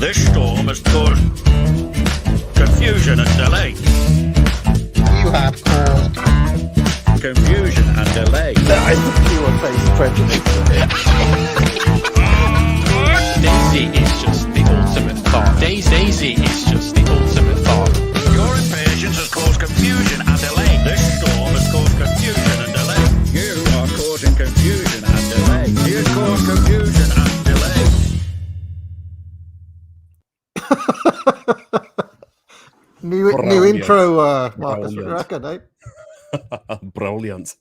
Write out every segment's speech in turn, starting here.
This storm has caused confusion and delay. You have caused Confusion and delay. I think you will face prejudice. Daisy is just the ultimate thought. Daisy is just the ultimate thought. Your impatience has caused confusion and delay. This storm has caused confusion and delay. You are causing confusion and delay. He has caused confusion and delay. New intro, Marcus. What do you reckon, eh? Brilliant.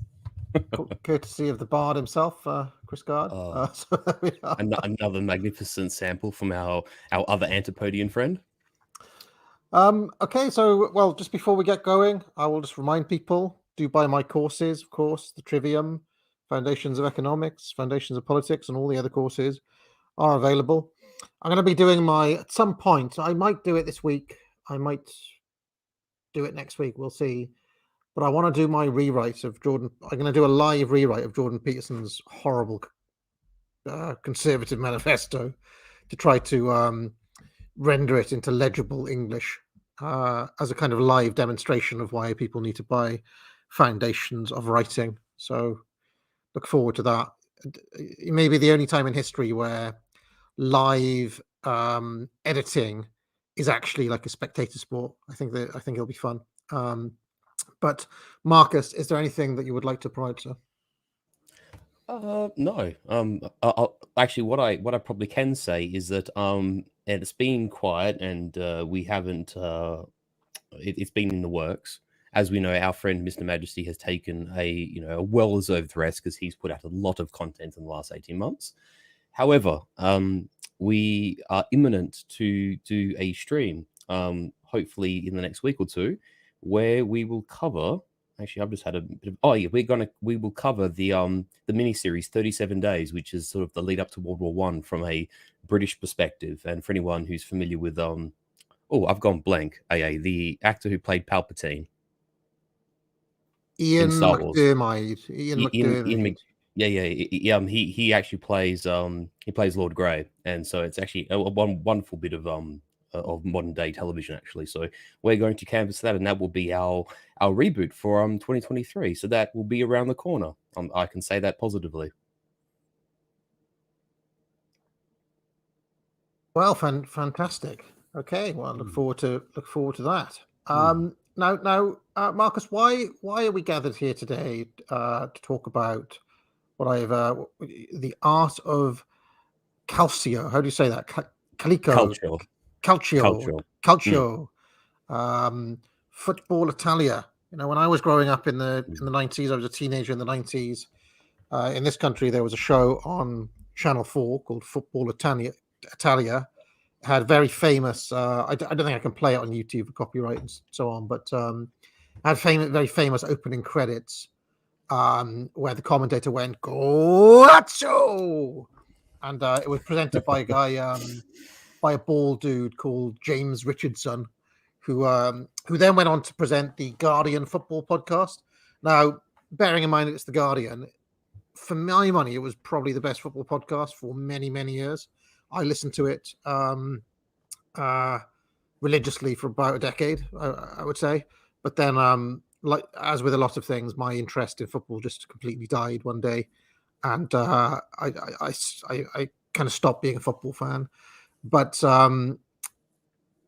Courtesy of the bard himself, Chris Gard. So there we are. Another magnificent sample from our other Antipodian friend. Okay, so, well, just before we get going, I will just remind people, do buy my courses, of course, the Trivium, Foundations of Economics, Foundations of Politics, and all the other courses are available. I'm going to be doing at some point, I might do it this week, I might do it next week, we'll see. But I want to do my rewrite of Jordan. I'm going to do a live rewrite of Jordan Peterson's horrible conservative manifesto to try to render it into legible English as a kind of live demonstration of why people need to buy Foundations of Writing. So look forward to that. It may be the only time in history where live editing is actually like a spectator sport. I think it'll be fun. But Marcus, is there anything that you would like to promote, sir? No. Actually, what I probably can say is that it's been quiet and we haven't. It's been in the works. As we know, our friend Mr. Majesty has taken a well-deserved rest because he's put out a lot of content in the last 18 months. However, we are imminent to do a stream, hopefully in the next week or two, where we will cover. Actually, I've just had a bit of. We will cover the mini series 37 Days, which is sort of the lead up to World War One from a British perspective. And for anyone who's familiar with I've gone blank. The actor who played Palpatine. Ian McDiarmid. He actually plays Lord Grey, and so it's actually a wonderful bit of modern day television, actually. So we're going to canvas that, and that will be our reboot for 2023. So that will be around the corner. I can say that positively. Well, fantastic. Okay, well, look forward to that. Now, Marcus, why are we gathered here today to talk about what the art of Calcio? How do you say that? Calcio. Football Italia. When I was growing up in the 90s, I was a teenager in the 90s. In this country, there was a show on Channel 4 called Football Italia. It had very famous. I don't think I can play it on YouTube for copyright and so on, but had very famous opening credits where the commentator went "Golazo," and it was presented by a guy. By a bald dude called James Richardson, who then went on to present the Guardian football podcast. Now, bearing in mind it's the Guardian, for my money, it was probably the best football podcast for many, many years. I listened to it religiously for about a decade, I would say. But then, like as with a lot of things, my interest in football just completely died one day, and I kind of stopped being a football fan. But in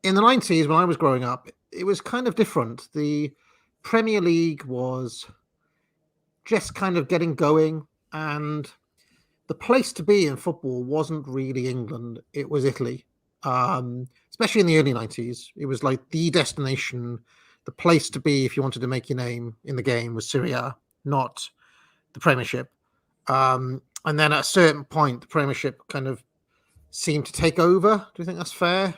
the 90s, when I was growing up, it was kind of different. The Premier League was just kind of getting going, and the place to be in football wasn't really England. It was Italy, especially in the early 90s. It was like the destination, the place to be if you wanted to make your name in the game was Serie A, not the Premiership. And then at a certain point, the Premiership kind of seemed to take over. Do you think that's fair?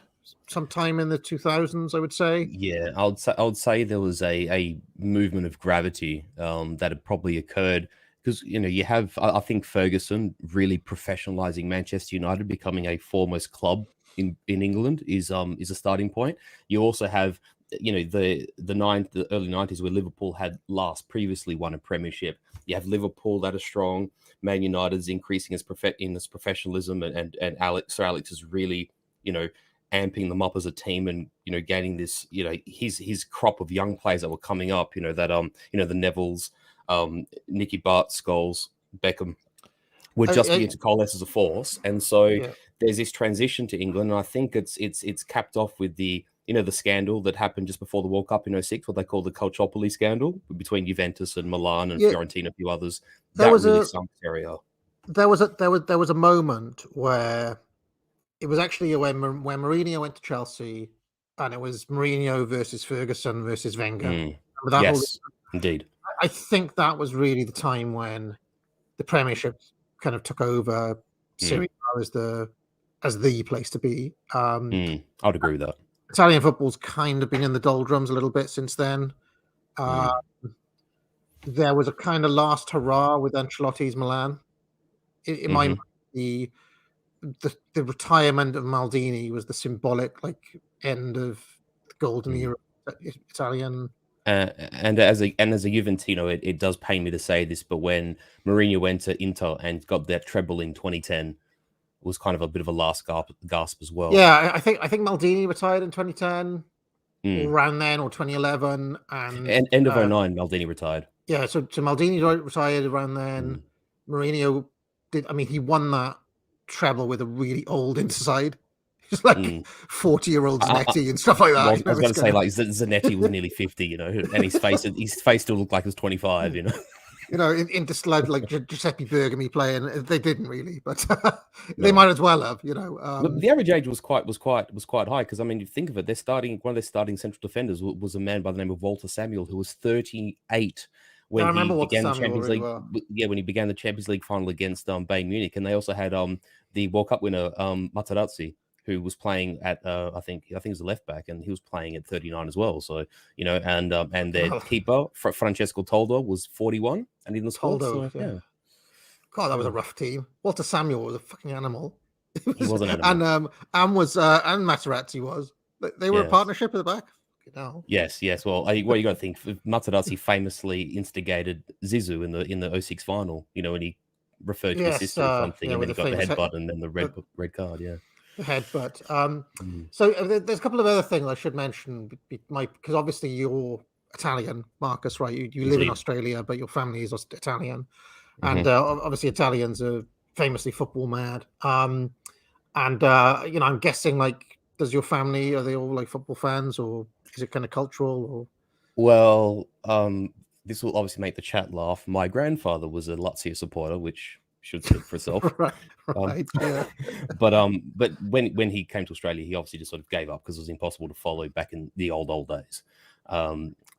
Sometime in the 2000s, I would say. Yeah, I would say there was a movement of gravity that had probably occurred because you have I think Ferguson really professionalizing Manchester United, becoming a foremost club in England is a starting point. You also have the early 90s where Liverpool had last previously won a Premiership. You have Liverpool that are strong. Man United's increasing its professionalism, and Sir Alex is really amping them up as a team and, gaining this, his crop of young players that were coming up, that, the Nevilles, Nicky Butt, Scholes, Beckham, were just beginning to coalesce as a force. And so there's this transition to England. And I think it's capped off with the, the scandal that happened just before the World Cup in 06, what they call the Calciopoli scandal between Juventus and Milan and Fiorentina, a few others. That really sunk Serie A. There was a moment where it was actually when Mourinho went to Chelsea, and it was Mourinho versus Ferguson versus Wenger. Yes, indeed. I think that was really the time when the Premiership kind of took over Serie A as the place to be. I'd agree with that. Italian football's kind of been in the doldrums a little bit since then. There was a kind of last hurrah with Ancelotti's Milan. In my mind, the retirement of Maldini was the symbolic end of the golden era Italian. And as a Juventino, it does pain me to say this, but when Mourinho went to Inter and got that treble in 2010, it was kind of a bit of a last gasp as well. Yeah, I think Maldini retired in 2010, or around then, or 2011, and end of 09, Maldini retired. Yeah, so Maldini retired around then. Mourinho did. I mean, he won that treble with a really old inside. He's like 40-year-old Zanetti and stuff like that. I was going to say, like, Zanetti was nearly 50, and his face still looked like it was 25, into slide like Giuseppe Bergami playing. They didn't really, but they might as well have, The average age was quite high, because I mean, you think of it, one of their starting central defenders was a man by the name of Walter Samuel, who was 38 when he began the Champions League. Yeah, when he began the Champions League final against Bayern Munich, and they also had the World Cup winner Materazzi, who was playing at I think it was a left back, and he was playing at 39 as well. So and their keeper Francesco Toldo was 41, and he didn't score. God, that was a rough team. Walter Samuel was a fucking animal. He was an animal, and Materazzi was. They were a partnership at the back. Yes. Well, you got to think Materazzi famously instigated Zizou in the 06 final. When he referred to his sister or something, and then he got the headbutt and then the red card. Yeah. The headbutt. So there's a couple of other things I should mention, because obviously you're Italian, Marcus, right? You live in Australia, but your family is Italian, and obviously Italians are famously football mad. I'm guessing, like, does your family, are they all like football fans, or is it kind of cultural? Or well, this will obviously make the chat laugh. My grandfather was a Lazio supporter, which should speak for itself. right. Yeah. But when he came to Australia, he obviously just sort of gave up because it was impossible to follow back in the old days.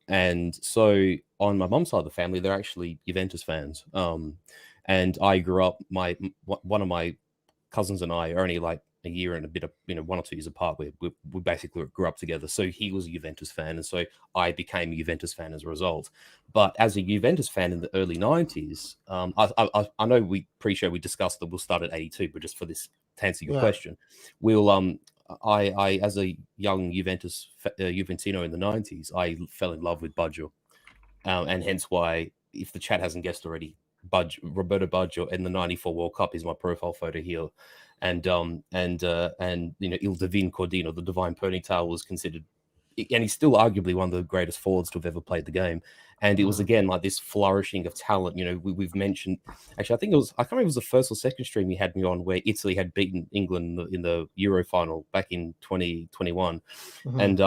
And so on my mum's side of the family, they're actually Juventus fans. And I grew up, one of my cousins and I are only like a year and a bit of 1 or 2 years apart. We basically grew up together. So he was a Juventus fan, and so I became a Juventus fan as a result. But as a Juventus fan in the early 90s, I know we pre-show we discussed that we'll start at 82, but just for this to answer your question, we'll I as a young Juventino in the 90s, I fell in love with Baggio, and hence why, if the chat hasn't guessed already, Roberto Baggio in the 94 World Cup is my profile photo here. And Il Divin Cordino, the Divine Ponytail, was considered, and he's still arguably one of the greatest forwards to have ever played the game. And it was, again, like this flourishing of talent. We've mentioned, actually, I can't remember if it was the first or second stream he had me on, where Italy had beaten England in the Euro final back in 2021. And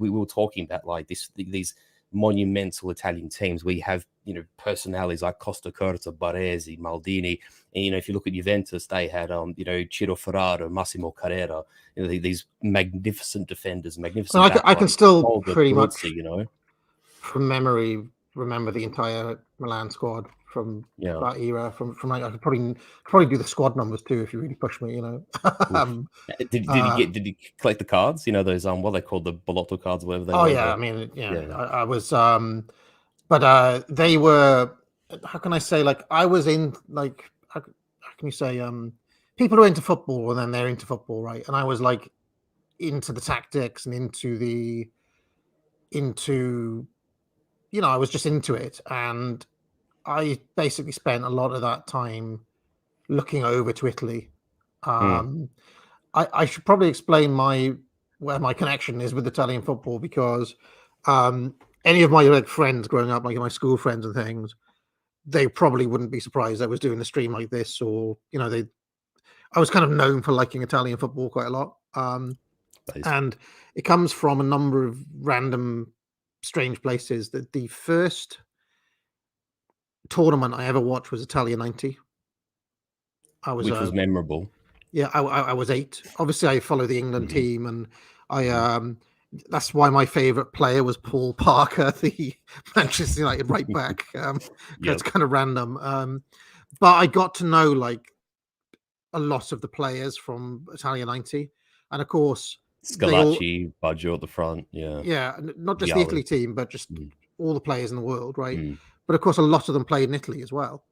we were talking about like these monumental Italian teams where you have personalities like Costa Curta, Baresi, Maldini, and if you look at Juventus, they had Ciro Ferraro, Massimo Carrera, these magnificent defenders, magnificent. I can still pretty much from memory remember the entire Milan squad from that era. From like, I could probably do the squad numbers too if you really push me. Did you collect the cards? Those what they called the Bellotto cards, whatever they were. Oh yeah, I mean, I was but they were. How can I say? Like, I was in, like, how can you say? People are into football, and then they're into football, right? And I was like into the tactics and into I was just into it, and I basically spent a lot of that time looking over to Italy. I should probably explain where my connection is with Italian football, because any of my friends growing up, like my school friends and things, they probably wouldn't be surprised I was doing a stream like this, or I was kind of known for liking Italian football quite a lot. And it comes from a number of random, strange places. That the first tournament I ever watched was Italia '90. Which was memorable. Yeah, I was 8. Obviously, I follow the England team, and that's why my favourite player was Paul Parker, the Manchester United right back. It's kind of random. But I got to know like a lot of the players from Italia '90, and of course Scalacci, Baggio at the front. Yeah, not just Vialli. the Italy team, but just all the players in the world, right? But of course, a lot of them played in Italy as well.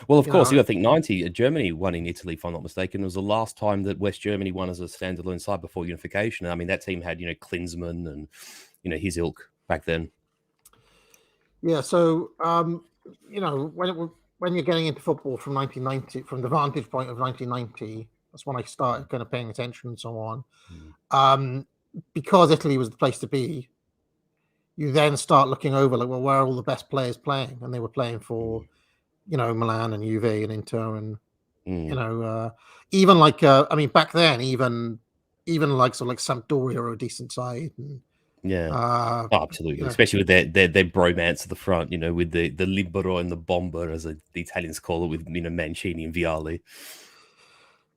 Well, of course, you got to think 90. Germany won in Italy, if I'm not mistaken. It was the last time that West Germany won as a standalone side before unification. I mean, that team had, Klinsmann and, his ilk back then. Yeah, so, when you're getting into football from 1990, from the vantage point of 1990, that's when I started kind of paying attention and so on. Because Italy was the place to be, you then start looking over, like, well, where are all the best players playing? And they were playing for... Milan and Juve and Inter, and even like back then, even like sort of like Sampdoria are a decent side. And, absolutely, especially with their bromance at the front, with the libero and the bomber, as the Italians call it, with Mancini and Vialli.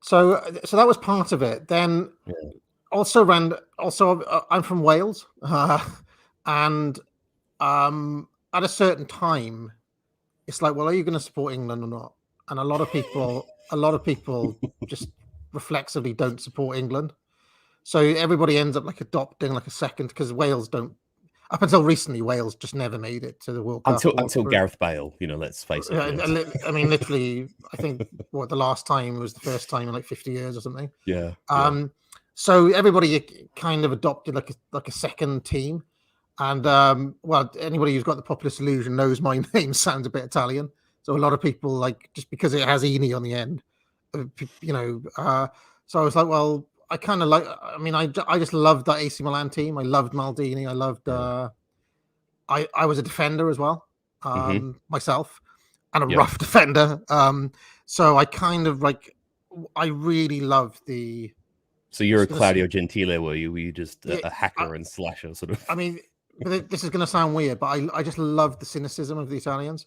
So that was part of it. Then also I'm from Wales, and at a certain time, it's like, well, are you going to support England or not? And a lot of people just reflexively don't support England. So everybody ends up like adopting like a second, because Wales don't. Up until recently, Wales just never made it to the World Cup. Until Gareth Bale, let's face it. I mean, literally, I think the last time was the first time in like 50 years or something. Yeah. So everybody kind of adopted like a second team. And anybody who's got the populist illusion knows my name sounds a bit Italian. So a lot of people, like, just because it has Eni on the end, so I was like, well, I kind of like. I mean, I just loved that AC Milan team. I loved Maldini. I loved. I was a defender as well, myself, and a rough defender. So I kind of like. I really loved the. So you're a Claudio Gentile, were you? Were you just a hacker and slasher, sort of? I mean. But this is going to sound weird, but I just love the cynicism of the Italians.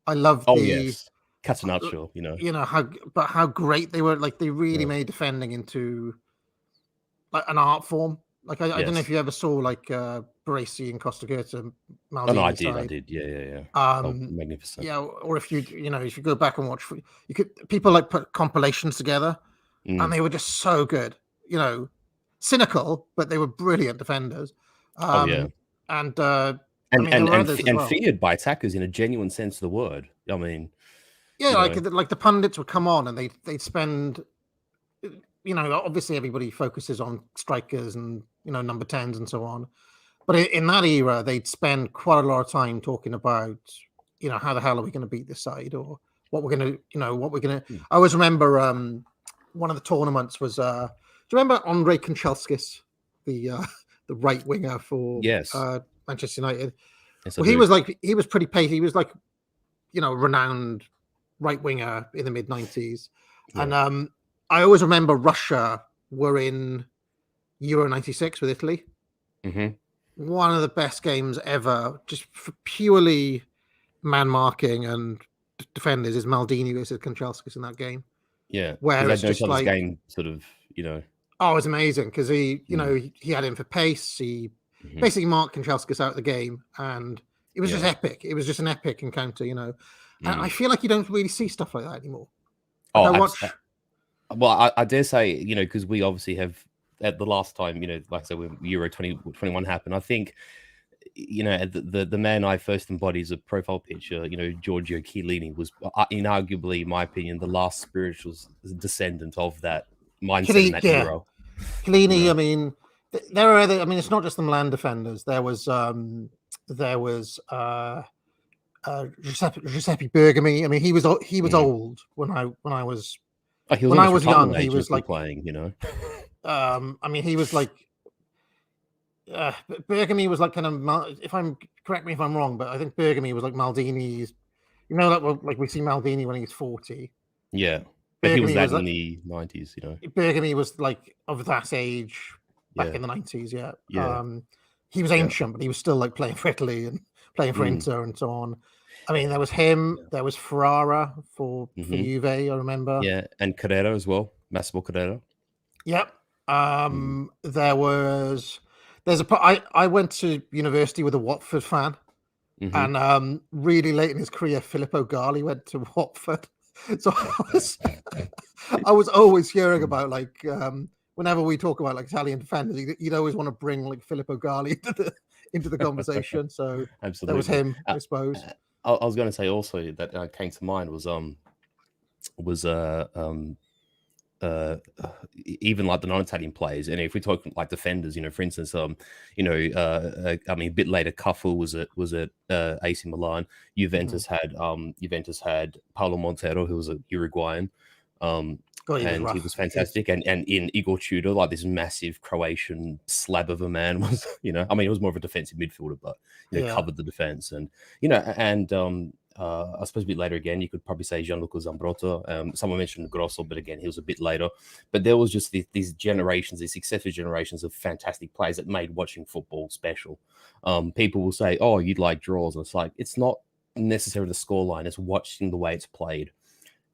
I love Catenaccio, how great they were. Like, they really made defending into like an art form. Like, I don't know if you ever saw like Baresi and Costa Curta. Oh, no, I did. Yeah. Magnificent. Yeah, or if you go back and watch, people like put compilations together, and they were just so good. Cynical, but they were brilliant defenders. And feared by attackers in a genuine sense of the word. I mean, like the pundits would come on and they'd spend, obviously everybody focuses on strikers and number 10s and so on, but in that era they'd spend quite a lot of time talking about how the hell are we going to beat this side, or what we're going to I always remember one of the tournaments was do you remember Andrei Kanchelskis, the right winger for Manchester United? Yes, well, he was pretty pacey. He was like, renowned right winger in the mid 90s. And I always remember Russia were in Euro 96 with Italy. One of the best games ever, just for purely man marking and defenders, is Maldini versus Kanchelskis in that game. Yeah, where it's just like game, sort of, Oh, it was amazing because he had him for pace. He basically marked Kanchelskis out of the game, and it was just epic. It was just an epic encounter, And I feel like you don't really see stuff like that anymore. I dare say, because we obviously have at the last time, like I said, when Euro 2021 happened, I think, the man I first embodied as a profile picture, Giorgio Chiellini was inarguably, in my opinion, the last spiritual descendant of that mindset in that era. Chiellini, I mean, there are other. I mean, it's not just the Milan defenders. There was Giuseppe Bergami. I mean, he was old when I was he was when I almost was young, retirement he age was still like, playing. You know. I mean, he was like, Bergamy was like kind of, if I'm, correct me if I'm wrong, but I think Bergamy was like Maldini's, like we see Maldini when he's 40. Yeah, but he was Bergamy that was in like, the 90s. You know. Bergamy was like of that age back Yeah. in the 90s. Yeah. Yeah. He was Yeah. ancient, but he was still like playing for Italy and playing for Mm. Inter and so on. I mean, there was him. Yeah. There was Ferrara for Mhm. Juve. I remember. Yeah, and Carrera as well, Massimo Carrera. Yep. Mm. I went to university with a Watford fan, Mhm. and really late in his career, Filippo Gali went to Watford. So I was always hearing about like whenever we talk about like Italian defenders, you'd always want to bring like Filippo Gali into the conversation. So that was Absolutely. him, I suppose. I was going to say also that came to mind was even like the non-Italian players, and if we talk like defenders, for instance, I mean, a bit later, Cafu was at AC Milan. Juventus had Paulo Montero, who was a Uruguayan, God, he was and he rough. was fantastic. And in Igor Tudor, like this massive Croatian slab of a man was, I mean, it was more of a defensive midfielder, but Yeah. covered the defense, and I suppose a bit later again, you could probably say Gianluca Zambrotta. Someone mentioned Grosso, but again, he was a bit later. But there was just these generations, these successive generations of fantastic players that made watching football special. People will say, "Oh, you'd like draws," and it's like it's not necessarily the scoreline; it's watching the way it's played,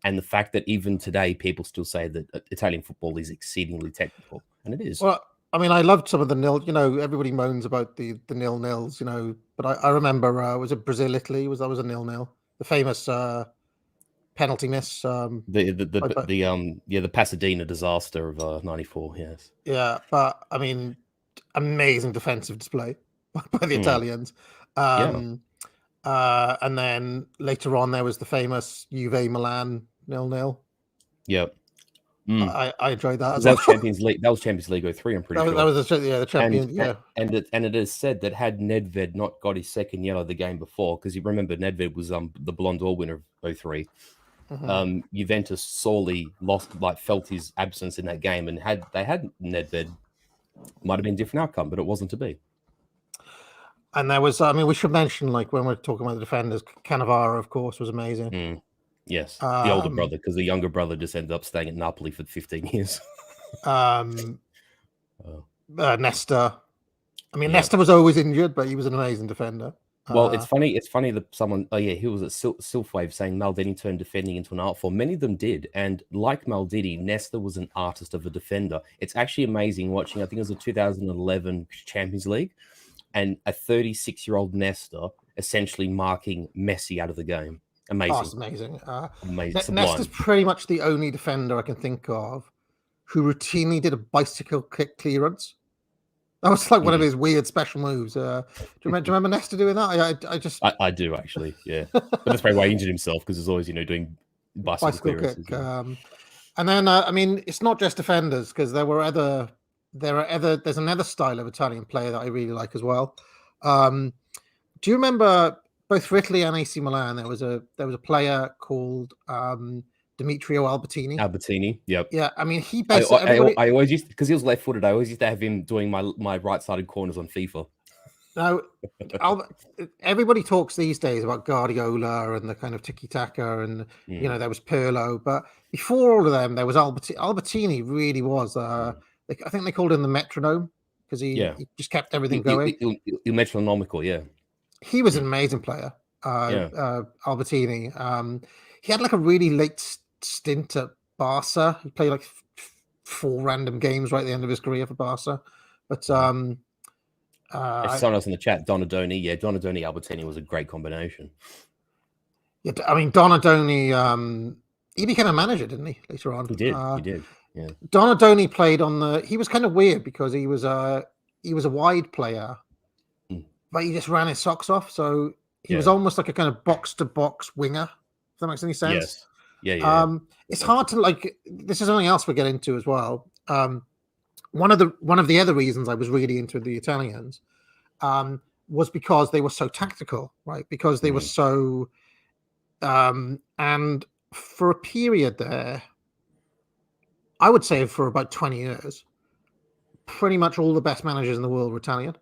and the fact that even today people still say that Italian football is exceedingly technical, and it is. Well, I mean, I loved some of the nil. Everybody moans about the nil-nils. But I remember was it Brazil Italy? That was a 0-0? The famous penalty miss. The Pasadena disaster of '94. Yes. Yeah, but I mean, amazing defensive display by the Italians. And then later on, there was the famous Juve Milan 0-0. Yep. I enjoyed that. That was Champions League. That was Champions League 03. I'm pretty sure. That was the champion. And it is said that had Nedved not got his second yellow the game before, because you remember Nedved was the Ballon d'Or winner of 03. Juventus sorely felt his absence in that game, and had Nedved, might have been a different outcome, but it wasn't to be. And there was, I mean, we should mention, like, when we're talking about the defenders, Cannavaro, of course, was amazing. Yes, the older brother, because the younger brother just ended up staying at Napoli for 15 years. Nesta. I mean, Nesta was always injured, but he was an amazing defender. Well, it's funny. It's funny that someone, he was at Silfwave saying Maldini turned defending into an art form. Many of them did, and like Maldini, Nesta was an artist of a defender. It's actually amazing watching. I think it was the 2011 Champions League, and a 36-year-old Nesta essentially marking Messi out of the game. Amazing. Oh, it's amazing. Amazing. Nesta's pretty much the only defender I can think of who routinely did a bicycle kick clearance. That was like one of his weird special moves. Do you remember Nesta doing that? I do actually, yeah. But that's probably why he injured himself, because there's always doing bicycle clearances. Kick. And then I mean, it's not just defenders, because there's another style of Italian player that I really like as well. Do you remember both for Italy and AC Milan there was a player called Demetrio Albertini? Yep. Yeah, I mean, he basically. I always used, because he was left-footed, I always used to have him doing my right-sided corners on FIFA. Now, everybody talks these days about Guardiola and the kind of tiki-taka, and there was Pirlo, but before all of them, there was Albertini. Albertini really was. I think they called him the metronome, because he just kept everything going. Metronomical, yeah. He was an amazing player, Albertini. He had like a really late stint at Barca. He played like 4 random games right at the end of his career for Barca. But someone else in the chat, Donadoni. Yeah, Donadoni Albertini was a great combination. Yeah, I mean, Donadoni, he became a manager, didn't he, later on? He did. Yeah. Donadoni played he was kind of weird, because he was a wide player, but he just ran his socks off. So he was almost like a kind of box-to-box winger, if that makes any sense. Yes. Yeah. It's hard to, like, this is something else we'll get into as well. One of the other reasons I was really into the Italians was because they were so tactical, right? Because they were so and for a period there, I would say for about 20 years, pretty much all the best managers in the world were Italian.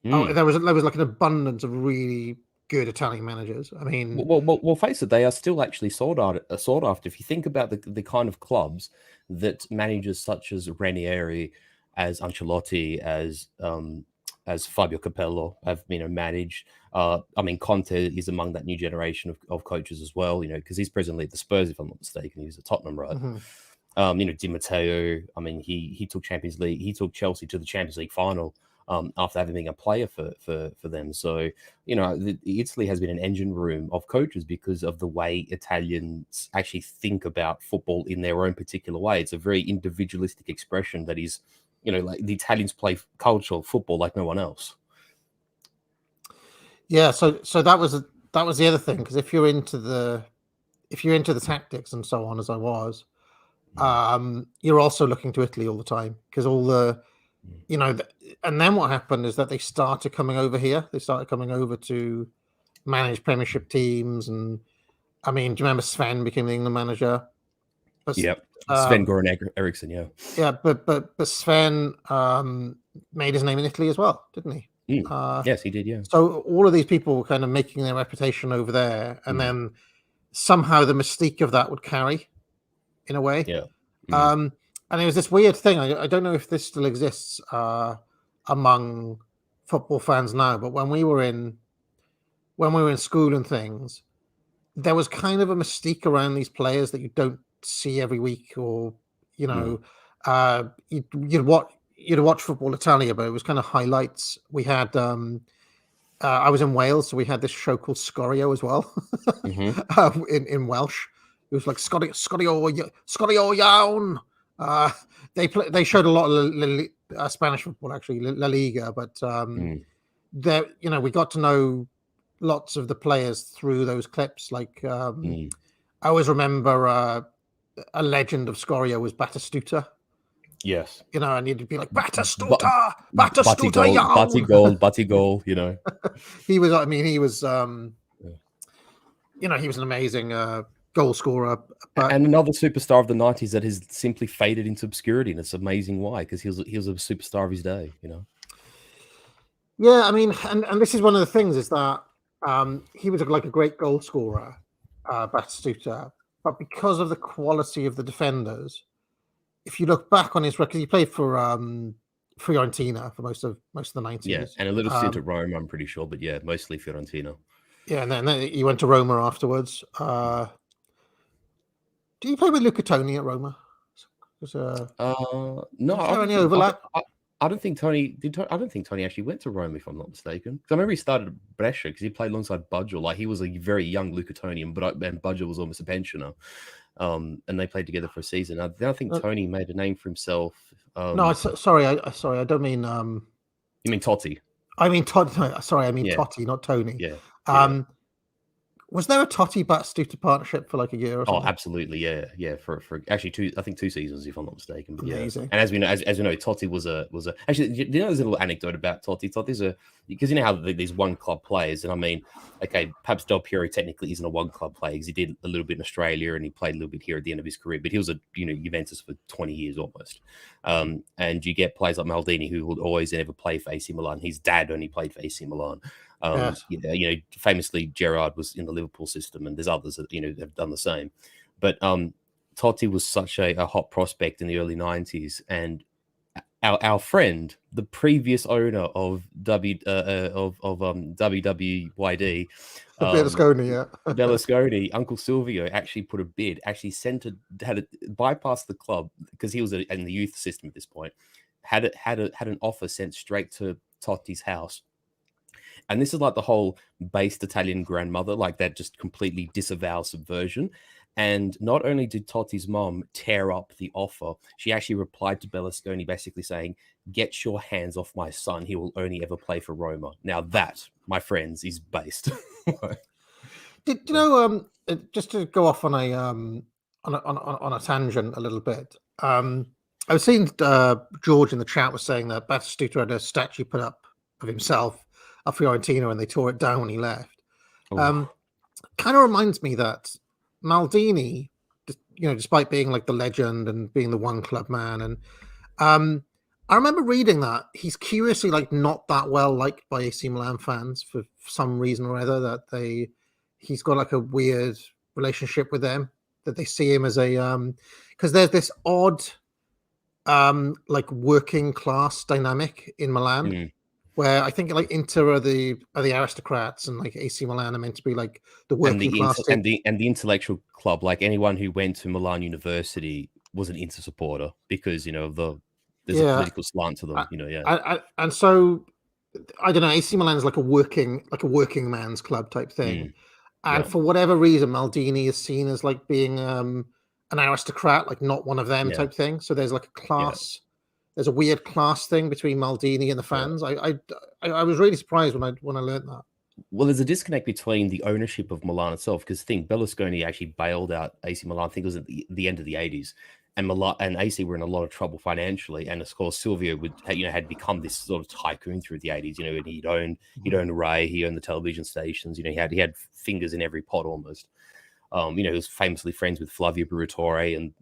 Oh, Mm. there was like an abundance of really good Italian managers. I mean, Well, face it, they are still actually sought after. If you think about the kind of clubs that managers such as Ranieri, as Ancelotti, as Fabio Capello have managed. I mean, Conte is among that new generation of coaches as well. Because he's presently at the Spurs, if I'm not mistaken. He was at Tottenham, right? Di Matteo. I mean, he took Champions League. He took Chelsea to the Champions League final. After having been a player for them. So, Italy has been an engine room of coaches because of the way Italians actually think about football in their own particular way. It's a very individualistic expression that is, like the Italians play cultural football like no one else. Yeah, so that was the other thing, because if you're into the tactics and so on, as I was, you're also looking to Italy all the time, because all the and then what happened is that they started coming over here. They started coming over to manage Premiership teams, and I mean, do you remember Sven became the England manager? Yep, Sven-Goran Eriksson. Yeah, but Sven made his name in Italy as well, didn't he? Yes, he did. Yeah. So all of these people were kind of making their reputation over there, and then somehow the mystique of that would carry, in a way. Yeah. And it was this weird thing. I don't know if this still exists among football fans now, but when we were in school and things, there was kind of a mystique around these players that you don't see every week, or you'd watch Football Italia, but it was kind of highlights. We had I was in Wales, so we had this show called Scorio as well, in Welsh. It was like Scorio Iawn. They showed a lot of Spanish football, actually, La Liga, but there, we got to know lots of the players through those clips. Like I always remember a legend of Scorio was Batistuta. Yes, and you'd be like, Batistuta, Batistuta, Batigol. He was. I mean, he was. He was an amazing goal scorer, and another superstar of the 90s that has simply faded into obscurity, and it's amazing why, because he was a superstar of his day. Yeah, I mean, and this is one of the things, is that he was like a great goal scorer, Batistuta, but because of the quality of the defenders, if you look back on his record, he played for Fiorentina for most of the 90s. Yeah, and a little stint at Rome, I'm pretty sure, but yeah, mostly Fiorentina. Yeah, and then he went to Roma afterwards. Did you play with Luca Toni at Roma? No, any overlap? I don't think Tony did. I don't think Tony actually went to Rome, if I'm not mistaken. Because I remember he started at Brescia because he played alongside Budgel. Like, he was a very young Luca Toni, and Budgel was almost a pensioner. And they played together for a season. I think Tony made a name for himself. No, sorry, I don't mean. You mean Totti? I mean Totti. No, sorry, I mean Totti, not Tony. Yeah. Was there a Totti Batistuta partnership for like a year or something? Oh, absolutely, yeah. For actually two seasons, if I'm not mistaken. But amazing. And as we know, Totti was a actually. Do you know there's a little anecdote about Totti? Totti's because you know how these one club players, and I mean, okay, perhaps Del Piero technically isn't a one club player because he did a little bit in Australia and he played a little bit here at the end of his career, but he was Juventus for 20 years almost. And you get players like Maldini who will always and ever play for AC Milan. His dad only played for AC Milan. Yes. Famously Gerrard was in the Liverpool system, and there's others that have done the same. But Totti was such a hot prospect in the early 90s, and our friend, the previous owner of WWYD, Berlusconi, Uncle Silvio, actually put a bid, actually had bypassed the club because he was in the youth system at this point, had an offer sent straight to Totti's house. And this is like the whole based Italian grandmother, like that just completely disavow subversion. And not only did Totti's mom tear up the offer, she actually replied to Berlusconi basically saying, "Get your hands off my son. He will only ever play for Roma." Now that, my friends, is based. Did you know? Just to go off on a tangent a little bit. I was seeing George in the chat was saying that Batistuta had a statue put up of himself at Fiorentina, and they tore it down when he left. Kind of reminds me that Maldini despite being like the legend and being the one club man. And I remember reading that he's curiously like not that well liked by AC Milan fans for some reason or other, that he's got like a weird relationship with them, that they see him as a because there's this odd like working class dynamic in Milan, where I think like Inter are the aristocrats, and like AC Milan are meant to be like the working class and the intellectual club. Like anyone who went to Milan University was an Inter supporter because there's a political slant to them. And so I don't know. AC Milan is like a working man's club type thing, and for whatever reason, Maldini is seen as like being an aristocrat, like not one of them type thing. So there's like a class. There's a weird class thing between Maldini and the fans. I was really surprised when I learned that. Well, there's a disconnect between the ownership of Milan itself, because I think Berlusconi actually bailed out AC Milan. I think it was at the end of the 80s, and Milan and AC were in a lot of trouble financially. And of course, Silvio had become this sort of tycoon through the 80s. And he'd owned Rai, he owned the television stations. He had fingers in every pot almost. He was famously friends with Flavio Briatore, and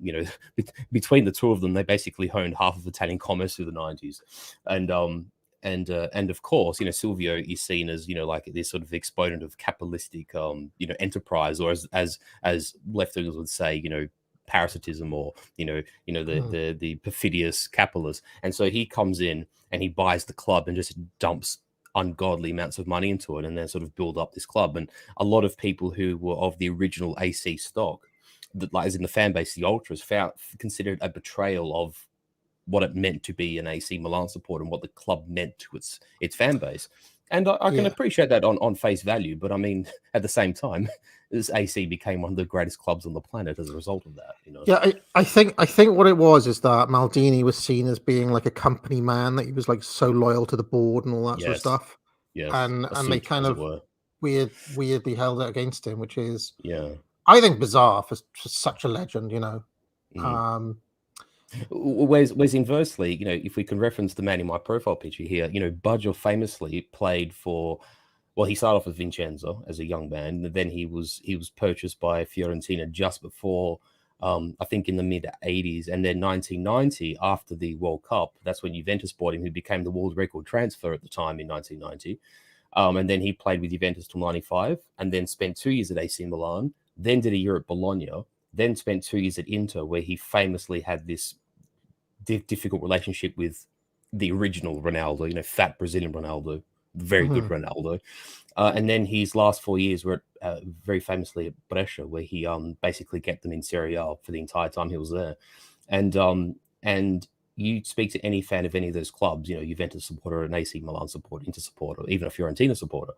between the two of them, they basically owned half of Italian commerce through the 90s. And of course, Silvio is seen as like this sort of exponent of capitalistic enterprise, or as left-wingers would say, parasitism, or the perfidious capitalist. And so he comes in and he buys the club and just dumps ungodly amounts of money into it, and then sort of build up this club. And a lot of people who were of the original AC stock, that like as in the fan base, the ultras, considered a betrayal of what it meant to be an AC Milan supporter and what the club meant to its fan base. And I can appreciate that on face value, but I mean, at the same time, this AC became one of the greatest clubs on the planet as a result of that. Yeah, I think what it was is that Maldini was seen as being like a company man, that he was like so loyal to the board and all that sort of stuff. Yes, and they kind of weirdly held it against him, which is I think bizarre for such a legend. Whereas inversely, if we can reference the man in my profile picture here, Baggio famously played for. Well, he started off with Vincenzo as a young man, and then he was purchased by Fiorentina just before, I think in the mid 80s, and then 1990 after the World Cup, that's when Juventus bought him, who became the world record transfer at the time in 1990. And then he played with Juventus till 95, and then spent 2 years at AC Milan, then did a year at Bologna, then spent 2 years at Inter, where he famously had this difficult relationship with the original Ronaldo, fat Brazilian Ronaldo. Very good Ronaldo. And then his last 4 years were very famously at Brescia, where he basically kept them in Serie A for the entire time he was there. And you speak to any fan of any of those clubs, Juventus supporter, an AC Milan supporter, Inter supporter, even a Fiorentina supporter,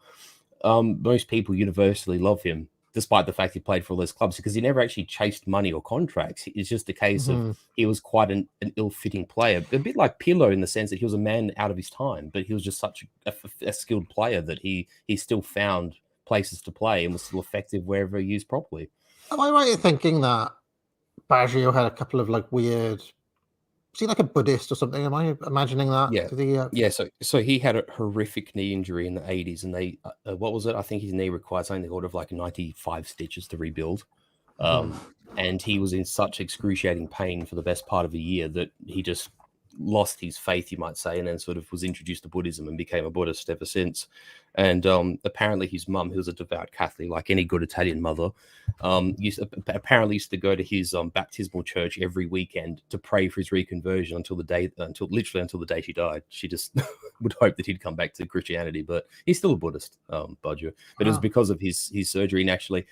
most people universally love him, despite the fact he played for all those clubs, because he never actually chased money or contracts. It's just a case of he was quite an ill-fitting player, a bit like Pirlo in the sense that he was a man out of his time, but he was just such a skilled player that he still found places to play and was still effective wherever he used properly. Am I right in thinking that Baggio had a couple of like weird... Was he like a Buddhist or something? Am I imagining that? Yeah. So he had a horrific knee injury in the 80s, and they, what was it? I think his knee required something in the order of like 95 stitches to rebuild. And he was in such excruciating pain for the best part of a year that he just lost his faith, you might say, and then sort of was introduced to Buddhism and became a Buddhist ever since. And apparently his mum, who was a devout Catholic, like any good Italian mother, used to go to his baptismal church every weekend to pray for his reconversion until the day she died. She just would hope that he'd come back to Christianity, but he's still a Buddhist, Baggio. But it was because of his surgery. And actually,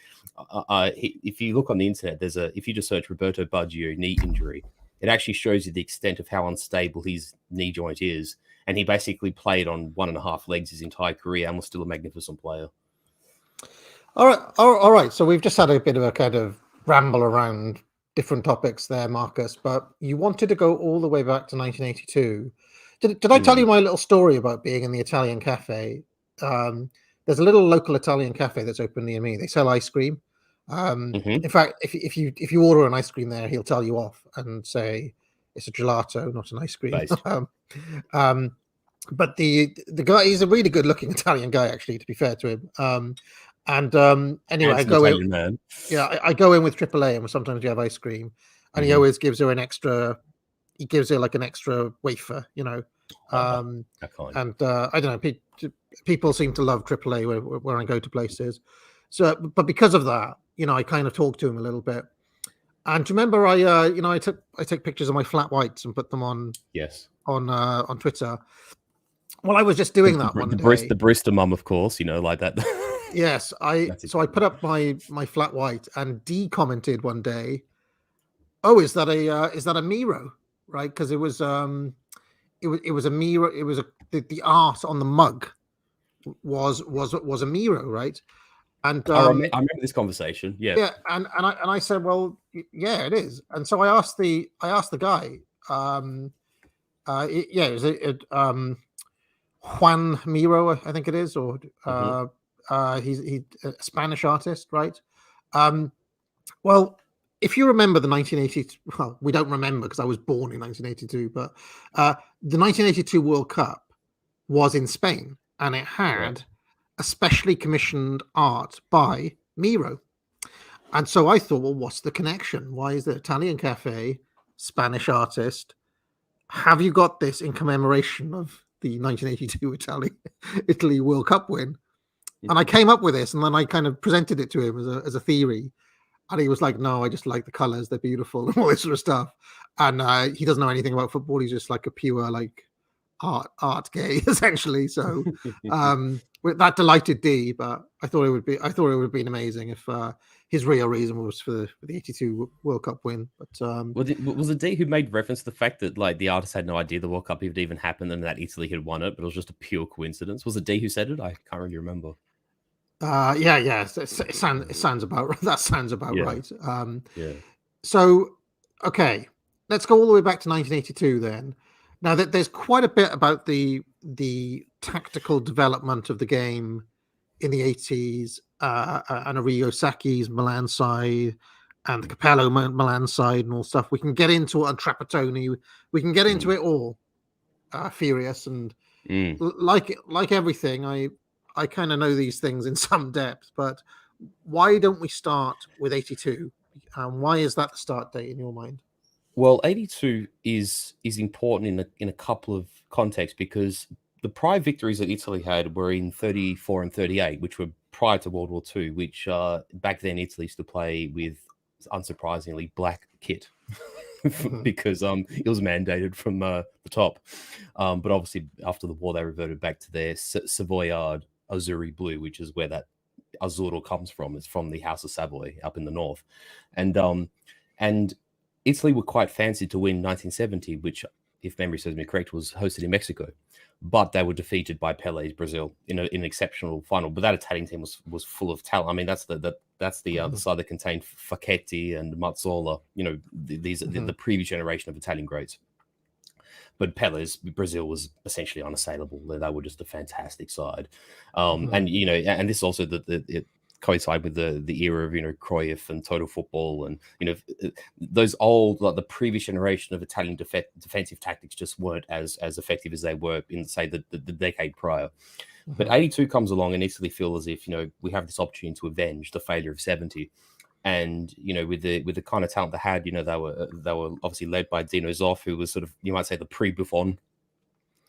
if you look on the internet, if you just search Roberto Baggio knee injury, it actually shows you the extent of how unstable his knee joint is. And he basically played on 1.5 legs his entire career and was still a magnificent player. All right. So we've just had a bit of a kind of ramble around different topics there, Marcus, but you wanted to go all the way back to 1982. Did I tell you my little story about being in the Italian cafe? There's a little local Italian cafe that's open near me. They sell ice cream. In fact, if you order an ice cream there, he'll tell you off and say it's a gelato, not an ice cream. But the guy, he's a really good looking Italian guy, actually, to be fair to him. And anyway, I Handsome go in. Italian man. Yeah, I go in with AAA, and sometimes you have ice cream, and he always gives her an extra. He gives her like an extra wafer, How kind. and I don't know. People seem to love AAA where I go to places. So, but because of that, I kind of talk to him a little bit. And do you remember I take pictures of my flat whites and put them on Yes. on Twitter. Well, I was just doing that one day. The barista mum, of course, like that. Yes, I That's I put up my flat white, and D commented one day, "Oh, is that a Miro?" Right? Because it was a Miro. It was the art on the mug was a Miro, right? And I remember this conversation. Yeah. yeah, and I said, well, yeah, it is. And so I asked the guy, it was Juan Miro, I think it is, or he's a Spanish artist, right? Well, if you remember the 1980, well, we don't remember because I was born in 1982, but the 1982 World Cup was in Spain, and it had a specially commissioned art by Miro. And so I thought, well, what's the connection? Why is the Italian cafe, Spanish artist? Have you got this in commemoration of the 1982 Italy World Cup win? And I came up with this, and then I kind of presented it to him as a theory. And he was like, no, I just like the colors. They're beautiful and all this sort of stuff. And he doesn't know anything about football. He's just like a pure like art gay, essentially. So that delighted D, but I thought it would have been amazing if his real reason was for the 82 World Cup win. But was it D who made reference to the fact that like the artist had no idea the World Cup even happened and that Italy had won it, but it was just a pure coincidence? Was it D who said it? I can't really remember. Yeah. It sounds about right. That sounds about right. Yeah. So, okay, let's go all the way back to 1982 then. Now that there's quite a bit about the tactical development of the game in the 80s, and Arrigo Sacchi's Milan side and the Capello Milan side and all stuff. We can get into it on Trapattoni. We can get into it all. Furious and like everything, I kind of know these things in some depth, but why don't we start with 82? Why is that the start date in your mind? Well, 82 is important in a couple of contexts because the prior victories that Italy had were in 34 and 38, which were prior to World War II, which back then Italy used to play with, unsurprisingly, black kit because it was mandated from the top. But obviously, after the war, they reverted back to their Savoyard Azzurri blue, which is where that Azzurro comes from. It's from the House of Savoy up in the north. And Italy were quite fancied to win 1970, which, if memory serves me correct, was hosted in Mexico. But they were defeated by Pele's Brazil in an exceptional final. But that Italian team was full of talent. I mean, that's the side that contained Facchetti and Mazzola. These are the previous generation of Italian greats. But Pele's Brazil was essentially unassailable. They were just a fantastic side, and and this also it coincide with the era of Cruyff and total football, and those old, like the previous generation of Italian defensive tactics just weren't as effective as they were in, say, the decade prior. But 82 comes along and Italy feel as if we have this opportunity to avenge the failure of 70. And with the kind of talent they had, they were obviously led by Dino Zoff, who was sort of, you might say, the pre-Buffon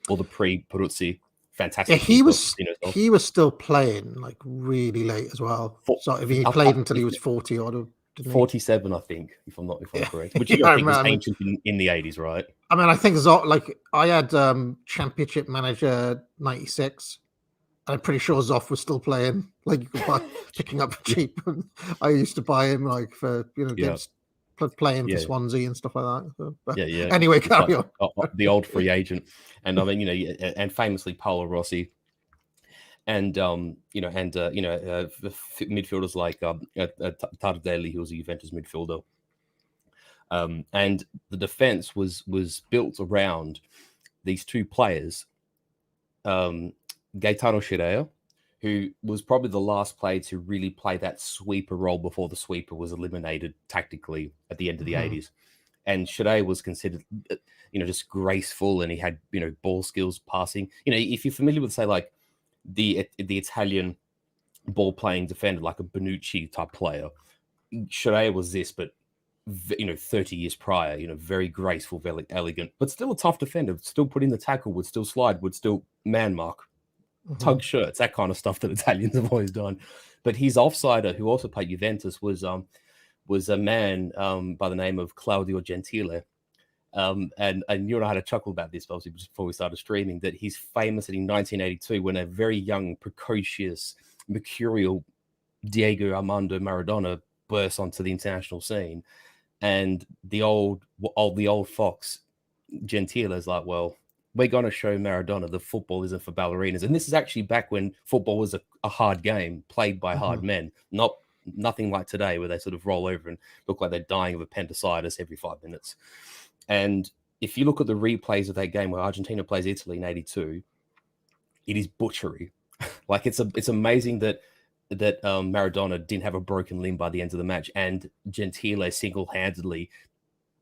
or the pre-Peruzzi. Fantastic. Yeah, he was still playing like really late as well. So if he played until he was 40 odd, 47, I think, if I'm correct. Which I think was ancient in the 80s, right? I mean, I think Zoff, like I had Championship Manager 96. I'm pretty sure Zoff was still playing. Like you could buy, picking up for cheap. I used to buy him like for playing for Swansea and stuff like that. So, but anyway, carry on. The old free agent, and I mean, and famously Paolo Rossi, and midfielders like Tardelli, who was a Juventus midfielder, and the defense was built around these two players. Gaetano Scirea, who was probably the last player to really play that sweeper role before the sweeper was eliminated tactically at the end of the 80s. And Scirea was considered, just graceful, and he had, ball skills, passing. If you're familiar with, say, like the Italian ball playing defender, like a Bonucci type player. Shea was this, but 30 years prior, very graceful, very elegant, but still a tough defender. Still put in the tackle, would still slide, would still man mark, tug shirts, that kind of stuff that Italians have always done. But his offsider, who also played Juventus, was a man by the name of Claudio Gentile. And you and I had a chuckle about this, obviously, just before we started streaming, that he's famous in 1982 when a very young, precocious, mercurial Diego Armando Maradona burst onto the international scene. And the old fox Gentile is like, well, we're going to show Maradona the football isn't for ballerinas. And this is actually back when football was a hard game played by hard men, nothing like today where they sort of roll over and look like they're dying of appendicitis every 5 minutes. And if you look at the replays of that game where Argentina plays Italy in 82, it is butchery. Like it's amazing that Maradona didn't have a broken limb by the end of the match, and Gentile single-handedly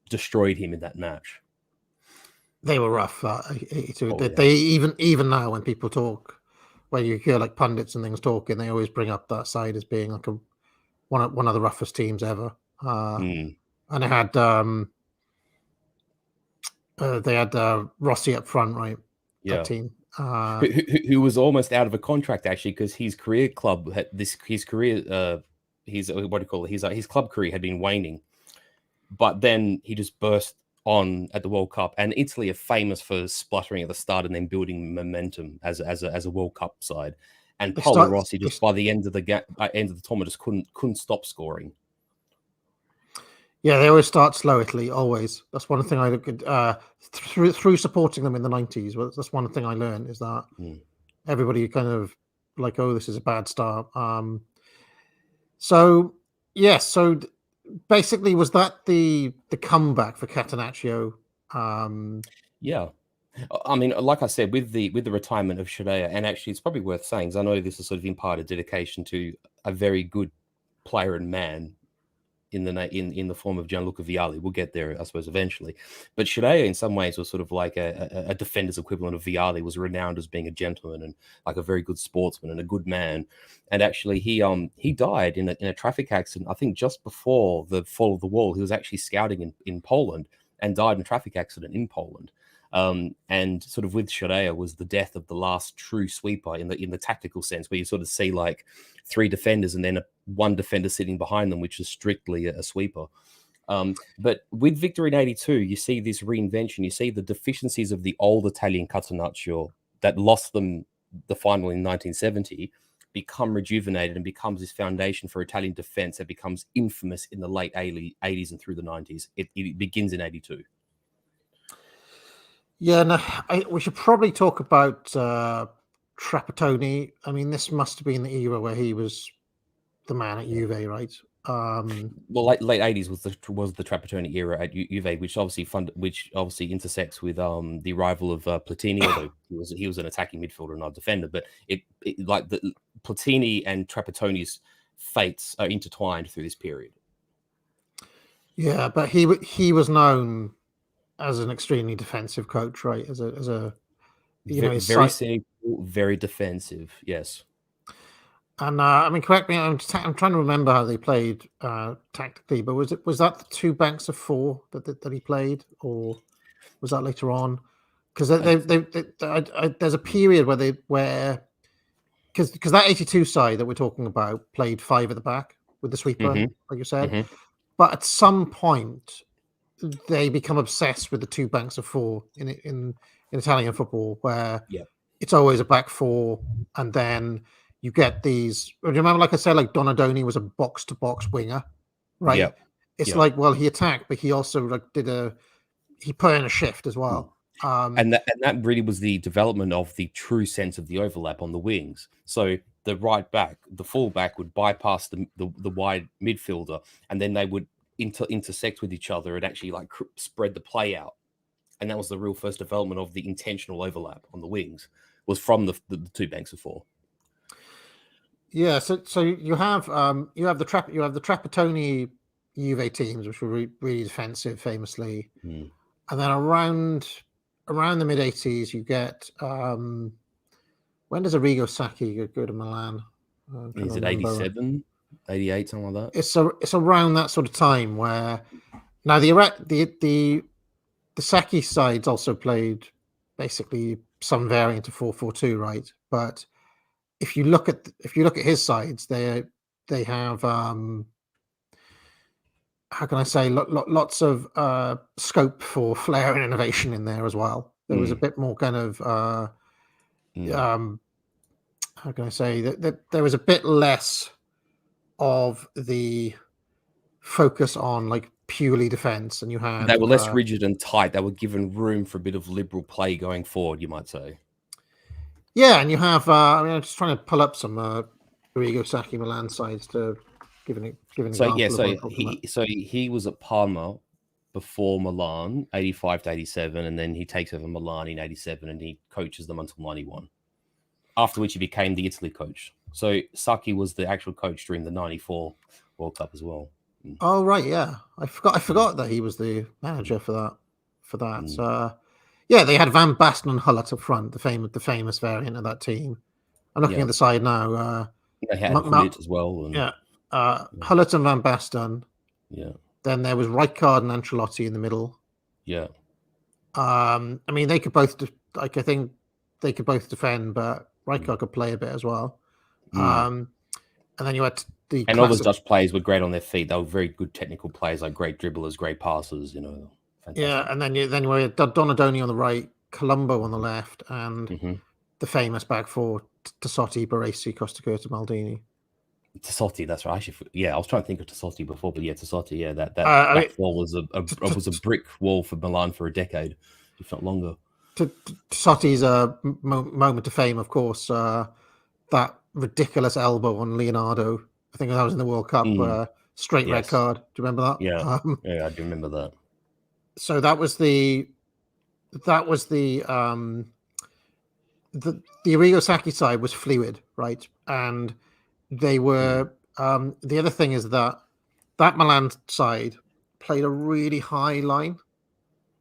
destroyed him in that match. They were rough. 82. Yeah. They even now when people talk, when you hear like pundits and things talking, they always bring up that side as being like one of the roughest teams ever. And they had Rossi up front, right? Yeah. That team. Who was almost out of a contract actually, because his career club had his club career had been waning, but then he just burst on at the World Cup, and Italy are famous for spluttering at the start and then building momentum as a World Cup side. And Paolo Rossi just by the end of the tournament just couldn't stop scoring. Yeah, they always start slow, Italy, always. That's one thing I look at through supporting them in the 90s. Well, that's one thing I learned is that everybody kind of like, oh, this is a bad start. So basically, was that the comeback for Catenaccio? Yeah. I mean, like I said, with the retirement of Shea, and actually it's probably worth saying, because I know this is sort of in part a dedication to a very good player and man in the form of Gianluca Vialli. We'll get there, I suppose, eventually. But Shea, in some ways, was sort of like a defender's equivalent of Vialli, was renowned as being a gentleman and like a very good sportsman and a good man. And actually, he died in a traffic accident, I think just before the fall of the wall. He was actually scouting in Poland and died in a traffic accident in Poland. And sort of with Shea was the death of the last true sweeper in the tactical sense, where you sort of see like three defenders and then one defender sitting behind them, which is strictly a sweeper. But with victory in 82, you see this reinvention. You see the deficiencies of the old Italian Catenaccio that lost them the final in 1970 become rejuvenated and becomes this foundation for Italian defense that becomes infamous in the late 80s and through the 90s. It begins in 82. Yeah, no, we should probably talk about Trapattoni. I mean, this must have been the era where he was the man at Juve, right? Well, late 80s was the Trapattoni era at Juve, which obviously intersects with the arrival of Platini, although he was an attacking midfielder and not a defender. But it like the Platini and Trapattoni's fates are intertwined through this period. Yeah, but he was known as an extremely defensive coach, right? As a very cynical, very defensive. Yes. And I mean, correct me. I'm trying to remember how they played tactically, but was that the two banks of four that he played, or was that later on? Because there's a period where because that 82 side that we're talking about played five at the back with the sweeper, like you said, but at some point they become obsessed with the two banks of four in Italian football, where it's always a back four, and then you get these. Do you remember, like I said, like Donadoni was a box-to-box winger, right? Yep. It's like, well, he attacked, but he also like he put in a shift as well. And that really was the development of the true sense of the overlap on the wings. So the right back, the full back would bypass the wide midfielder, and then they would intersect with each other and actually like spread the play out. And that was the real first development of the intentional overlap on the wings, was from the two banks of four. Yeah, so you have the Trapattoni Juve teams, which were really defensive, famously, and then around the mid 80s, you get when does Arrigo Sacchi go to Milan? I'm trying Is to it remember. 87, 88, something like that? It's around that sort of time where now the Saki sides also played basically some variant of 4-4-2, right? But if you look at his sides, they have how can I say lots of scope for flair and innovation in there as well. There was a bit more kind of how can I say that there was a bit less of the focus on like purely defense, and you had They were less rigid and tight. They were given room for a bit of liberal play going forward, you might say. yeah, and you have I mean, I'm just trying to pull up some Arrigo Sacchi Milan sides to give an So example yeah, of what I'm talking about. he was at Parma before Milan, 85 to 87, and then he takes over Milan in 87, and he coaches them until 91. After which he became the Italy coach. So Sacchi was the actual coach during the 94 World Cup as well. Oh right, yeah, I forgot that he was the manager for that. Yeah, they had Van Basten and Hullet up front, the famous variant of that team. I'm looking at the side now. They had Hullet as well. And, yeah, Hullet and Van Basten. Yeah. Then there was Rijkaard and Ancelotti in the middle. Yeah. I mean, they could both I think they could both defend, but Rijkaard could play a bit as well. And then you had the all those Dutch players were great on their feet. They were very good technical players, like great dribblers, great passers. Fantastic. Yeah, and then you had Donadoni on the right, Colombo on the left, and the famous back four: Tassotti, Baresi, Costacurta, Maldini. Tassotti, that's right. I was trying to think of Tassotti before, but yeah, Tassotti, yeah, that back wall was a brick wall for Milan for a decade, if not longer. Tassotti's moment of fame, of course, that ridiculous elbow on Leonardo. I think that was in the World Cup, straight red card. Do you remember that? Yeah, yeah, I do remember that. So that was the Arrigo Sacchi side was fluid, right? And they were the other thing is that Milan side played a really high line.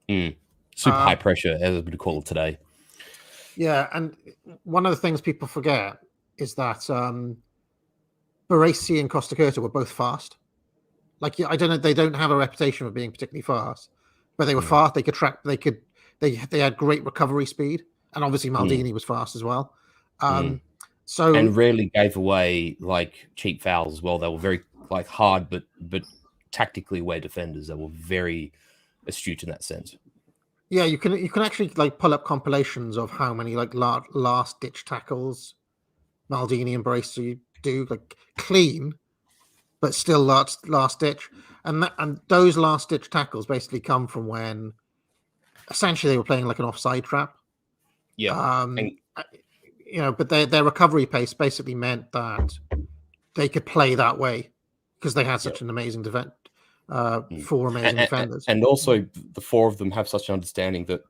Super high pressure, as we call it today. Yeah, and one of the things people forget is that Baresi and Costacurta were both fast. Like, I don't know, they don't have a reputation of being particularly fast, but they were fast. They could track. They had great recovery speed, and obviously Maldini was fast as well. So and rarely gave away like cheap fouls as well. They were very like hard, but tactically aware defenders. They were very astute in that sense. Yeah, you can actually like pull up compilations of how many like last ditch tackles Maldini and Baresi do, like clean, but still last ditch, and those last ditch tackles basically come from when essentially they were playing like an offside trap. Yeah, but their recovery pace basically meant that they could play that way because they had such an amazing defense. Four amazing defenders, and also the four of them have such an understanding that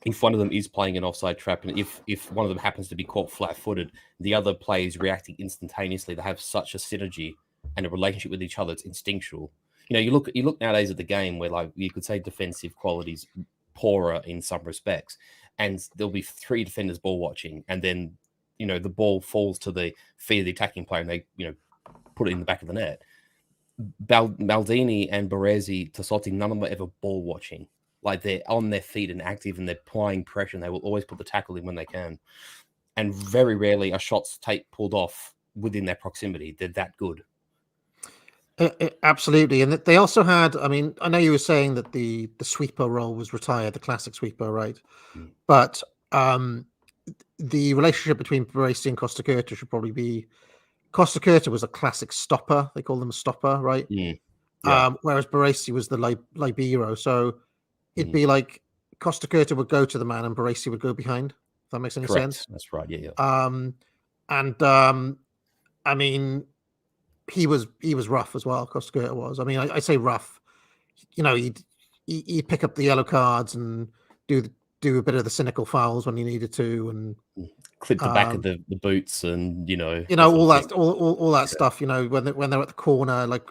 if one of them is playing an offside trap, and if one of them happens to be caught flat-footed, the other player is reacting instantaneously. They have such a synergy and a relationship with each other; it's instinctual. You look nowadays at the game where, like, you could say defensive qualities poorer in some respects, and there'll be three defenders ball watching, and then the ball falls to the feet of the attacking player, and they put it in the back of the net. Maldini and Baresi, Tassotti, none of them are ever ball watching. Like, they're on their feet and active, and they're applying pressure, and they will always put the tackle in when they can. And very rarely are shots pulled off within their proximity. They're that good. Absolutely. And they also had, I mean, I know you were saying that the sweeper role was retired, the classic sweeper, right? But the relationship between Baresi and Costacurta should probably be, Costacurta was a classic stopper. They call them a stopper, right? Whereas Baresi was the libero. So it'd be like Costacurta would go to the man and Baresi would go behind. If that makes any sense. That's right. Yeah. I mean, he was rough as well. Costacurta was. I mean, I say rough. He'd pick up the yellow cards and do a bit of the cynical fouls when he needed to, and clip the back of the boots, and all sort that, of thing. all that stuff. When they're at the corner, like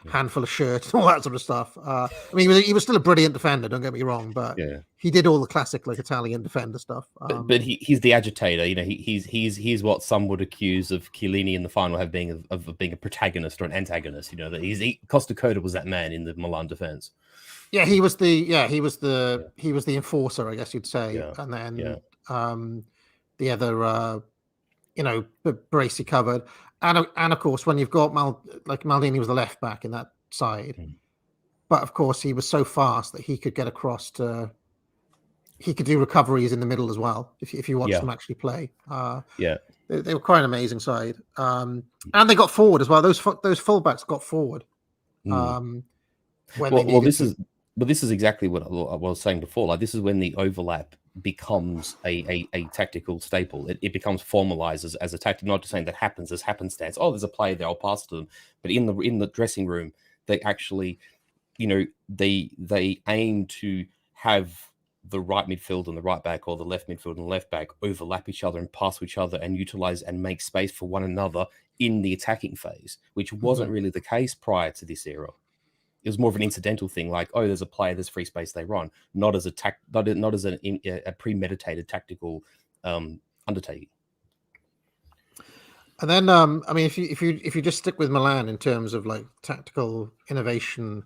handful of shirts, all that sort of stuff. I mean, he was still a brilliant defender. Don't get me wrong, but Yeah. he did all the classic like Italian defender stuff. But he's the agitator. He's what some would accuse of Chiellini in the final of being a protagonist or an antagonist. That Costa Curta was that man in the Milan defense. Yeah, he was the enforcer, I guess you'd say, and then the other, Bracey covered, and of course when you've got Maldini was the left back in that side, but of course he was so fast that he could get across to. He could do recoveries in the middle as well. If you watch them actually play, they were quite an amazing side, and they got forward as well. Those fullbacks got forward. This is exactly what I was saying before. Like, this is when the overlap becomes a tactical staple. It becomes formalized as a tactic. Not just saying that happens as happenstance. Oh, there's a player there, I'll pass to them. But in the dressing room, they actually, they aim to have the right midfield and the right back, or the left midfield and the left back, overlap each other and pass to each other and utilize and make space for one another in the attacking phase, which wasn't really the case prior to this era. It was more of an incidental thing, like, oh, there's a player, there's free space, they run, not as a premeditated tactical undertaking. And then, I mean, if you just stick with Milan in terms of like tactical innovation,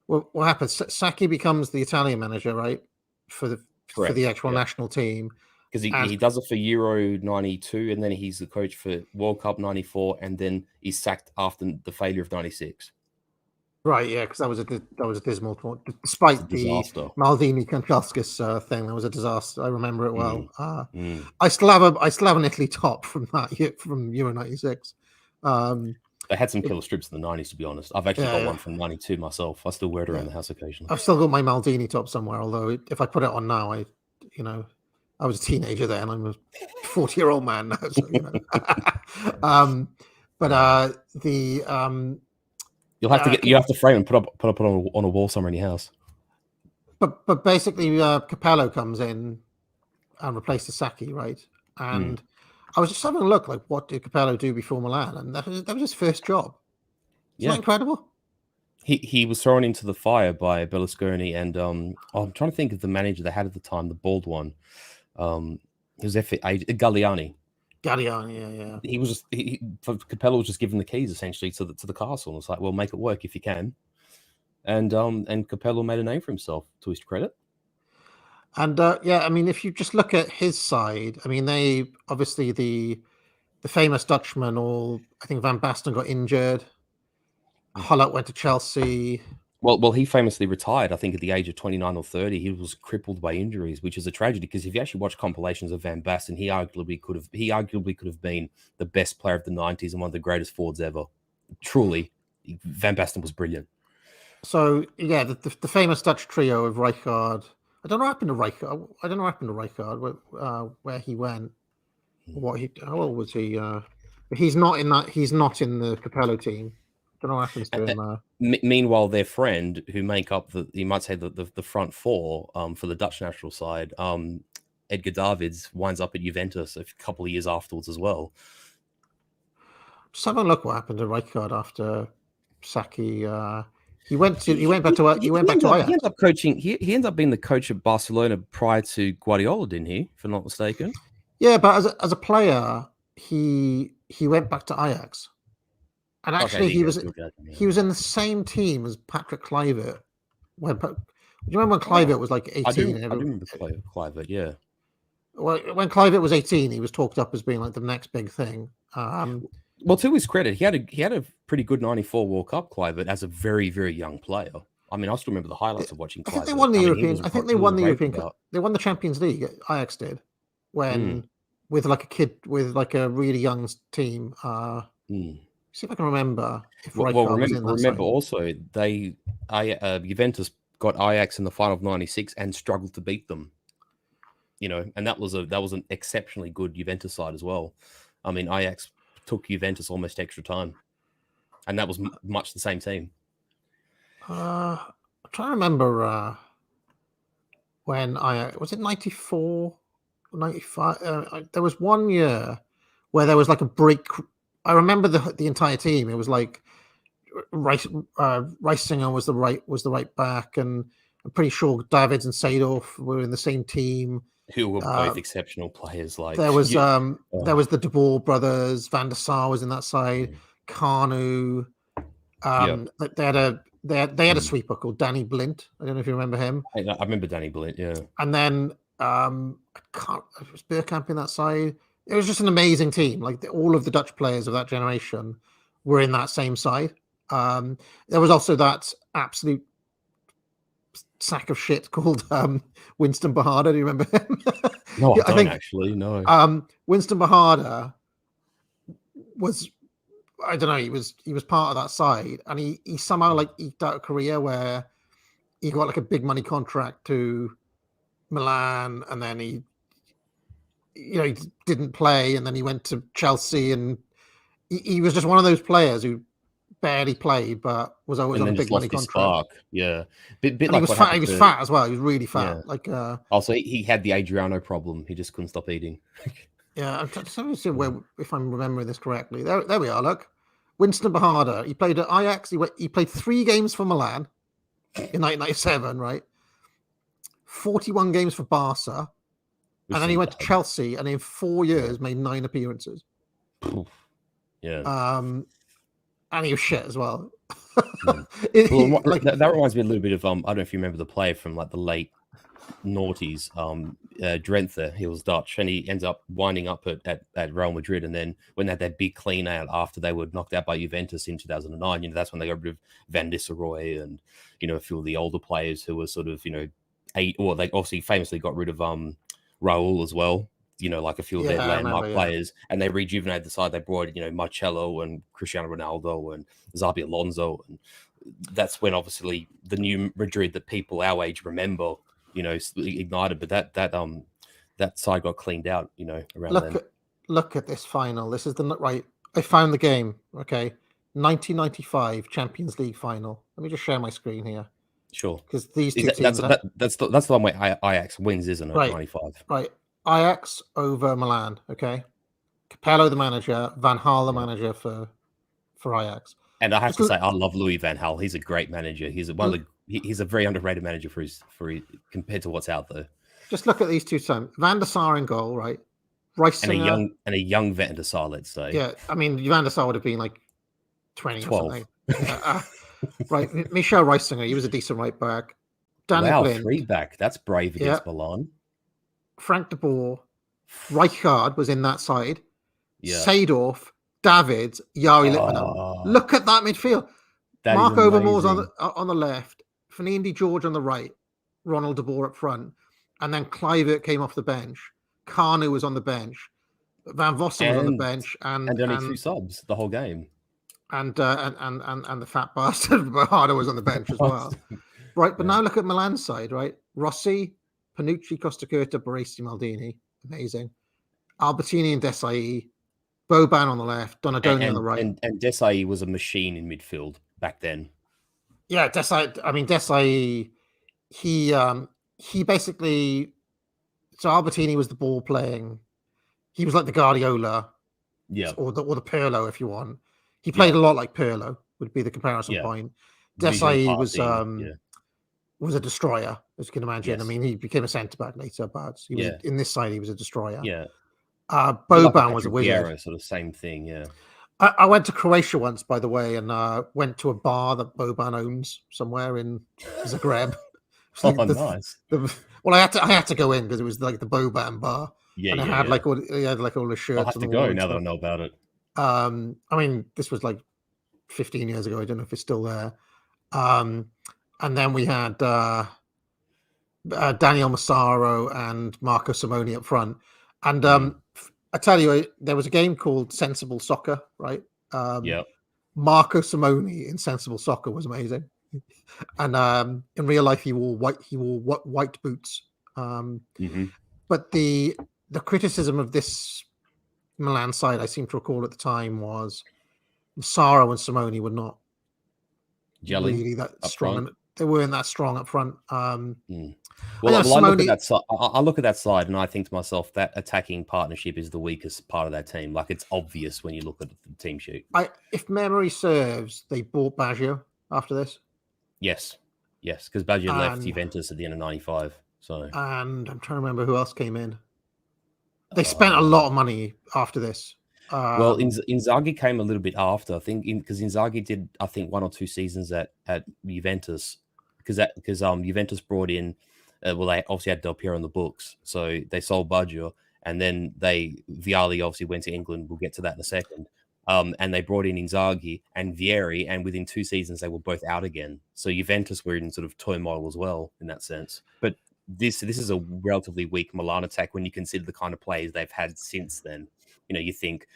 what happens? Sacchi becomes the Italian manager, right, for the actual national team, because he does it for Euro 92, and then he's the coach for World Cup 94, and then he's sacked after the failure of 96. Right, yeah, because that was a dismal point. Despite the Maldini Kanchelskis thing, that was a disaster. I remember it well. I still have an Italy top from that year, from Euro 96. They had some killer strips in the 90s, to be honest. I've actually got one from 92 myself. I still wear it around the house occasionally. I've still got my Maldini top somewhere, although if I put it on now, I was a teenager then. I'm a 40-year-old man now. So, you'll have to you have to frame and put up on a wall somewhere in your house. But basically, Capello comes in and replaces Sacchi, right? And I was just having a look, like, what did Capello do before Milan? And that was his first job. Isn't that incredible? He was thrown into the fire by Berlusconi, and I'm trying to think of the manager they had at the time, the bald one. He was Galliani. Yeah. He was Capello was just given the keys essentially to the castle, and it's like, well, make it work if you can. And Capello made a name for himself, to his credit. And I mean, if you just look at his side, I mean, they obviously the famous Dutchman, I think Van Basten got injured. Hullet went to Chelsea. Well, he famously retired, I think, at the age of 29 or 30. He was crippled by injuries, which is a tragedy, because if you actually watch compilations of Van Basten, he arguably could have been the best player of the 90s and one of the greatest forwards ever. Truly, Van Basten was brilliant. So, yeah, the famous Dutch trio of Rijkaard. I don't know what happened to Rijkaard, where he went. How old was he? He's not in the Capello team. Don't know what happens to him. Meanwhile, their friend, who make up the front four for the Dutch national side, Edgar Davids, winds up at Juventus a couple of years afterwards as well. Just have a look what happened to Rijkaard after Sacchi. He went back to Ajax. He ended up coaching. He ended up being the coach at Barcelona prior to Guardiola, didn't he? If I'm not mistaken. Yeah, but as a player, he went back to Ajax. And actually, he was in the same team as Patrick Kluivert. Do you remember when Kluivert was like 18? I do remember Kluivert, yeah. Well, when Kluivert was 18, he was talked up as being like the next big thing. Well, to his credit, he had a pretty good 94 World Cup, Kluivert, as a very, very young player. I mean, I still remember the highlights of watching Kluivert. I think they won the European. I think they won the European Cup. They won the Champions League. Ajax did, with like a kid, with like a really young team. See if I can remember. Remember also, Juventus got Ajax in the final of '96 and struggled to beat them. And that was an exceptionally good Juventus side as well. I mean, Ajax took Juventus almost extra time, and that was much the same team. I'm trying to remember when Ajax was it '94. 95. There was one year where there was like a break. I remember the entire team. It was like Reisinger was the right back, and I'm pretty sure Davids and Seedorf were in the same team. Who were both exceptional players. Like there was the De Boer brothers. Van der Sar was in that side. Kanu. They had a sweeper called Danny Blint. I don't know if you remember him. I remember Danny Blint. Yeah, and then it was Bergkamp in that side. It was just an amazing team. Like all of the Dutch players of that generation were in that same side. There was also that absolute sack of shit called Winston Bahada. Do you remember him? No, I don't actually. No. Winston Bahada was, I don't know, he was part of that side, and he somehow like eked out a career where he got like a big money contract to Milan, and then he didn't play, and then he went to Chelsea, and he was just one of those players who barely played, but was always on a big money contract. Spark. Yeah, bit like he was fat. He was fat as well. He was really fat. Yeah. Like also, he had the Adriano problem. He just couldn't stop eating. Yeah, I'm trying to see if I'm remembering this correctly. There we are. Look, Winston Bahada. He played at Ajax. He played 3 games for Milan in 1997. Right, 41 games for Barca, and then he went to Chelsea, and in 4 years made 9 appearances. Yeah. And he was shit as well. That reminds me a little bit of I don't know if you remember the player from like the late noughties, Drenthe. He was Dutch, and he ends up winding up at Real Madrid. And then when they had that big clean out after they were knocked out by Juventus in 2009, that's when they got rid of Van Nistelrooy and a few of the older players who were sort of they obviously famously got rid of Raul as well. Like a few of their landmark players, and they rejuvenated the side. They brought, Marcelo and Cristiano Ronaldo and Xabi Alonso, and that's when obviously the new Madrid that people our age remember, ignited. But that side got cleaned out, around then. Look at this final. This is right. I found the game. Okay, 1995 Champions League final. Let me just share my screen here. Sure. Because these two teams. That's the one where Ajax wins, isn't it? Right. 95. Right. Ajax over Milan, okay? Capello the manager, Van Gaal the manager for Ajax. And I have to say, I love Louis Van Gaal. He's a great manager. He's a very underrated manager for his compared to what's out there. Just look at these two teams. Van der Sar in goal, right? Reisinger, and a young Van der Sar, let's say. Yeah, I mean Van der Sar would have been like 20 12. or something. Right, Michel Reisinger, he was a decent right back. Danny Blind, 3 back. That's brave against Milan. Frank de Boer, Rijkaard was in that side. Yeah. Seedorf, Davids, Jari Litmanen. Look at that midfield. Mark Overmore's on the left, Fernindi George on the right, Ronald de Boer up front, and then Kluivert came off the bench. Kanu was on the bench. Van Vossen was on the bench, and only 2 subs the whole game. And the fat bastard Bahada was on the bench as well. Right, but now look at Milan's side, right? Rossi, Panucci, Costacurta, Baresi, Maldini. Amazing. Albertini and Desai. Boban on the left. Donadoni on the right. And Desai was a machine in midfield back then. Yeah, Desai, he basically... So Albertini was the ball playing. He was like the Guardiola. Yeah. Or the Pirlo, if you want. He played a lot like Pirlo, would be the comparison point. Desai was a destroyer, as you can imagine. Yes. I mean, he became a centre-back later, but he was, in this side, he was a destroyer. Yeah. Boban was a wizard. Vieira, sort of same thing, yeah. I went to Croatia once, by the way, and went to a bar that Boban owns somewhere in Zagreb. Nice. Well, I had to go in because it was like the Boban bar. Yeah, and it had like all the shirts. I'll have to go now that I know about it. I mean, this was like 15 years ago. I don't know if it's still there. And then we had Daniel Massaro and Marco Simone up front. And I tell you, there was a game called Sensible Soccer, right? Marco Simone in Sensible Soccer was amazing. And in real life, he wore white boots. But the criticism of this Milan side, I seem to recall at the time, was Massaro and Simone were not really that strong. they weren't that strong up front. Well, I I look at Simone- that side. I look at that side, and I think to myself that attacking partnership is the weakest part of that team. Like it's obvious when you look at the team sheet. If memory serves, they bought Baggio after this. Yes, because Baggio left And- Juventus at the end of '95. So, And I'm trying to remember who else came in. They spent a lot of money after this. well, Inzaghi came a little bit after, I think, because Inzaghi did, I think, 1 or 2 seasons at Juventus, because Juventus brought in, well, they obviously had Del Piero on the books, so they sold Baggio, and then Vialli obviously went to England. We'll get to that in a second. And they brought in Inzaghi and Vieri, and within 2 seasons they were both out again. So Juventus were in sort of turmoil as well in that sense. But this is a relatively weak Milan attack when you consider the kind of players they've had since then. You know, you think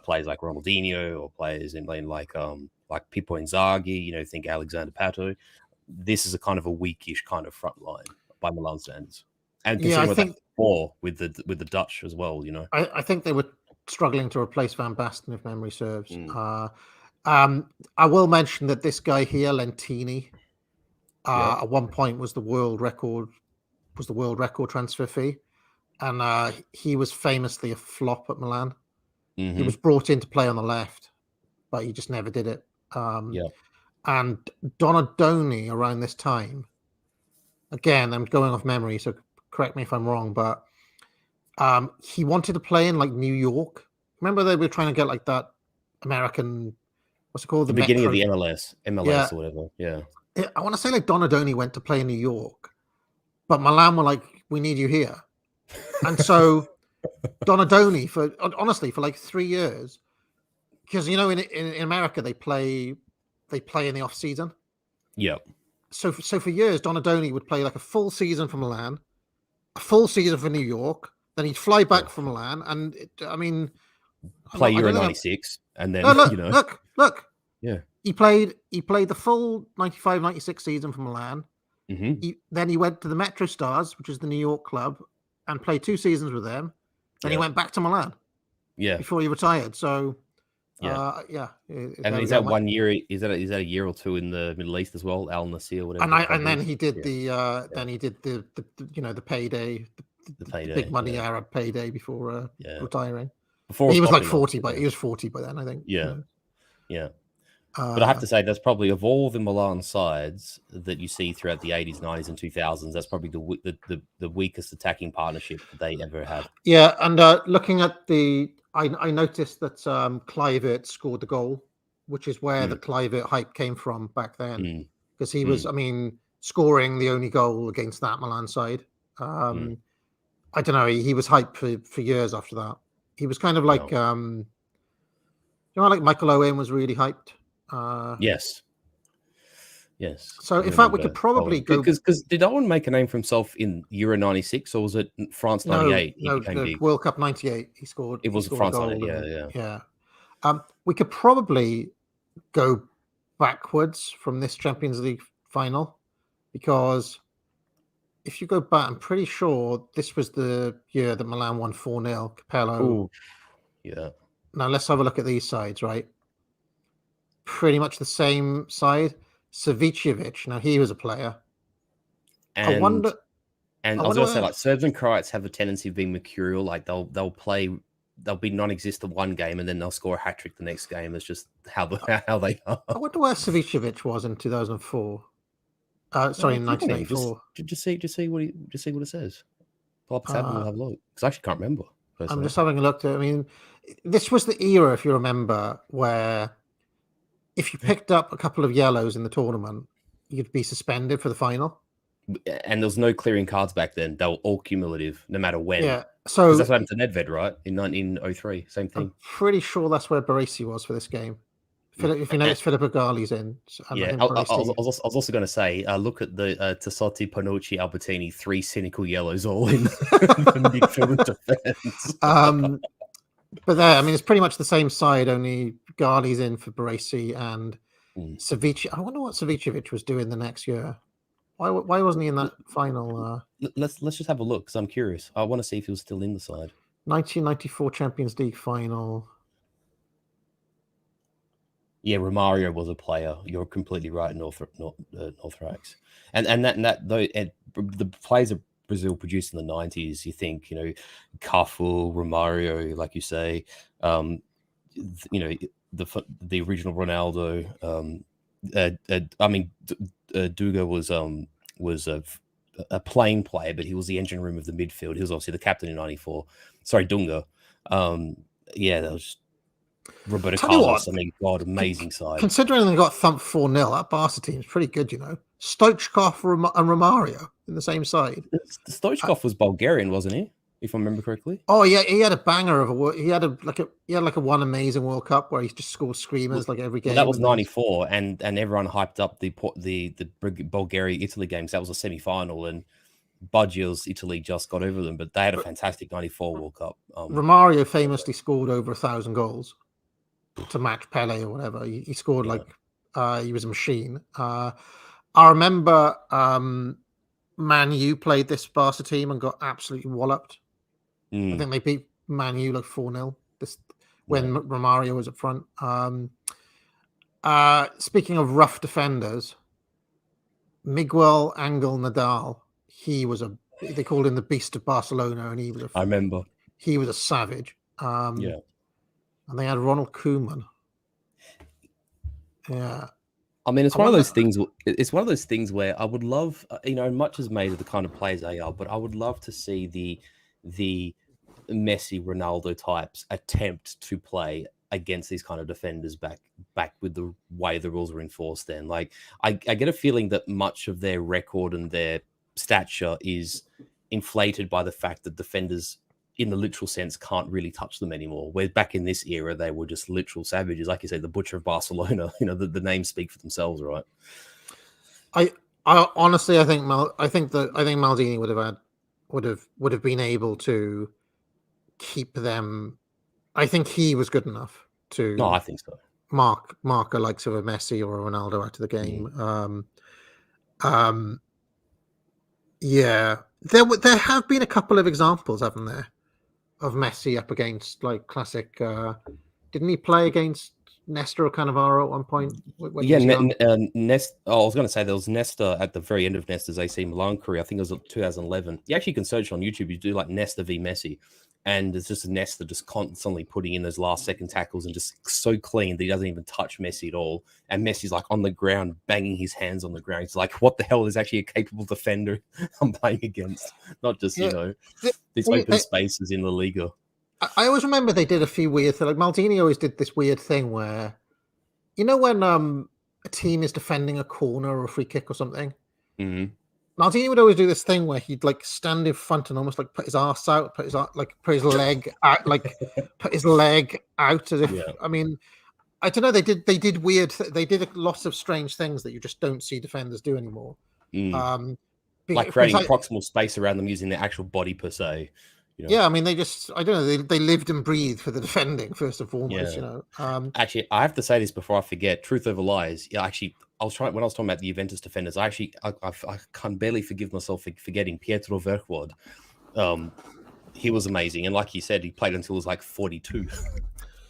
players like Ronaldinho or players in like Pippo Inzaghi. You know, think Alexander Pato. This is a kind of a weakish kind of front line by Milan standards, and considering what they for with the Dutch as well. You know, I think they were struggling to replace Van Basten, if memory serves. I will mention that this guy here, Lentini, at one point was the world record transfer fee, and he was famously a flop at Milan. He was brought in to play on the left, but he just never did it. And Donadoni around this time, again, I'm going off memory, so correct me if I'm wrong, but he wanted to play in like New York. Remember they were trying to get like that American, what's it called? The beginning of the MLS or whatever. Yeah. I want to say like Donadoni went to play in New York, but Milan were like, we need you here. And so Donadoni, for like 3 years, because, you know, in America, they play in the off season. Yep. So for years, Donadoni would play like a full season for Milan, a full season for New York, then he'd fly back from Milan, and play Euro '96, and then look. Yeah. He played the full 95-96 season for Milan. Then he went to the Metro Stars, which is the New York club, and played 2 seasons with them. Then he went back to Milan. Yeah. Before he retired. So And is that 1 year? Is that a year or two in the Middle East as well? Al Nassr, whatever. And then he did the payday, the big money Arab payday before retiring. He was like 40, but he was 40 by then, I think. Yeah. But I have to say, that's probably of all the Milan sides that you see throughout the 80s, 90s, and 2000s, that's probably the weakest attacking partnership that they ever had. Yeah, and looking at I noticed that Kluivert scored the goal, which is where the Kluivert hype came from back then, because he was, scoring the only goal against that Milan side. I don't know, he was hyped for years after that. He was kind of like, like Michael Owen was really hyped. Yes. So in fact, we could probably go because did Owen make a name for himself in Euro '96 or was it France '98? No, the World Cup '98. He scored. It was France '98. Yeah. We could probably go backwards from this Champions League final, because if you go back, I'm pretty sure this was the year that Milan won 4-0. Capello. Ooh. Yeah. Now let's have a look at these sides, right? Pretty much the same side. Savicevic, now he was a player. And I wonder. And I was going to say, like, Serbs and Croats have a tendency of being mercurial. Like they'll be non-existent one game and then they'll score a hat trick the next game. It's just how they are. I wonder where Savicevic was in 2004. Sorry, in 1984. Just see what it says. Pull up a tab and we'll have a look. Because I actually can't remember. Personally. I'm just having a look. I mean, this was the era, if you remember, where if you picked up a couple of yellows in the tournament, you'd be suspended for the final. And there was no clearing cards back then. They were all cumulative, no matter when. Yeah. So that's what happened to Nedved, right? In 1903. Same thing. I'm pretty sure that's where Baresi was for this game. If you notice, Philip Agali's in. Yeah, I was also going to say, look at the Tassotti, Panucci, Albertini, 3 cynical yellows all in the midfield defense. But there, I mean, it's pretty much the same side, only Gali's in for Baresi and Savicevic. I wonder what Savicevic was doing the next year. Why wasn't he in that final? Let's just have a look, because I'm curious. I want to see if he was still in the side. 1994 Champions League final. Yeah, Romario was a player. You're completely right, Northrax, and that though the players that Brazil produced in the '90s. You think Cafu, Romario, like you say, the original Ronaldo. I mean, Duga was a playing player, but he was the engine room of the midfield. He was obviously the captain in '94. Sorry, Dunga. Yeah, that was Roberto Tell you Carlos. what, I mean, God, amazing side. Considering they got thumped 4-0, that Barca team's pretty good, Stoichkov and Romario in the same side. Stoichkov was Bulgarian, wasn't he? If I remember correctly. Oh yeah, he had a banger of a. He had a one amazing World Cup where he just scored screamers like every game. Well, that was '94, and everyone hyped up the Bulgaria-Italy games. That was a semi-final, and Baggio's Italy just got over them, but they had a fantastic '94 World Cup. Romario famously scored over 1,000 goals to match Pele or whatever. He scored he was a machine. I remember Man U played this Barca team and got absolutely walloped. I think they beat Man U like 4-0 when Romario was up front. Speaking of rough defenders, Miguel Angel Nadal, they called him the Beast of Barcelona, and I remember. He was a savage. And they had Ronald Koeman. Yeah. I mean, it's one of those things. It's one of those things where I would love, much is made of the kind of players they are, but I would love to see the Messi, Ronaldo types attempt to play against these kind of defenders back with the way the rules were enforced then. Like, I get a feeling that much of their record and their stature is inflated by the fact that defenders, in the literal sense, can't really touch them anymore. Where back in this era, they were just literal savages. Like you said, the Butcher of Barcelona, the names speak for themselves, right? I honestly, I think Maldini would have been able to keep them. I think he was good enough to. No, I think so. Mark a likes of a Messi or a Ronaldo out of the game. Yeah, there have been a couple of examples, haven't there, of Messi up against like classic. Didn't he play against Nesta or Cannavaro at one point? Nesta. I was going to say there was Nesta at the very end of Nesta's AC Milan career. I think it was 2011. You actually can search on YouTube. You do like Nesta v Messi, and it's just Nesta just constantly putting in those last second tackles and just so clean that he doesn't even touch Messi at all. And Messi's like on the ground, banging his hands on the ground. He's like, what the hell is actually a capable defender I'm playing against? Not just, these open spaces in La Liga. I always remember they did a few weird things. Like Maldini always did this weird thing where, when a team is defending a corner or a free kick or something, Maldini would always do this thing where he'd like stand in front and almost like put his arse out, put his leg out, put his leg out as if. Yeah. I mean, I don't know. They did weird. They did a lot of strange things that you just don't see defenders do anymore. Like creating proximal space around them using their actual body per se. Yeah, I mean, I don't know. They lived and breathed for the defending first and foremost. Actually, I have to say this before I forget. Truth over lies. Yeah, actually, when I was talking about the Juventus defenders, I can barely forgive myself for forgetting Pietro Verquod. He was amazing, and like you said, he played until he was like 42.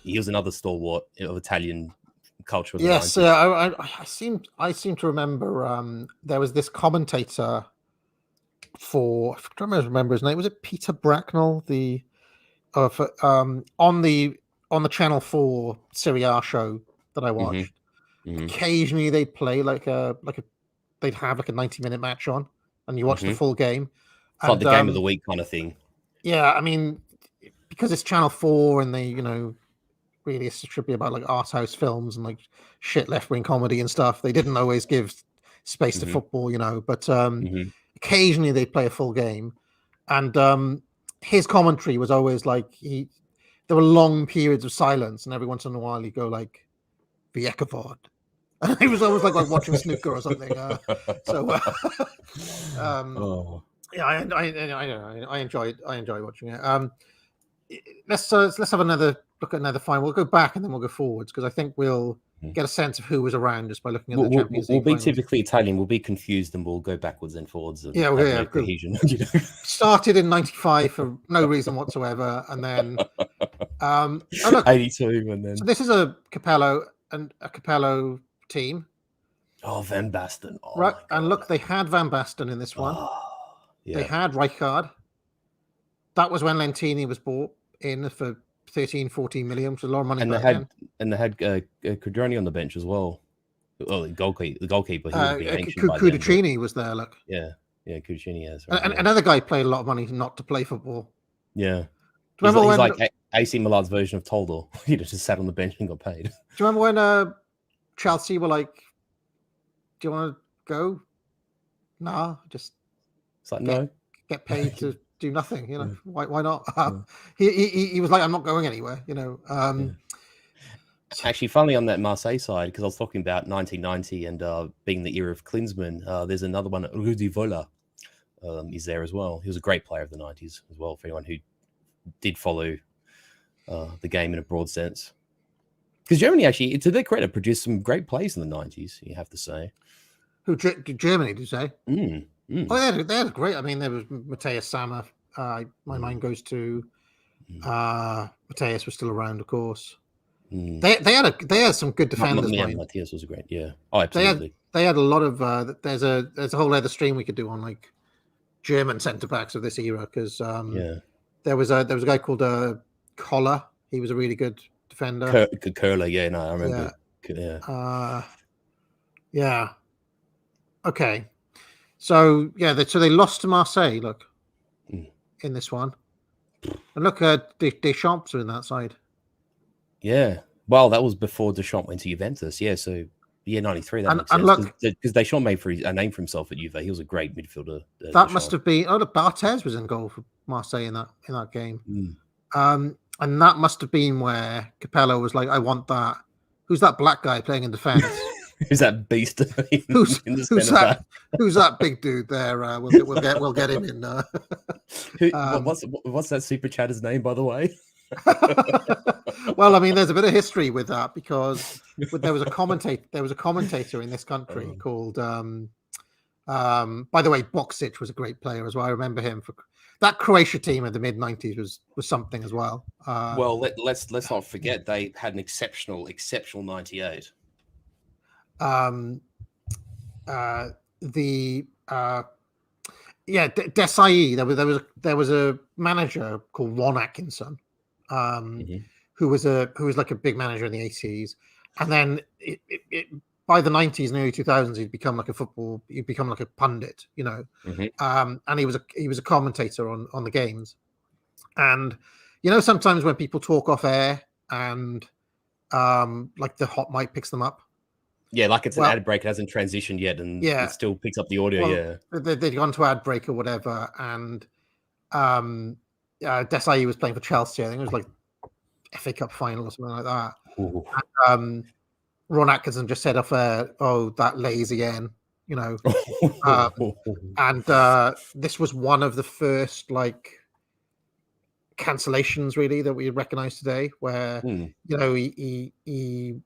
He was another stalwart of Italian culture. Yes, I seem to remember there was this commentator. I don't remember his name. Was it Peter Bracknell? On the Channel 4 Serie A show that I watched. Occasionally they'd play they'd have like a 90-minute match on, and you watch the full game. It's like the game of the week kind of thing. Yeah, I mean, because it's Channel 4 and they, really it's should be about like art house films and like shit left wing comedy and stuff. They didn't always give space to football, but occasionally they'd play a full game, and his commentary was always like there were long periods of silence, and every once in a while he'd go like Viekavod, and it was almost like watching snooker or something. Yeah, I enjoy watching it. Let's have another look at another final. We'll go back and then we'll go forwards because I think we'll get a sense of who was around just by looking at the Champions League. We'll be typically Italian. We'll be confused and we'll go backwards and forwards. And no cohesion. Started in '95 for no reason whatsoever, and then 82, and then so this is a Capello. a Capello team. Oh, Van Basten. Oh, Right, my and God. look, they had Van Basten in this one. Oh, They yeah. had Rijkaard. That was when Lentini was bought in for 13, 14 million, which was a lot of money And back they had Cudroni on the bench as well. Oh, the goalkeeper, he would have been then. ancient by then. but- Cudicini was there, look. Yeah, Cudroni has. And, Right, and yeah. another guy paid a lot of money not to play football. Yeah. Do you remember He's when? like AC Milan's version of Toldor. He just sat on the bench and got paid. Do you remember when Chelsea were like, "Do you want to go?" Nah, just It's like, no. get paid to do nothing. You know, Yeah. why not? Yeah. He was like, "I'm not going anywhere." You know. Yeah. Actually, funnily on that Marseille side, because I was talking about 1990 and being the era of Klinsmann, there's another one, Rudi Völler, is there as well. He was a great player of the 90s as well, for anyone who did follow the game in a broad sense. Because Germany, actually, to their credit, produced some great plays in the 90s, you have to say. Who Germany? Did you say? Mm. Oh, they had great. I mean, there was Matthias Sammer. My mind goes to Matthias was still around, of course. They had some good defenders. Matthias was great. Yeah. Oh, absolutely. They had a lot of. There's a whole other stream we could do on like German centre backs of this era because there was a guy called Koller. He was a really good defender. Curler, yeah, no, I remember. Yeah. Okay. So so they lost to Marseille. Look, in this one, and look, Deschamps are in that side. Yeah. Well, that was before Deschamps went to Juventus. Yeah. So, 93. That makes sense. Because Deschamps made a name for himself at Juve. He was a great midfielder. That Deschamps. must have been. Oh, look, Barthez was in goal for Marseille in that game. And that must have been where Capello was like, "I want that." Who's that black guy playing in defence? Who's that beast? Who's that big dude there? We'll get him in. What's that super chatter's name, by the way? Well, I mean, there's a bit of history with that because there was a commentator in this country called. By the way, Boksic was a great player as well. I remember him for that Croatia team of the mid '90s was something as well. Well, let's not forget they had an exceptional '98. Desai. There was a manager called Ron Atkinson, who was like a big manager in the 80s, and then by the 90s and early 2000s he'd become like a pundit, you know. And he was a commentator on the games, and you know, sometimes when people talk off air and like the hot mic picks them up. Yeah, like it's an ad break, it hasn't transitioned yet, and it still picks up the audio. They'd gone to ad break or whatever, and Desai was playing for Chelsea. I think it was like FA Cup final or something like that. And, Ron Atkinson just said off air, "Oh, that lazy N," you know. And this was one of the first like cancellations really that we recognize today, where you know he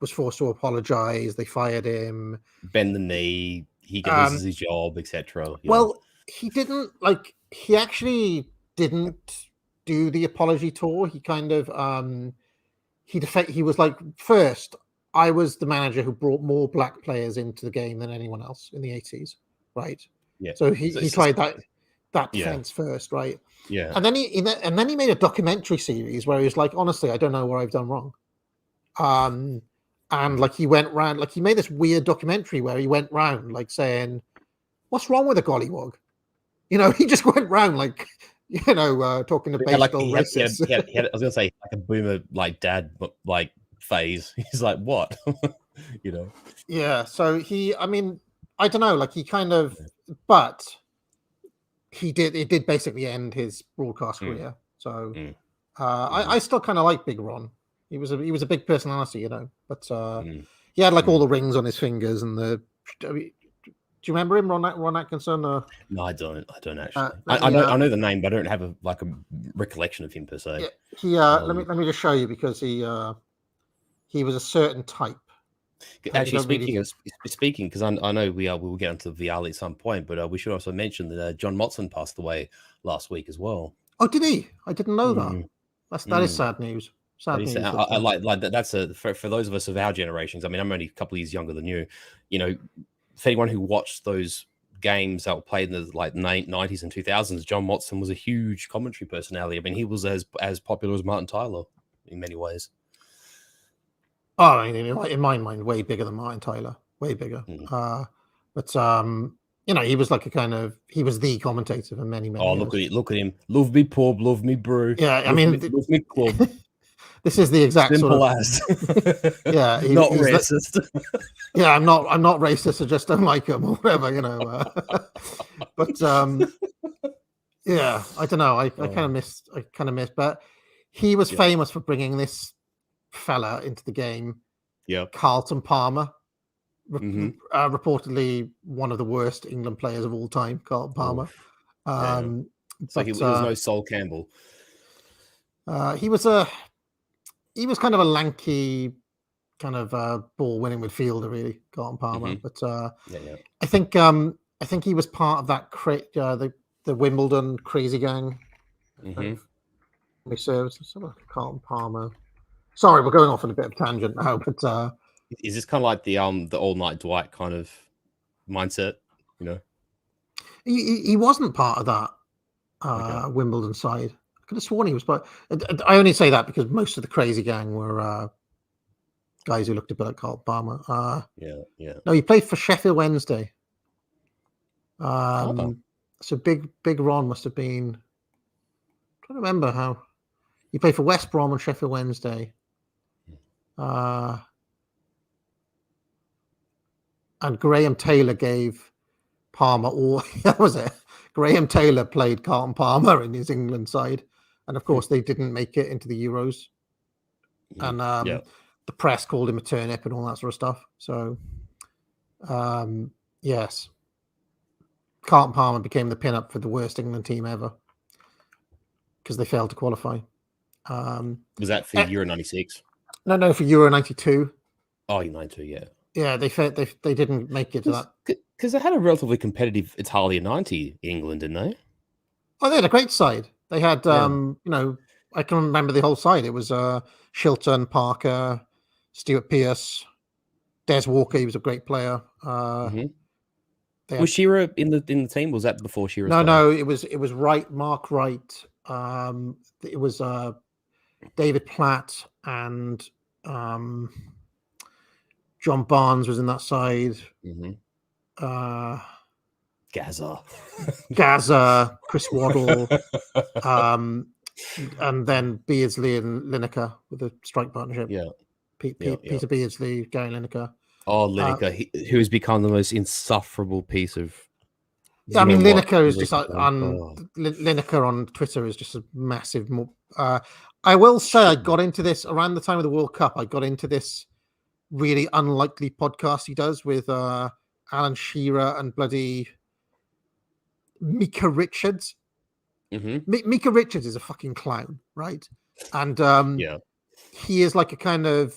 was forced to apologize. They fired him, bend the knee, he loses his job, etc. Well, he didn't like. He actually didn't do the apology tour. He kind of he was like, first, I was the manager who brought more black players into the game than anyone else in the 80s, right? Yeah. So he tried that defense first, right? Yeah. And then he made a documentary series where he was like, honestly, I don't know where I've done wrong. And like he went round, like he made this weird documentary where he went round like saying, "What's wrong with a gollywog?" You know, he just went round like, you know, talking to baseball racists. I was gonna say like a boomer like dad like phase. He's like, what? You know? Yeah. So I mean, I don't know, like he kind of, but it did basically end his broadcast career. So I still kind of like Big Ron. He was a big personality, you know, but he had like all the rings on his fingers and do you remember him, Ron Atkinson? No, I don't actually. I know the name, but I don't have a recollection of him per se. Yeah, let me just show you because he was a certain type. Actually, speaking, because I know we will get into Vialli at some point, but we should also mention that John Motson passed away last week as well. Oh, did he? I didn't know that. That is sad news. Sad Like, news. I like that. That's for those of us of our generations. I mean, I'm only a couple of years younger than you. You know, for anyone who watched those games that were played in the like 90s and 2000s, John Watson was a huge commentary personality. I mean, he was as popular as Martin Tyler in many ways. Oh, I mean, in my mind, way bigger than Martin Tyler, way bigger. But you know, he was like he was the commentator for many years. Look at him. Love me pub, love me brew. Yeah, I mean, love me club. This is the exact Simple sort of as. yeah, not racist. Yeah, I'm not racist. I just don't like him or whatever, you know. But yeah, I don't know. I kind of missed. But he was famous for bringing this fella into the game. Yeah, Carlton Palmer, reportedly one of the worst England players of all time. Carlton Palmer. So he was no Sol Campbell. He was kind of a lanky, kind of ball-winning midfielder, really, Carlton Palmer. But I think he was part of that the Wimbledon crazy gang. He served. Carlton Palmer. Sorry, we're going off on a bit of tangent now, but is this kind of like the all-night Dwight kind of mindset? You know, he wasn't part of that Wimbledon side. I could have sworn he was, but I only say that because most of the crazy gang were guys who looked a bit like Carlton Palmer. No, he played for Sheffield Wednesday. So Big Ron must have been. I'm trying to remember how he played for West Brom and Sheffield Wednesday. And Graham Taylor gave Palmer all. That was it. Graham Taylor played Carlton Palmer in his England side, and of course they didn't make it into the Euros. And the press called him a turnip and all that sort of stuff. So, yes, Carlton Palmer became the pin-up for the worst England team ever because they failed to qualify. Was that for Euro 96? No, for Euro 92. Oh, 92, yeah. Yeah, they didn't make it to that. Because they had a relatively competitive Italia 90 in England, didn't they? Oh, they had a great side. They had, you know, I can remember the whole side. It was Shilton, Parker, Stuart Pearce, Des Walker. He was a great player. Was Shearer in the team? Was that before Shearer? No. It was Wright, Mark Wright. It was David Platt and John Barnes was in that side. Gaza, Chris Waddle, and then Beardsley and Lineker with the strike partnership. Yeah. Peter Beardsley, Gary Lineker. Oh, Lineker, who has become the most insufferable piece of. I mean, Lineker is just Lineker on Twitter is just a massive. I will say, I got into this around the time of the World Cup. I got into this really unlikely podcast he does with Alan Shearer and bloody Mika Richards. Mika Richards is a fucking clown, right? And he is like a kind of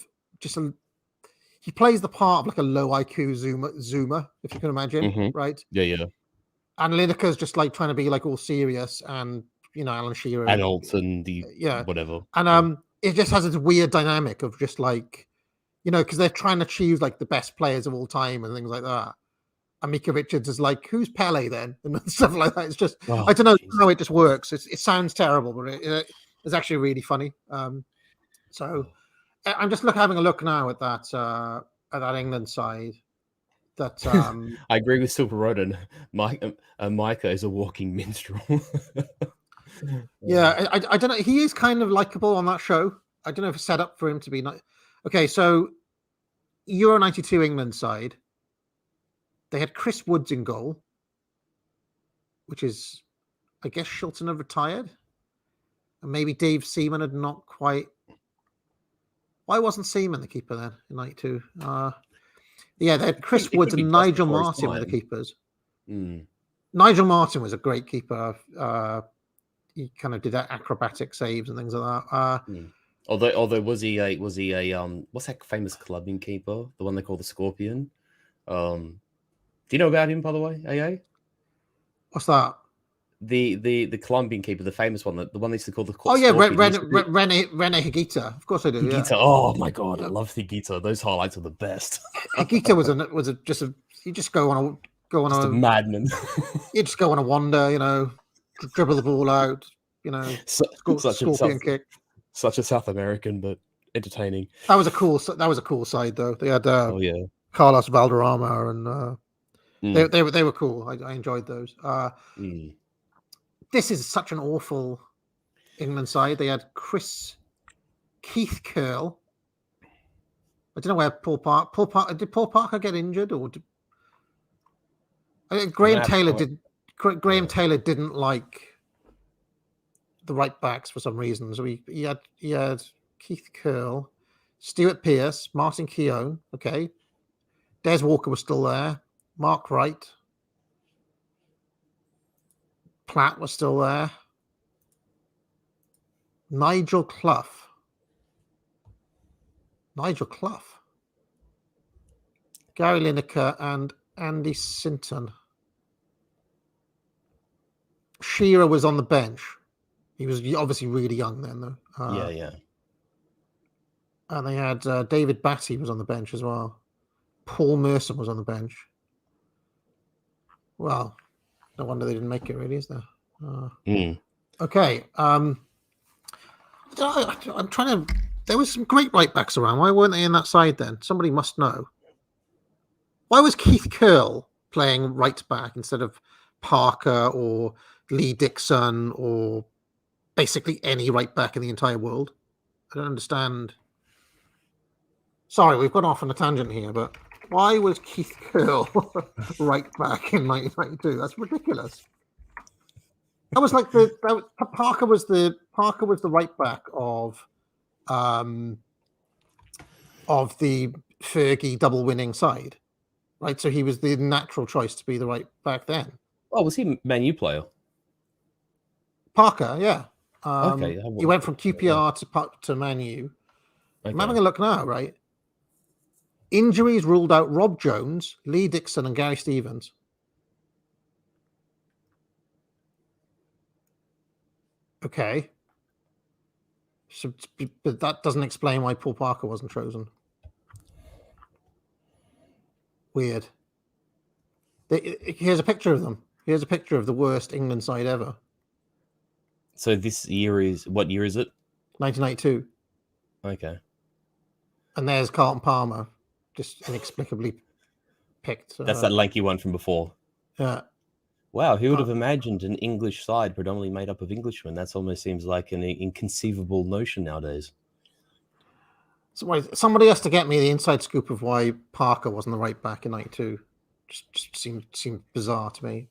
he plays the part of like a low IQ zoomer, if you can imagine, right? Yeah. And Lineker's just like trying to be like all serious, and you know, Alan Shearer adults and whatever. And it just has this weird dynamic of just like, you know, because they're trying to choose like the best players of all time and things like that. And Mika Richards is like, who's Pele then? And stuff like that. It's just, I don't know how it just works. It sounds terrible, but it's actually really funny. So I'm just having a look now at that England side. That I agree with Silver Roden. Micah is a walking minstrel. Yeah, I don't know. He is kind of likable on that show. I don't know if it's set up for him to be not. Okay, so Euro 92 England side, they had Chris Woods in goal, which is, I guess, Shilton had retired, and maybe Dave Seaman had not quite. Why wasn't Seaman the keeper then in 92? Yeah, they had Chris Woods and Nigel Martin were the keepers. Nigel Martin was a great keeper. He kind of did acrobatic saves and things like that. Although was he a what's that famous clubbing keeper? The one they call the Scorpion. Do you know about him, by the way, AA? What's that? the Colombian keeper, the famous one, the one they used to call the Oh yeah, Scorpion. Rene Higuita. Of course I do. Higuita. Yeah. Oh my god, I love Higuita. Those highlights are the best. Higuita was just a you just go on Just a a madman. you just go on a wander, dribble the ball out, scorpion kick. Such a South American, but entertaining. That was a cool side though. They had Oh yeah, Carlos Valderrama and Mm. they were cool. I enjoyed those. This is such an awful England side. They had Keith Curl. I don't know where did Paul Parker get injured or Graham Taylor did. Graham Taylor didn't like the right backs for some reason. So he had Keith Curl, Stuart Pearce, Martin Keown. Okay, Des Walker was still there. Mark Wright, Platt was still there. Nigel Clough, Gary Lineker, and Andy Sinton. Shearer was on the bench. He was obviously really young then, though. Yeah. And they had David Batty was on the bench as well. Paul Merson was on the bench. Well, no wonder they didn't make it, really, is there? Okay. I'm trying to. There was some great right backs around. Why weren't they in that side then? Somebody must know. Why was Keith Curl playing right back instead of Parker or Lee Dixon or basically any right back in the entire world? I don't understand. Sorry, we've gone off on a tangent here, but why was Keith Curl right back in 1992? That's ridiculous. That was like Parker was the right back of the Fergie double winning side, right? So he was the natural choice to be the right back then. Oh, was he Man U player? Parker, yeah. Okay, he went from QPR to Man U. Okay. I'm having a look now, right? Injuries ruled out Rob Jones, Lee Dixon, and Gary Stevens. Okay. So, but that doesn't explain why Paul Parker wasn't chosen. Weird. Here's a picture of them. Here's a picture of the worst England side ever. So this year is, what year is it? 1992. Okay. And there's Carlton Palmer, just inexplicably picked. That's that lanky one from before. Yeah. Wow, who would have imagined an English side predominantly made up of Englishmen? That almost seems like an inconceivable notion nowadays. Somebody has to get me the inside scoop of why Parker wasn't the right back in 92. Just seemed bizarre to me.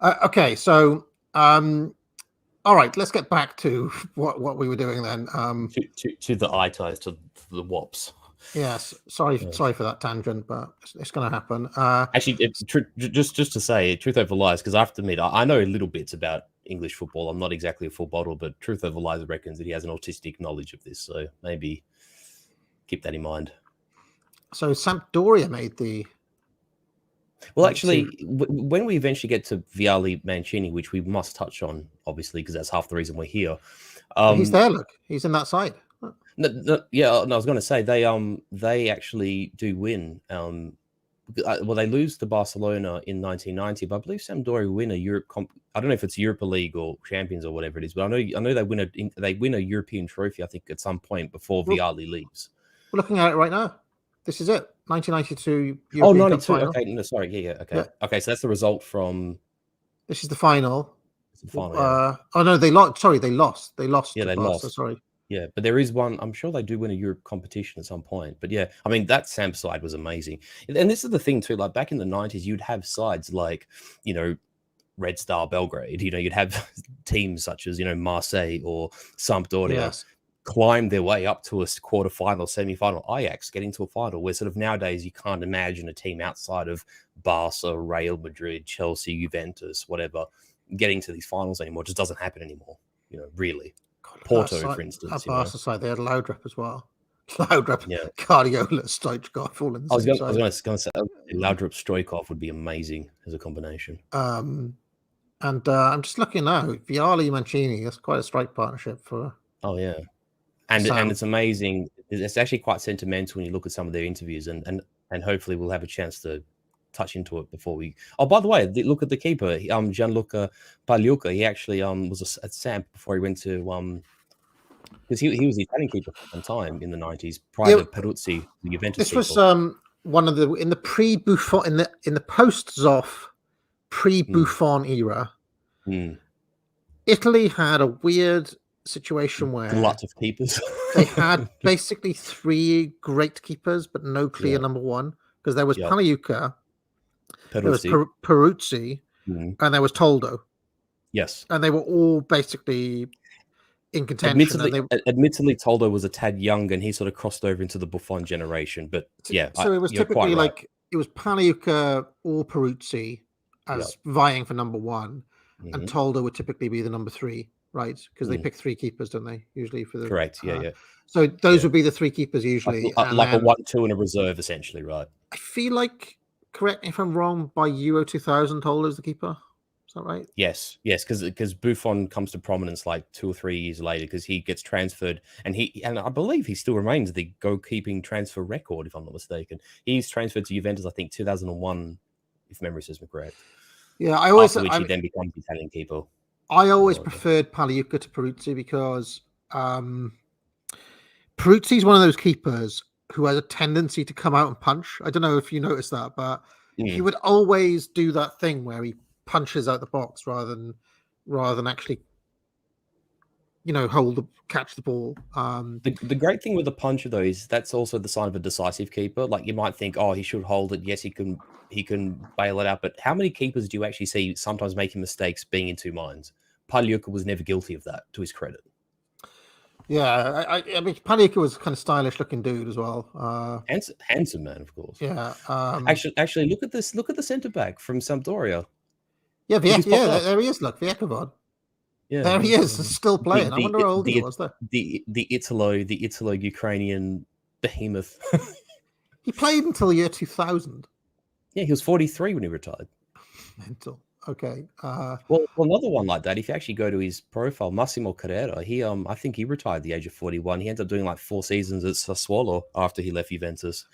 Okay, so all right, let's get back to what we were doing then. To the eye ties, to the wops. Yes, sorry for that tangent, but it's going to happen. Actually, just to say, truth over lies, because I have to admit, I know little bits about English football. I'm not exactly a full bottle, but truth over lies reckons that he has an autistic knowledge of this, so maybe keep that in mind. So Sampdoria made the. Well, actually, when we eventually get to Vialli Mancini, which we must touch on, obviously, because that's half the reason we're here. He's there. Look, he's in that side. I was going to say they actually do win. Well, they lose to Barcelona in 1990, but I believe Sampdoria win a Europe. I don't know if it's Europa League or Champions or whatever it is, but I know they win a European trophy. I think at some point before Vialli leaves. We're looking at it right now. This is it. 1992. European 92. Okay, no, sorry. Yeah. Okay. Yeah. Okay, so that's the result from. This is the final. It's the final. Yeah. Oh no, they lost. Sorry, they lost. Yeah, they lost. Sorry. Yeah, but there is one. I'm sure they do win a Europe competition at some point. But yeah, I mean that Samp side was amazing, and this is the thing too. Like back in the 90s, you'd have sides like Red Star Belgrade. You'd have teams such as Marseille or Sampdoria climb their way up to a quarterfinal, semi-final. Ajax getting to a final. Where sort of nowadays you can't imagine a team outside of Barca, Real Madrid, Chelsea, Juventus, whatever, getting to these finals anymore. It just doesn't happen anymore. Porto, for instance. At Barca side, they had Laudrup as well. Laudrup, Guardiola, Stoichkov, all in the I was going to say Laudrup, Stoichkov would be amazing as a combination. And I'm just looking now, Vialli Mancini. That's quite a strike partnership for. Oh yeah, and Sam. it's amazing. It's actually quite sentimental when you look at some of their interviews, and hopefully we'll have a chance to touch into it before we. Oh, by the way, look at the keeper, Gianluca Pagliuca. He actually was at Samp before he went to because he was the Italian keeper for some time in the 90s prior to Peruzzi, the Juventus. This was one of the in the pre-Buffon in the post-Zoff pre-Buffon era. Italy had a weird situation where lots of keepers. They had basically 3 great keepers, but no clear number one, because there was Pagliuca, there was Peruzzi, and there was Toldo. Yes, and they were all basically in contention. Admittedly, Toldo was a tad young, and he sort of crossed over into the Buffon generation. But so it was typically like it was Pagliuca or Peruzzi as vying for number one, and Toldo would typically be the number 3, right? Because they pick 3 keepers, don't they? Usually for the correct, yeah. So those would be the 3 keepers usually, like a 1-2 and a reserve, essentially, right? I feel like, correct me if I'm wrong, by Euro 2000, Toldo's the keeper. Is that right? Yes, because Buffon comes to prominence like 2 or 3 years later because he gets transferred, and I believe he still remains the goalkeeping transfer record, if I'm not mistaken. He's transferred to Juventus, I think 2001, if memory serves me correct. Yeah, after which he then becomes the Italian keeper. I always preferred Pagliuca to Peruzzi because Peruzzi is one of those keepers who has a tendency to come out and punch. I don't know if you noticed that, but he would always do that thing where he punches out the box rather than actually catch the ball. The great thing with the puncher though is that's also the sign of a decisive keeper. Like you might think, oh, he should hold it. Yes, he can bail it out. But how many keepers do you actually see sometimes making mistakes, being in 2 minds? Pagliuca was never guilty of that, to his credit. Yeah, I mean, Pagliuca was kind of stylish looking dude as well. Handsome man, of course. Yeah. Actually, look at this. Look at the centre back from Sampdoria. Yeah, there he is. Look, Viekavod. Yeah, there he is, still playing. I wonder how old he was there. The Italo-Ukrainian behemoth. He played until year 2000. Yeah, he was 43 when he retired. Mental. Okay. Well, another one like that. If you actually go to his profile, Massimo Carrera, he I think he retired at the age of 41. He ended up doing like 4 seasons at Sassuolo after he left Juventus.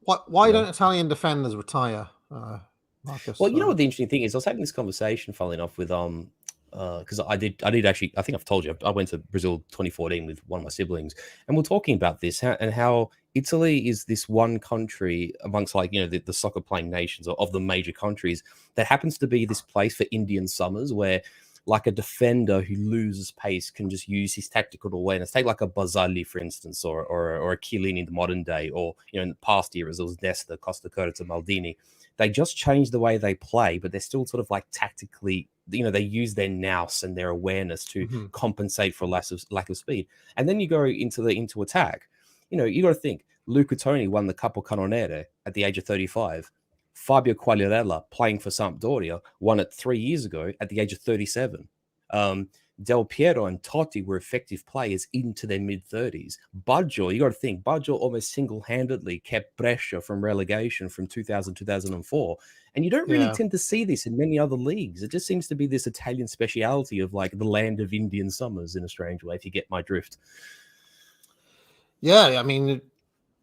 Why don't Italian defenders retire, Marcus? Well, you know what the interesting thing is? I was having this conversation, funnily enough, with because I did actually. I think I've told you I went to Brazil 2014 with one of my siblings, and we're talking about this and how Italy is this one country amongst the soccer playing nations of the major countries that happens to be this place for Indian summers where like a defender who loses pace can just use his tactical awareness. Take like a Barzagli, for instance, or a Chiellini in the modern day, or in the past eras, it was Nesta, Costa Curta, Maldini. They just change the way they play, but they're still sort of like tactically, they use their nous and their awareness to compensate for lack of speed. And then you go into attack. You got to think, Luca Toni won the Capo Cannoniere at the age of 35. Fabio Quagliarella, playing for Sampdoria, won it 3 years ago at the age of 37. Del Piero and Totti were effective players into their mid-30s. Baggio, you got to think, Baggio almost single-handedly kept Brescia from relegation from 2000-2004. And you don't really tend to see this in many other leagues. It just seems to be this Italian speciality of like the land of Indian summers in a strange way, if you get my drift. Yeah, I mean,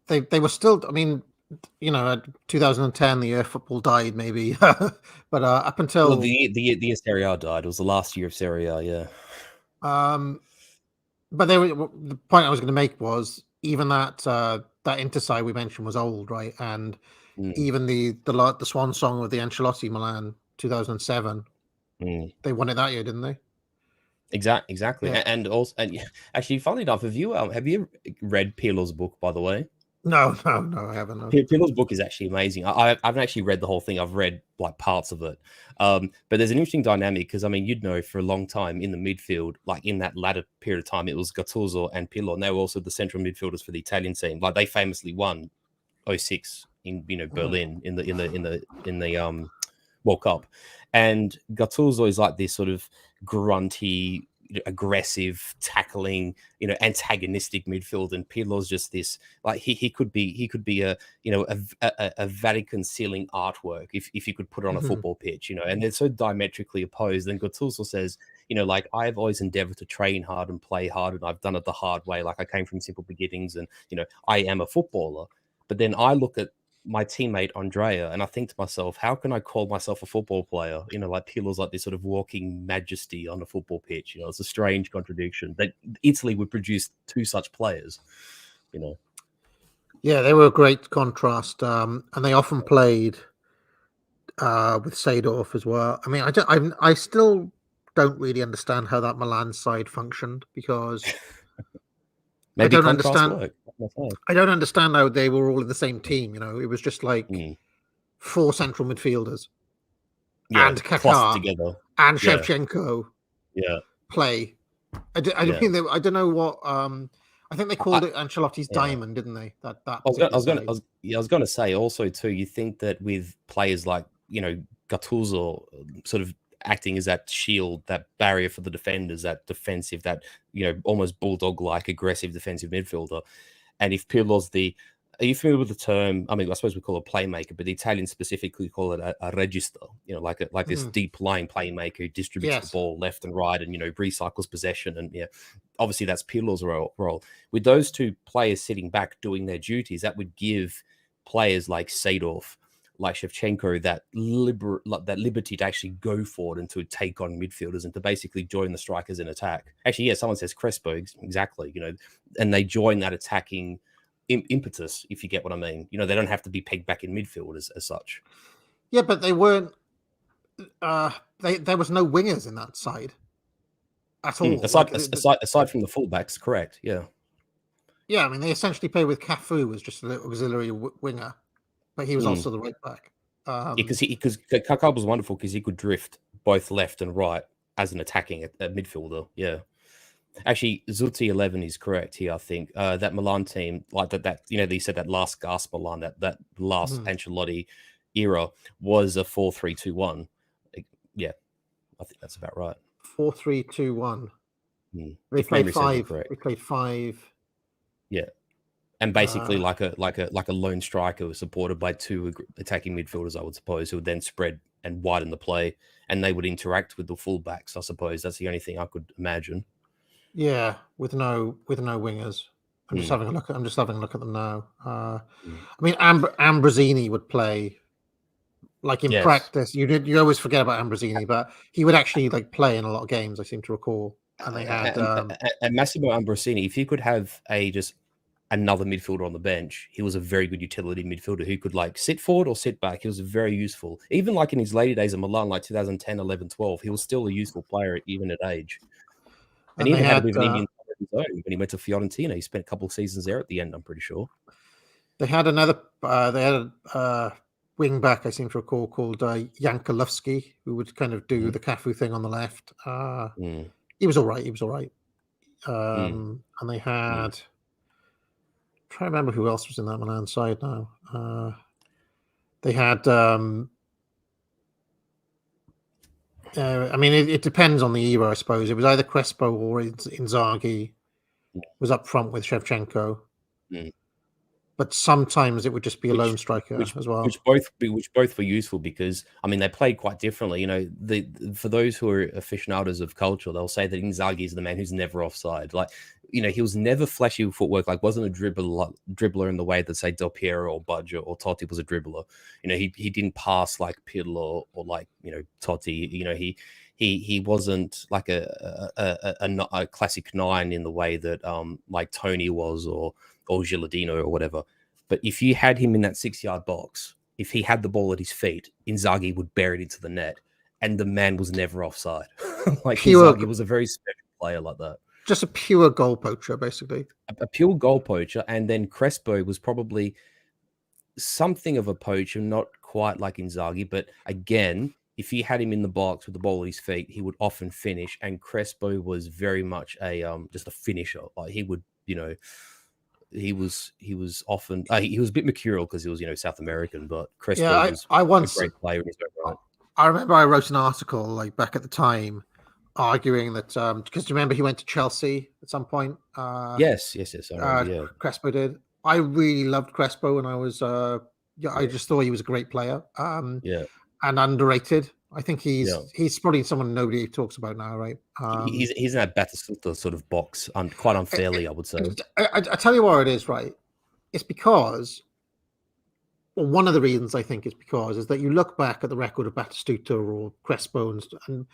they were still, 2010, the year football died, maybe. But up until... the year Serie A died. It was the last year of Serie A, yeah. But the point I was going to make was even that Interside we mentioned was old, right? And even the swan song of the Ancelotti Milan 2007, they won it that year, didn't they? Exactly. Yeah. And also, actually, funnily enough, have you read Pirlo's book, by the way? No, I haven't. No. Pirlo's book is actually amazing. I haven't actually read the whole thing. I've read like parts of it. But there's an interesting dynamic because, for a long time in the midfield, like in that latter period of time, it was Gattuso and Pirlo, and they were also the central midfielders for the Italian team. Like they famously won 06 in Berlin in the World Cup. And Gattuso is like this sort of grunty, aggressive, tackling, antagonistic midfield, and Pirlo's just this, like he could be a a Vatican ceiling artwork if you could put it on a football pitch, and they're so diametrically opposed. And Gattuso says, like, I've always endeavored to train hard and play hard, and I've done it the hard way. Like, I came from simple beginnings, and I am a footballer. But then I look at my teammate Andrea, and I think to myself, how can I call myself a football player? Like, Pirlo's like this sort of walking majesty on a football pitch. It's a strange contradiction that Italy would produce two such players. Yeah, they were a great contrast, and they often played with Seedorf as well. I mean, I still don't really understand how that Milan side functioned, because I don't understand. I don't understand how they were all in the same team. It was just like 4 central midfielders and Kaká together and Shevchenko play. I don't know what. I think they called it Ancelotti's diamond, didn't they? I was going to say also too. You think that with players like Gattuso sort of acting as that shield, that barrier for the defenders, that defensive, that almost bulldog-like aggressive defensive midfielder. And if Pirlo's are you familiar with the term? I mean, I suppose we call it playmaker, but the Italians specifically call it a regista. Like this deep line playmaker who distributes the ball left and right, and recycles possession. And obviously that's Pirlo's role. With those two players sitting back doing their duties, that would give players like Seedorf, like Shevchenko, that liberty to actually go forward and to take on midfielders and to basically join the strikers in attack. Actually, someone says Crespo, exactly, and they join that attacking impetus, if you get what I mean. They don't have to be pegged back in midfield as such. Yeah, but they weren't. There was no wingers in that side at all. Aside from the fullbacks, correct? Yeah. Yeah, I mean, they essentially played with Cafu as just an auxiliary winger. But he was also the right back. Because Kaká was wonderful because he could drift both left and right as an attacking midfielder. Yeah, actually, Zutti 11 is correct here. I think that Milan team, like that they said that last gasp Milan, that last Ancelotti era was a 4-3-2-1. Yeah, I think that's about right. 4-3-2-1. They played 5. They played 5. Yeah. And basically, like a lone striker was supported by 2 attacking midfielders, I would suppose, who would then spread and widen the play, and they would interact with the fullbacks. I suppose that's the only thing I could imagine. Yeah, with no wingers. I'm just having a look at them now. I mean, Ambrosini would play, like, in practice. You always forget about Ambrosini, but he would actually play in a lot of games, I seem to recall. And they had and Massimo Ambrosini. If you could have just another midfielder on the bench, he was a very good utility midfielder who could sit forward or sit back. He was very useful. Even in his later days at Milan, like 2010, 11, 12, he was still a useful player even at age. And he even had a bit of an Indian side of his own when he went to Fiorentina. He spent a couple of seasons there at the end, I'm pretty sure. They had another wing back, I seem to recall, called Jankulovski, who would kind of do the Cafu thing on the left. He was all right. And they had... Try to remember who else was in that Milan side now. They had. I mean, it depends on the era, I suppose. It was either Crespo or Inzaghi was up front with Shevchenko. But sometimes it would just be a lone striker as well. Which both were useful because, I mean, they played quite differently. For those who are aficionados of culture, they'll say that Inzaghi is the man who's never offside. He was never flashy with footwork, wasn't a dribbler in the way that, say, Del Piero or Baggio or Totti was a dribbler. He didn't pass like Pirlo or Totti. He wasn't like a classic 9 in the way that like Tony was or Gilardino or whatever. But if you had him in that 6-yard box, if he had the ball at his feet, Inzaghi would bury it into the net, and the man was never offside. Inzaghi was a very special player like that. Just a pure goal poacher, basically. A pure goal poacher, and then Crespo was probably something of a poacher, not quite like Inzaghi, but again, if you had him in the box with the ball at his feet, he would often finish, and Crespo was very much just a finisher. He would, he was often he was a bit mercurial because he was South American, but Crespo was a great player in his own right. I remember I wrote an article back at the time arguing that because remember he went to Chelsea at some point. Yes. I remember, yeah. Crespo did. I really loved Crespo when I was. I just thought he was a great player. Yeah. And underrated. I think he's Yeah. probably someone nobody talks about now, right? He's in that Batistuta sort of box, quite unfairly, I would say. I tell you what it is, right? It's because, well, one of the reasons I think is because is that you look back at the record of Batistuta or Crespo and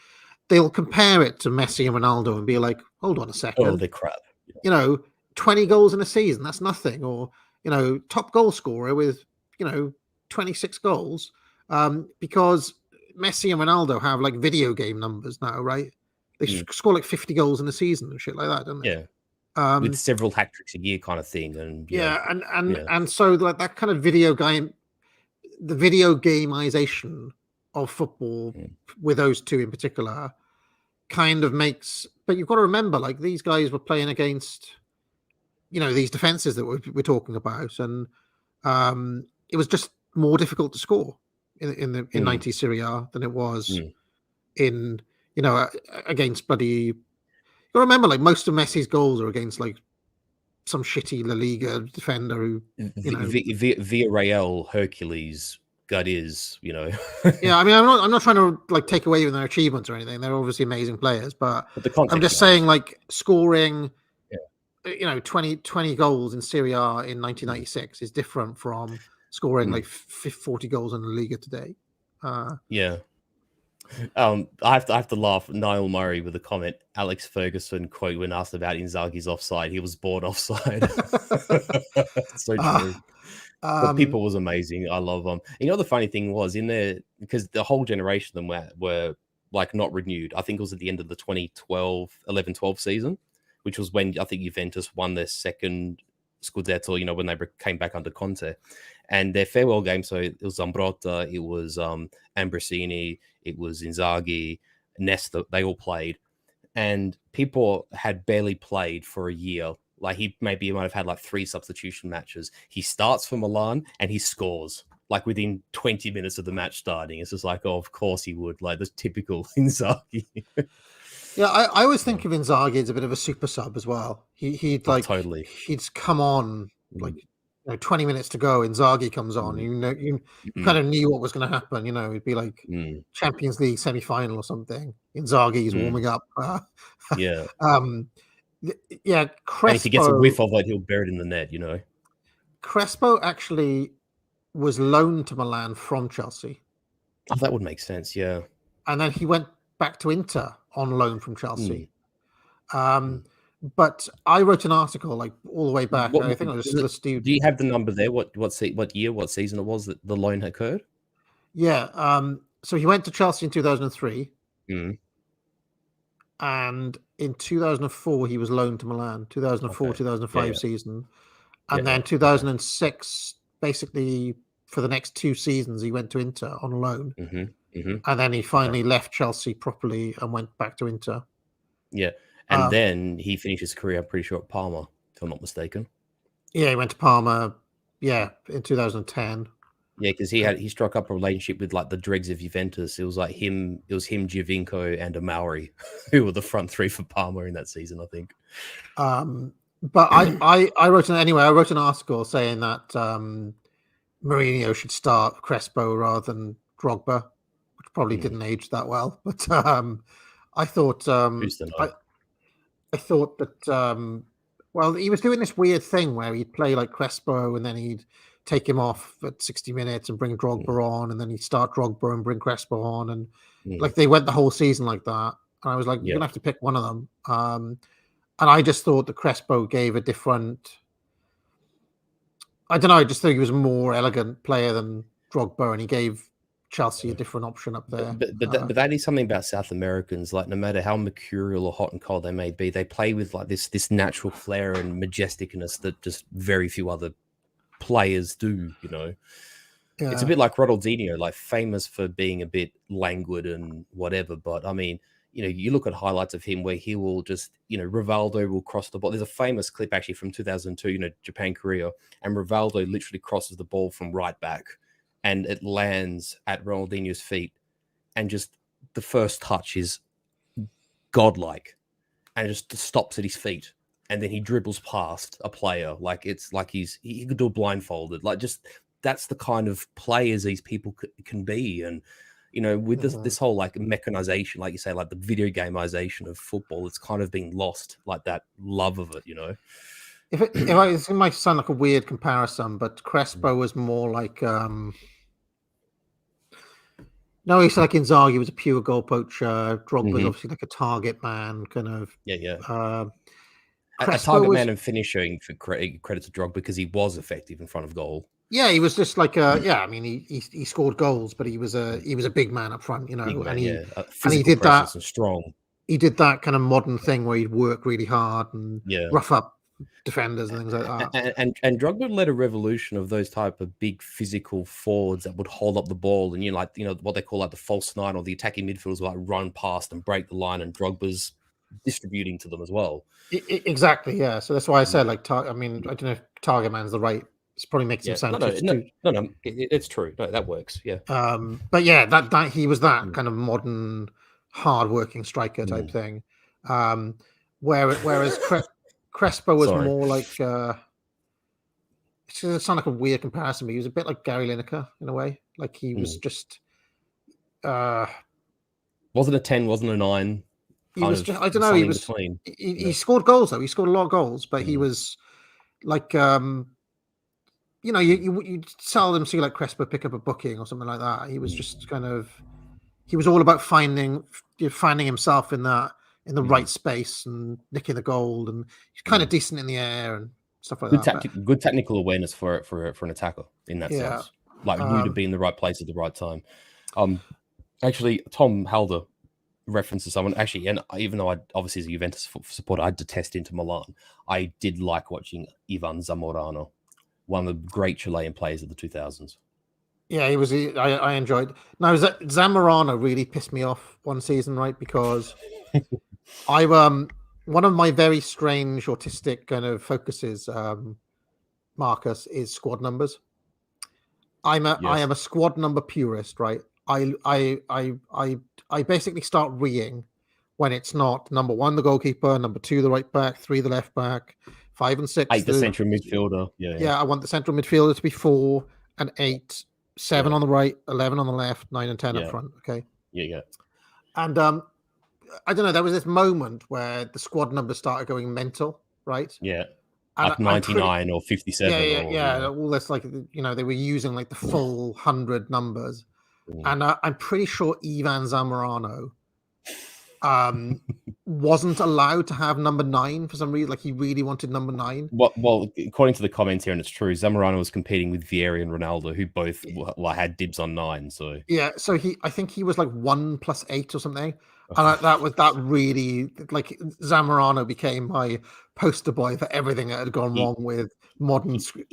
they'll compare it to Messi and Ronaldo and be like, hold on a second. Oh, they're crap. Yeah. 20 goals in a season, that's nothing. Or, top goal scorer with, 26 goals. Because Messi and Ronaldo have like video game numbers now, right? They score like 50 goals in a season and shit like that, don't they? Yeah. With several hat tricks a year kind of thing. And and so like that kind of video gameization of football with those two in particular kind of makes, but you've got to remember, like, these guys were playing against, these defenses that we're talking about, and it was just more difficult to score in 90s Serie A than it was in, against bloody. You got to remember, like, most of Messi's goals are against like some shitty La Liga defender who, Villarreal, Hercules, Gadiz, Yeah, I mean, I'm not trying to like take away from their achievements or anything. They're obviously amazing players, but I'm just saying, like, scoring, 20 goals in Serie A in 1996 is different from scoring like 40 goals in the Liga today. Yeah. I have to laugh. Niall Murray with a comment. Alex Ferguson quote when asked about Inzaghi's offside. He was bored offside. So true. But people was amazing. I love them. The funny thing was in there, because the whole generation of them were like not renewed. I think it was at the end of the 2011-12 season, which was when I think Juventus won their second Scudetto, when they came back under Conte. And their farewell game, so it was Zambrotta, it was Ambrosini, it was Inzaghi, Nesta, they all played. And people had barely played for a year. Like, he might have had like 3 substitution matches. He starts for Milan and he scores like within 20 minutes of the match starting. It's just like, oh, of course he would. Like, that's typical Inzaghi. Yeah, I always think of Inzaghi as a bit of a super sub as well. He'd like totally. He'd come on like 20 minutes to go. Inzaghi comes on. You kind of knew what was going to happen. It'd be like Champions League semi-final or something. Inzaghi's warming up. Yeah. Yeah, Crespo. And if he gets a whiff of it, he'll bury it in the net. Crespo actually was loaned to Milan from Chelsea. Oh, that would make sense. Yeah. And then he went back to Inter on loan from Chelsea. But I wrote an article like all the way back. I think I was just do you have the number there? What year, what season it was that the loan occurred? Yeah. So he went to Chelsea in 2003. And in 2004 he was loaned to Milan. 2004-2005 season. And then 2006, basically for the next 2 seasons, he went to Inter on loan. And then he finally left Chelsea properly and went back to Inter. Yeah. And then he finished his career, I'm pretty sure, at Parma, if I'm not mistaken. Yeah, he went to Parma, in 2010. Yeah, because he struck up a relationship with like the dregs of Juventus. It was him, Giovinco, and a Mauri, who were the front 3 for Parma in that season, I think. But I wrote an article saying that Mourinho should start Crespo rather than Drogba, which probably didn't age that well. But I thought I thought that he was doing this weird thing where he'd play like Crespo and then he'd take him off at 60 minutes and bring Drogba on, and then he'd start Drogba and bring Crespo on, and like they went the whole season like that. And I was like, you're gonna have to pick one of them. And I just thought that Crespo gave a different. I don't know. I just think he was a more elegant player than Drogba, and he gave Chelsea a different option up there. But that is something about South Americans. Like, no matter how mercurial or hot and cold they may be, they play with like this natural flair and majesticness that just very few other players do. It's a bit like Ronaldinho, like famous for being a bit languid and whatever. But I mean, you look at highlights of him where he will just, Rivaldo will cross the ball. There's a famous clip actually from 2002, Japan, Korea, and Rivaldo literally crosses the ball from right back and it lands at Ronaldinho's feet. And just the first touch is godlike, and just stops at his feet, and then he dribbles past a player like it's like he could do it blindfolded. Like, just that's the kind of players these people can be. And with this whole like mechanization, like you say, like the video gameization of football, it's kind of been lost, like that love of it. It might sound like a weird comparison, but Crespo was more like no, it's like Inzaghi was a pure goal poacher. Drogba was obviously like a target man, kind of. A Crespo target was, man and finishing for credit to Drogba, because he was effective in front of goal. Yeah, he was just like I mean, he scored goals, but he was a big man up front, and he did that and strong. He did that kind of modern thing where he'd work really hard and rough up defenders and things like that. And Drogba led a revolution of those type of big physical forwards that would hold up the ball, and what they call like the false nine, or the attacking midfielders, like run past and break the line, and Drogba's distributing to them as well. Exactly, yeah. So that's why I said I mean, I don't know if target man's the right. It's probably making some sound. No, it's true. No, that works. Yeah. But yeah, that he was that kind of modern, hard-working striker type thing. Whereas Crespo was more like it's going to sound like a weird comparison, but he was a bit like Gary Lineker in a way. Like he was just wasn't a 10, wasn't a 9. He was just, I don't know. He scored goals though. He scored a lot of goals, but he was like you seldom see like Crespo pick up a booking or something like that. He was just he was all about finding himself in the right space and nicking the goal, and he's kind of decent in the air and stuff like that. Good technical awareness for an attacker in that sense. Like knew to be in the right place at the right time. Actually, Tom Halder references someone. Actually, and even though I obviously as a Juventus supporter, I detest Inter Milan, I did like watching Ivan Zamorano, one of the great Chilean players of the 2000s. Yeah, he was. I enjoyed. Now, Zamorano really pissed me off one season, right? Because one of my very strange autistic kind of focuses, Marcus, is squad numbers. I am a squad number purist, right? I basically start reeing when it's not number 1 the goalkeeper, number 2 the right back, 3 the left back, 5 and 6 8 the central midfielder. Yeah, I want the central midfielder to be 4 and 8, 7 on the right, 11 on the left, 9 and 10 up front. Okay. Yeah. And I don't know. There was this moment where the squad numbers started going mental, right? Yeah. And 99 or 57. Yeah. All this, like, they were using like the full 100 numbers. And I'm pretty sure Ivan Zamorano wasn't allowed to have number 9 for some reason. Like, he really wanted number 9. Well, according to the comments here, and it's true, Zamorano was competing with Vialli and Ronaldo, who both had dibs on 9. So yeah, so I think he was like 1 plus 8 or something. And that really, like, Zamorano became my poster boy for everything that had gone wrong with modern squad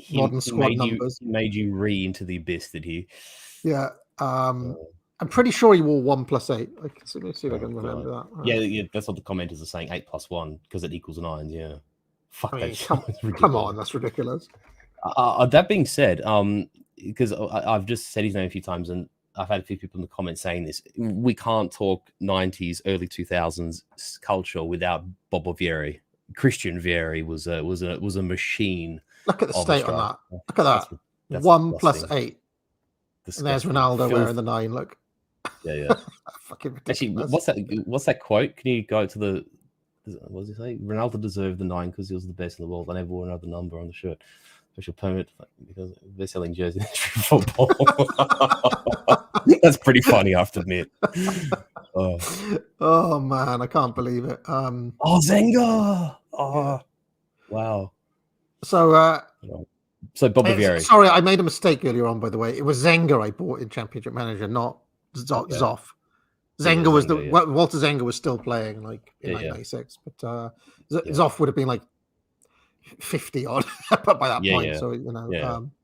numbers. He made you into the abyss, did he? Yeah. I'm pretty sure he wore 1 plus 8. Let me see if I can remember that. Yeah, that's what the commenters are saying, 8 plus 1, because it equals 9. Yeah. Fuck, I mean, come on, that's ridiculous. That being said, because I've just said his name a few times, and I've had a few people in the comments saying this, we can't talk 90s, early 2000s culture without Bobo Vieri. Christian Vieri was a machine. Look at the state on that. Look at that. That's 1 plus 8. And there's Ronaldo wearing the 9. Look. Yeah. Fucking ridiculous. Actually, what's that quote? Can you go to the? What does he say? Ronaldo deserved the 9 because he was the best in the world. I never wore another number on the shirt. Special permit because they're selling jerseys in football. That's pretty funny, I have to admit. Oh man, I can't believe it. Zenga! Oh, wow. So Bobo Vieri. Sorry, I made a mistake earlier on, by the way. It was Zenga I bought in Championship Manager, not Zoff. Zenga was Walter Zenga was still playing like in 1996, but Zoff would have been like 50 odd by that point. Yeah. So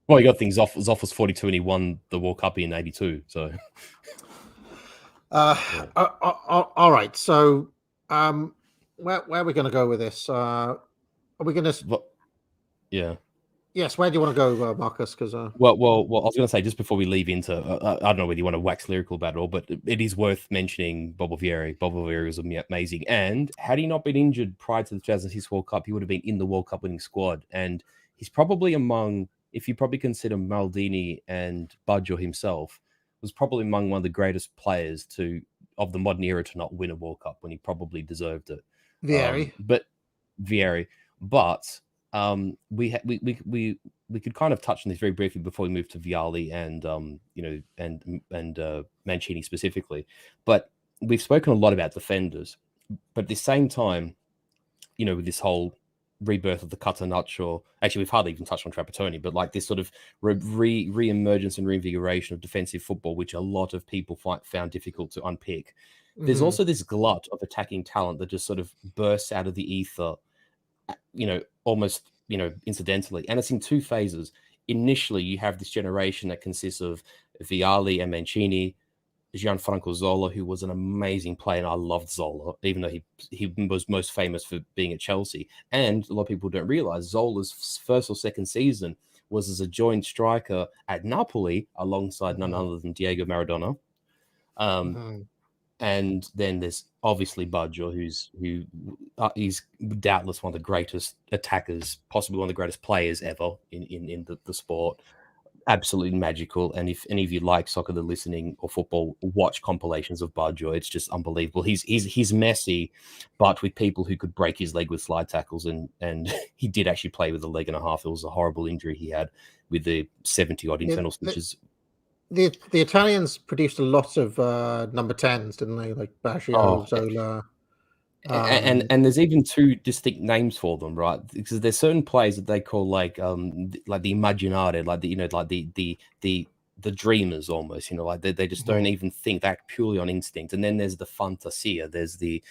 well, you got things. Zoff was 42 and he won the World Cup in '82. So, all right. So, where are we going to go with this? Are we going to? Yeah. Yes, where do you want to go, Marcus? Because Well, I was going to say just before we leave into, I don't know whether you want to wax lyrical about it all, but it is worth mentioning Bobo Vieri. Bobo Vieri was amazing. And had he not been injured prior to the 2006 World Cup, he would have been in the World Cup winning squad. And he's probably among, if you probably consider Maldini and Baggio himself, was probably among one of the greatest players of the modern era to not win a World Cup when he probably deserved it. Vieri. But Vieri, but we could kind of touch on this very briefly before we move to Vialli and Mancini specifically. But we've spoken a lot about defenders, but at the same time, with this whole rebirth of the Catenaccio, actually we've hardly even touched on Trapattoni, but like this sort of re-emergence and reinvigoration of defensive football, which a lot of people found difficult to unpick. There's also this glut of attacking talent that just sort of bursts out of the ether, almost, incidentally. And it's in two phases. Initially, you have this generation that consists of Vialli and Mancini, Gianfranco Zola, who was an amazing player, and I loved Zola, even though he was most famous for being at Chelsea. And a lot of people don't realize Zola's first or second season was as a joint striker at Napoli alongside none other than Diego Maradona. And then there's obviously Baggio, he's doubtless one of the greatest attackers, possibly one of the greatest players ever in the sport. Absolutely magical. And if any of you like soccer, that are listening, or football, watch compilations of Baggio. It's just unbelievable. He's messy, but with people who could break his leg with slide tackles. And he did actually play with a leg and a half. It was a horrible injury he had with the 70-odd internal stitches. The Italians produced a lot of number 10s, didn't they? Like Baggio, Zola. And there's even two distinct names for them, right? Because there's certain players that they call like the immaginare, the dreamers almost, like they just don't even think, that purely on instinct. And then there's the fantasia, there's the,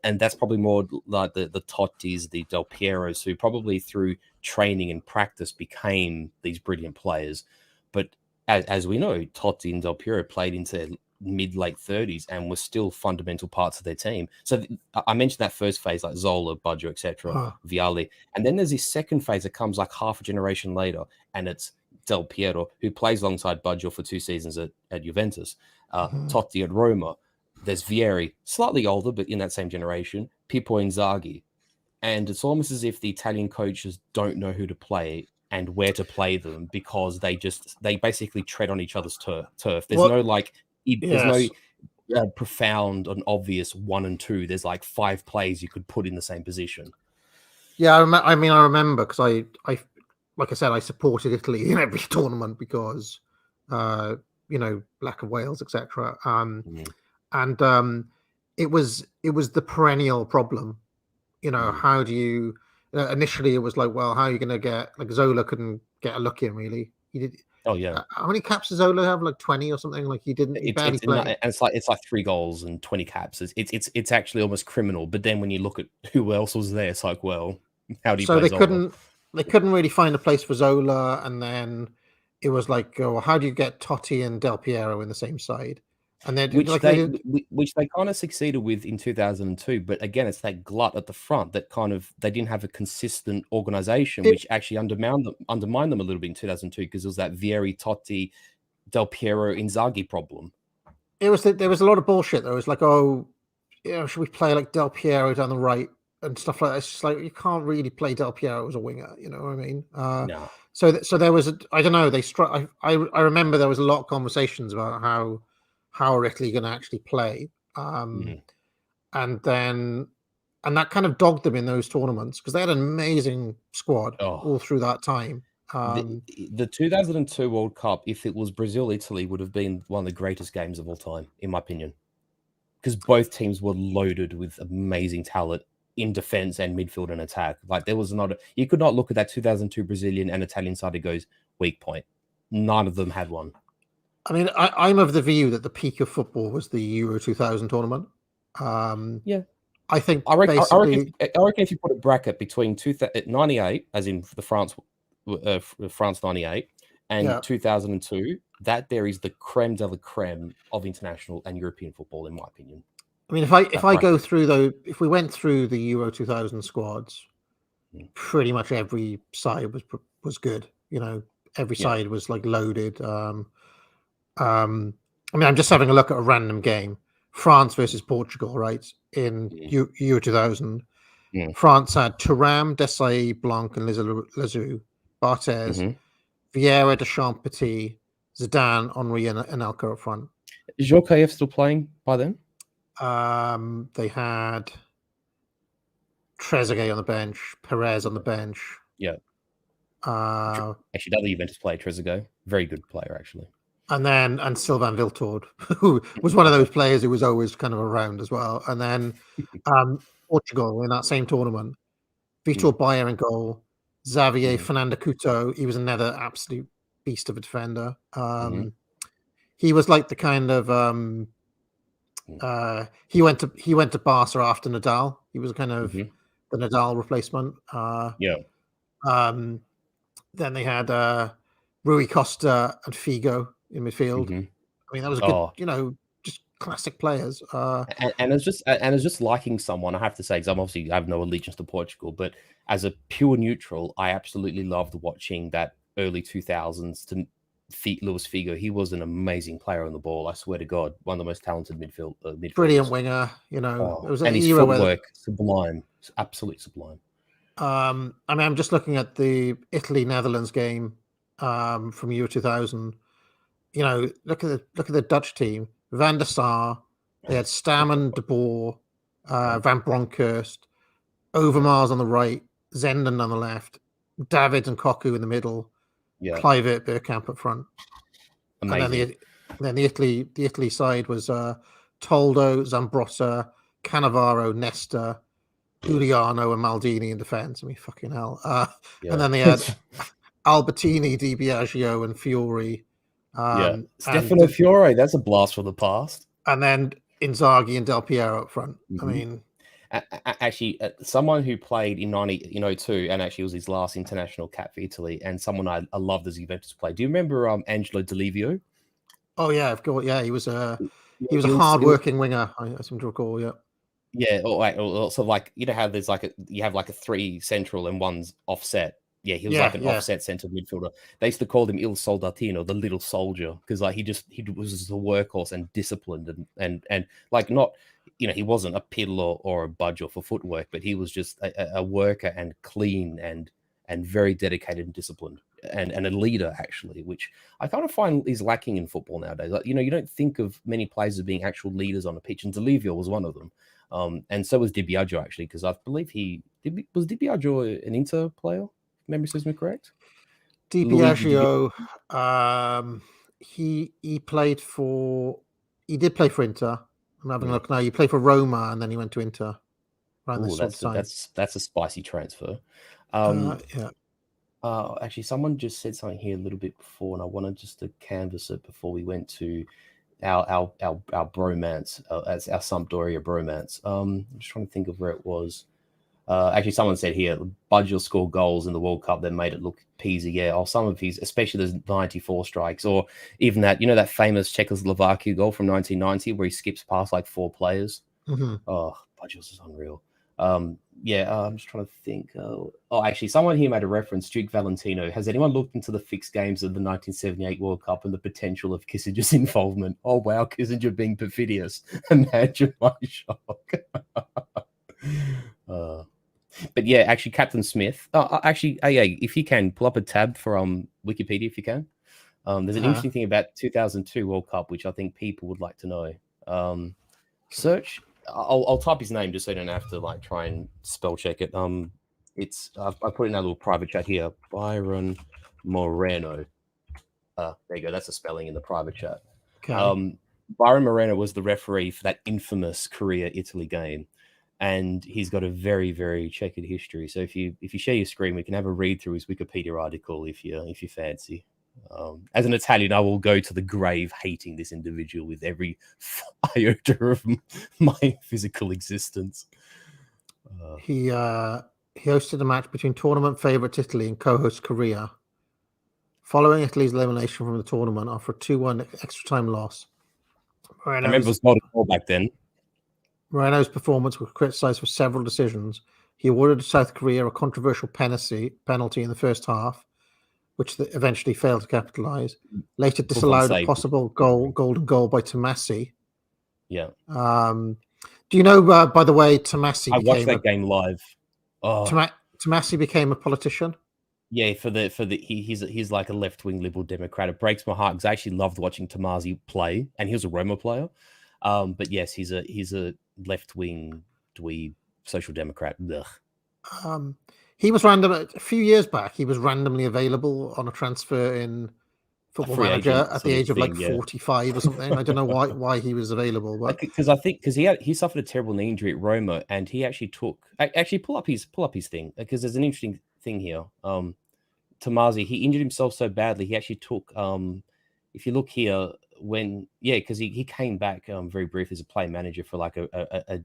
and that's probably more like the Tottis, the Del Pieros, who probably through training and practice became these brilliant players. But as we know, Totti and Del Piero played into mid-late 30s and were still fundamental parts of their team. So I mentioned that first phase, like Zola, Baggio, etc., Vialli. And then there's this second phase that comes like half a generation later, and it's Del Piero, who plays alongside Baggio for 2 seasons at Juventus, Totti at Roma. There's Vieri, slightly older, but in that same generation, Pippo Inzaghi. And it's almost as if the Italian coaches don't know who to play and where to play them, because they basically tread on each other's turf. There's no profound and obvious 1 and 2. There's like 5 players you could put in the same position. Yeah, I remember because I like I said, I supported Italy in every tournament because Black of Wales, etc. And it was the perennial problem. How do you? Initially, it was like, well, how are you going to get, like, Zola couldn't get a look in, really. He did. Oh yeah. How many caps does Zola have? Like 20 or something. Like he didn't. He barely played. And it's like 3 goals and 20 caps. It's actually almost criminal. But then when you look at who else was there, it's like, well, how do you? So they couldn't really find a place for Zola, and then it was like, oh, how do you get Totti and Del Piero in the same side? And then which they kind of succeeded with in 2002, but again, it's that glut at the front that kind of, they didn't have a consistent organization, which actually undermined them a little bit in 2002, because it was that Vieri, Totti, Del Piero, Inzaghi problem. There was a lot of bullshit. There was like, oh, should we play like Del Piero down the right and stuff like that? It's just like, you can't really play Del Piero as a winger. You know what I mean? No. So there was I don't know. They struck. I remember there was a lot of conversations about how are Italy going to actually play, and that kind of dogged them in those tournaments, because they had an amazing squad all through that time. The 2002 World Cup, if it was Brazil-Italy, would have been one of the greatest games of all time, in my opinion, because both teams were loaded with amazing talent in defense and midfield and attack. Like, there was you could not look at that 2002 Brazilian and Italian side and goes, weak point. None of them had one. I mean, I'm of the view that the peak of football was the Euro 2000 tournament. Yeah, I think. I reckon if you put a bracket between 98, as in the France 98, and 2002, that there is the creme de la creme of international and European football, in my opinion. I mean, if we went through the Euro 2000 squads, pretty much every side was was good. Every Yeah. side was like loaded. I mean, I'm just having a look at a random game. France versus Portugal, right? In Euro 2000. Mm. France had Thuram, Desailly, Blanc, and Lizou, Barthez, hmm Vieira, Deschamps, Petit, Zidane, Henry, and Anelka up front. Is Jokayev still playing by then? They had Trezeguet on the bench, Perez on the bench. Yeah. Uh, Actually, another Juventus player, Trezeguet. Very good player, actually. and Sylvain Wiltord, who was one of those players who was always kind of around as well. And then Portugal in that same tournament, Vitor Bayer in goal, Xavier Fernando Couto. He was another absolute beast of a defender. He was like the kind of he went to Barca after Nadal. He was kind of the Nadal replacement. Yeah. Then they had Rui Costa and Figo in midfield. I mean, that was a good, just classic players. And it's just liking someone, I have to say, because I have no allegiance to Portugal, but as a pure neutral, I absolutely loved watching that early 2000s to Luis Figo. He was an amazing player on the ball. I swear to God, one of the most talented midfielders. Brilliant winger. It was and his footwork, sublime, absolutely sublime. I mean, I'm just looking at the Italy-Netherlands game from Euro 2000. Look at the Dutch team. Van der Sar, they had Stammen, De Boer, Van Bronckhorst, Overmars on the right, Zenden on the left, David and Koku in the middle, Kluivert, Bergkamp up front. Amazing. And then the Italy side was Toldo, Zambrotta, Cannavaro, Nesta, Giuliano, and Maldini in defence. I mean, fucking hell. And then they had Albertini, Di Biagio, and Fiore. Stefano Fiore, that's a blast from the past. And then Inzaghi and Del Piero up front. I mean, actually, someone who played in 02 and actually was his last international cap for Italy, and someone I loved as Juventus player. Do you remember Angelo Delivio? Oh yeah, of course. Yeah, he was a hard-working winger. I seem to recall. Yeah. Yeah, or sort of like, how there's you have a three central and one's offset. Yeah, he was like an offset centre midfielder. They used to call him Il Soldatino, the little soldier, because he was just a workhorse and disciplined and like not, he wasn't a piddler or a budger for footwork, but he was just a worker and clean and very dedicated and disciplined and a leader, actually, which I kind of find is lacking in football nowadays. You don't think of many players as being actual leaders on a pitch, and Delivio was one of them. And so was Di Biagio, actually, because I believe was Di Biagio an Inter player? Memory serves me correct. Di Biagio, he did play for Inter. I'm having a look now. He played for Roma and then he went to Inter. That's a spicy transfer. Actually, someone just said something here a little bit before, and I wanted just to canvass it before we went to our bromance, as our Sampdoria bromance. I'm just trying to think of where it was. Actually, someone said here, Baggio scored goals in the World Cup that made it look peasy. Yeah, or some of his, especially the 94 strikes, or even that, that famous Czechoslovakia goal from 1990 where he skips past like four players. Oh, Baggio's is unreal. I'm just trying to think. Actually, someone here made a reference, Duke Valentino. Has anyone looked into the fixed games of the 1978 World Cup and the potential of Kissinger's involvement? Oh, wow, Kissinger being perfidious. Imagine my shock. But yeah, actually, Captain Smith. Actually, if you can, pull up a tab for Wikipedia if you can. There's an interesting thing about 2002 World Cup, which I think people would like to know. Search. I'll type his name just so you don't have to try and spell check it. I put in a little private chat here. Byron Moreno. There you go. That's a spelling in the private chat. Okay. Byron Moreno was the referee for that infamous Korea-Italy game. And he's got a very, very checkered history. So if you share your screen, we can have a read through his Wikipedia article if you fancy. As an Italian, I will go to the grave hating this individual with every iota of my physical existence. He hosted a match between tournament favourites Italy and co-host Korea. Following Italy's elimination from the tournament after a 2-1 extra time loss. I remember it was not a goal back then. Moreno's performance was criticised for several decisions. He awarded South Korea a controversial penalty in the first half. which they eventually failed to capitalise. Later Buffon disallowed a saved. possible golden goal by Tomasi. Yeah, Do you know, by the way, Tomasi I watched became that game live. Oh, Tomasi became a politician? yeah, he's like a left-wing liberal Democrat. It breaks my heart because I actually loved watching Tomasi play, and he was a Roma player. But yes, he's a left-wing dweeb social democrat. Ugh. He was a few years back. He was randomly available on a transfer in Football free Manager agent at the sort of age of like thing, yeah. 45 or something. I don't know why he was available, but Because he suffered a terrible knee injury at Roma, and he actually pull up his thing, because there's an interesting thing here. Tomasi, he injured himself so badly, he actually took if you look here, because he came back very briefly as a player manager for like a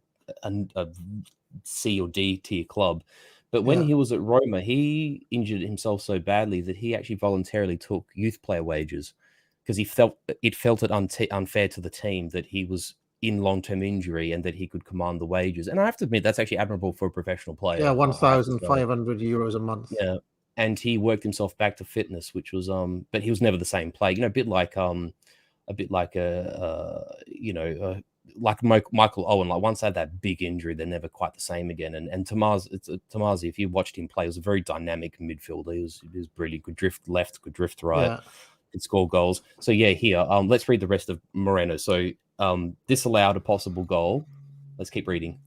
C or D tier club. But when he was at Roma, he injured himself so badly that he actually voluntarily took youth player wages because he felt it unfair to the team that he was in long-term injury and that he could command the wages. And I have to admit, that's actually admirable for a professional player. Yeah, €1,500 a month. Yeah, and he worked himself back to fitness, which was but he was never the same player. A bit like like Michael Owen. Like once they had that big injury, they're never quite the same again. And Tomasi, if you watched him play, he was a very dynamic midfielder. He was brilliant. Could drift left, could drift right, could score goals. So yeah, here let's read the rest of Moreno. So disallowed a possible goal. Let's keep reading.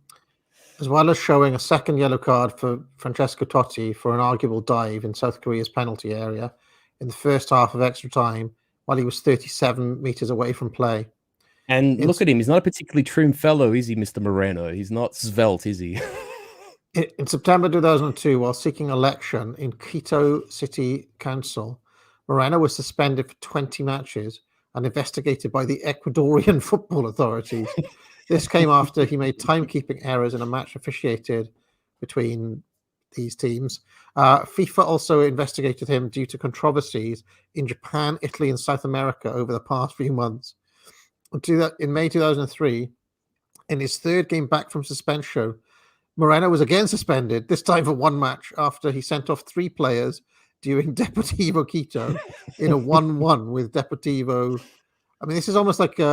As well as showing a second yellow card for Francesco Totti for an arguable dive in South Korea's penalty area in the first half of extra time while he was 37 meters away from play. And look at him. He's not a particularly trim fellow, is he, Mr. Moreno? He's not svelte, is he? In September 2002, while seeking election in Quito City Council, Moreno was suspended for 20 matches and investigated by the Ecuadorian football authorities. This came after he made timekeeping errors in a match officiated between these teams. FIFA also investigated him due to controversies in Japan, Italy, and South America over the past few months. In May 2003, in his third game back from suspension, Moreno was again suspended, this time for one match, after he sent off 3 players during Deportivo Quito in a 1-1 with Deportivo. I mean, this is almost like he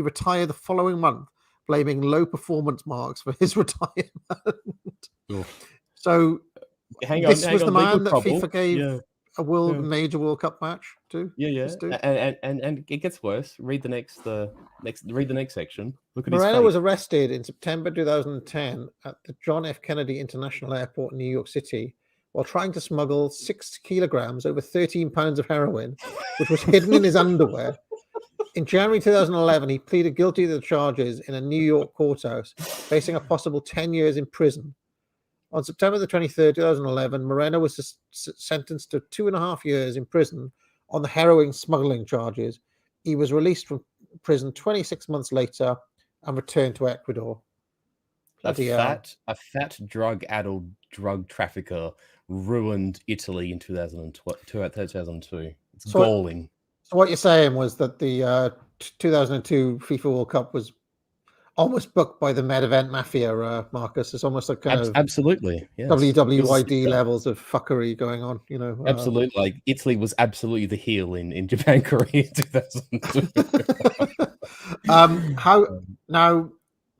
retired the following month, blaming low performance marks for his retirement. So this was the man that FIFA gave a major World Cup match to. Yeah. And it gets worse. Read the next section. Look at Moreno was arrested in September 2010 at the John F. Kennedy International Airport in New York City while trying to smuggle 6 kilograms, over 13 pounds of heroin, which was hidden in his underwear. In January 2011, he pleaded guilty to the charges in a New York courthouse, facing a possible 10 years in prison. On September the 23rd, 2011, Moreno was sentenced to 2.5 years in prison on the heroin smuggling charges. He was released from prison 26 months later and returned to Ecuador. A fat drug-addled drug trafficker ruined Italy in 2002. It's galling. So what you're saying was that the 2002 FIFA World Cup was almost booked by the Med Event Mafia, Marcus. It's almost like kind of absolutely WWYD levels of fuckery going on, Absolutely. Like Italy was absolutely the heel in Japan, Korea in 2002. Now,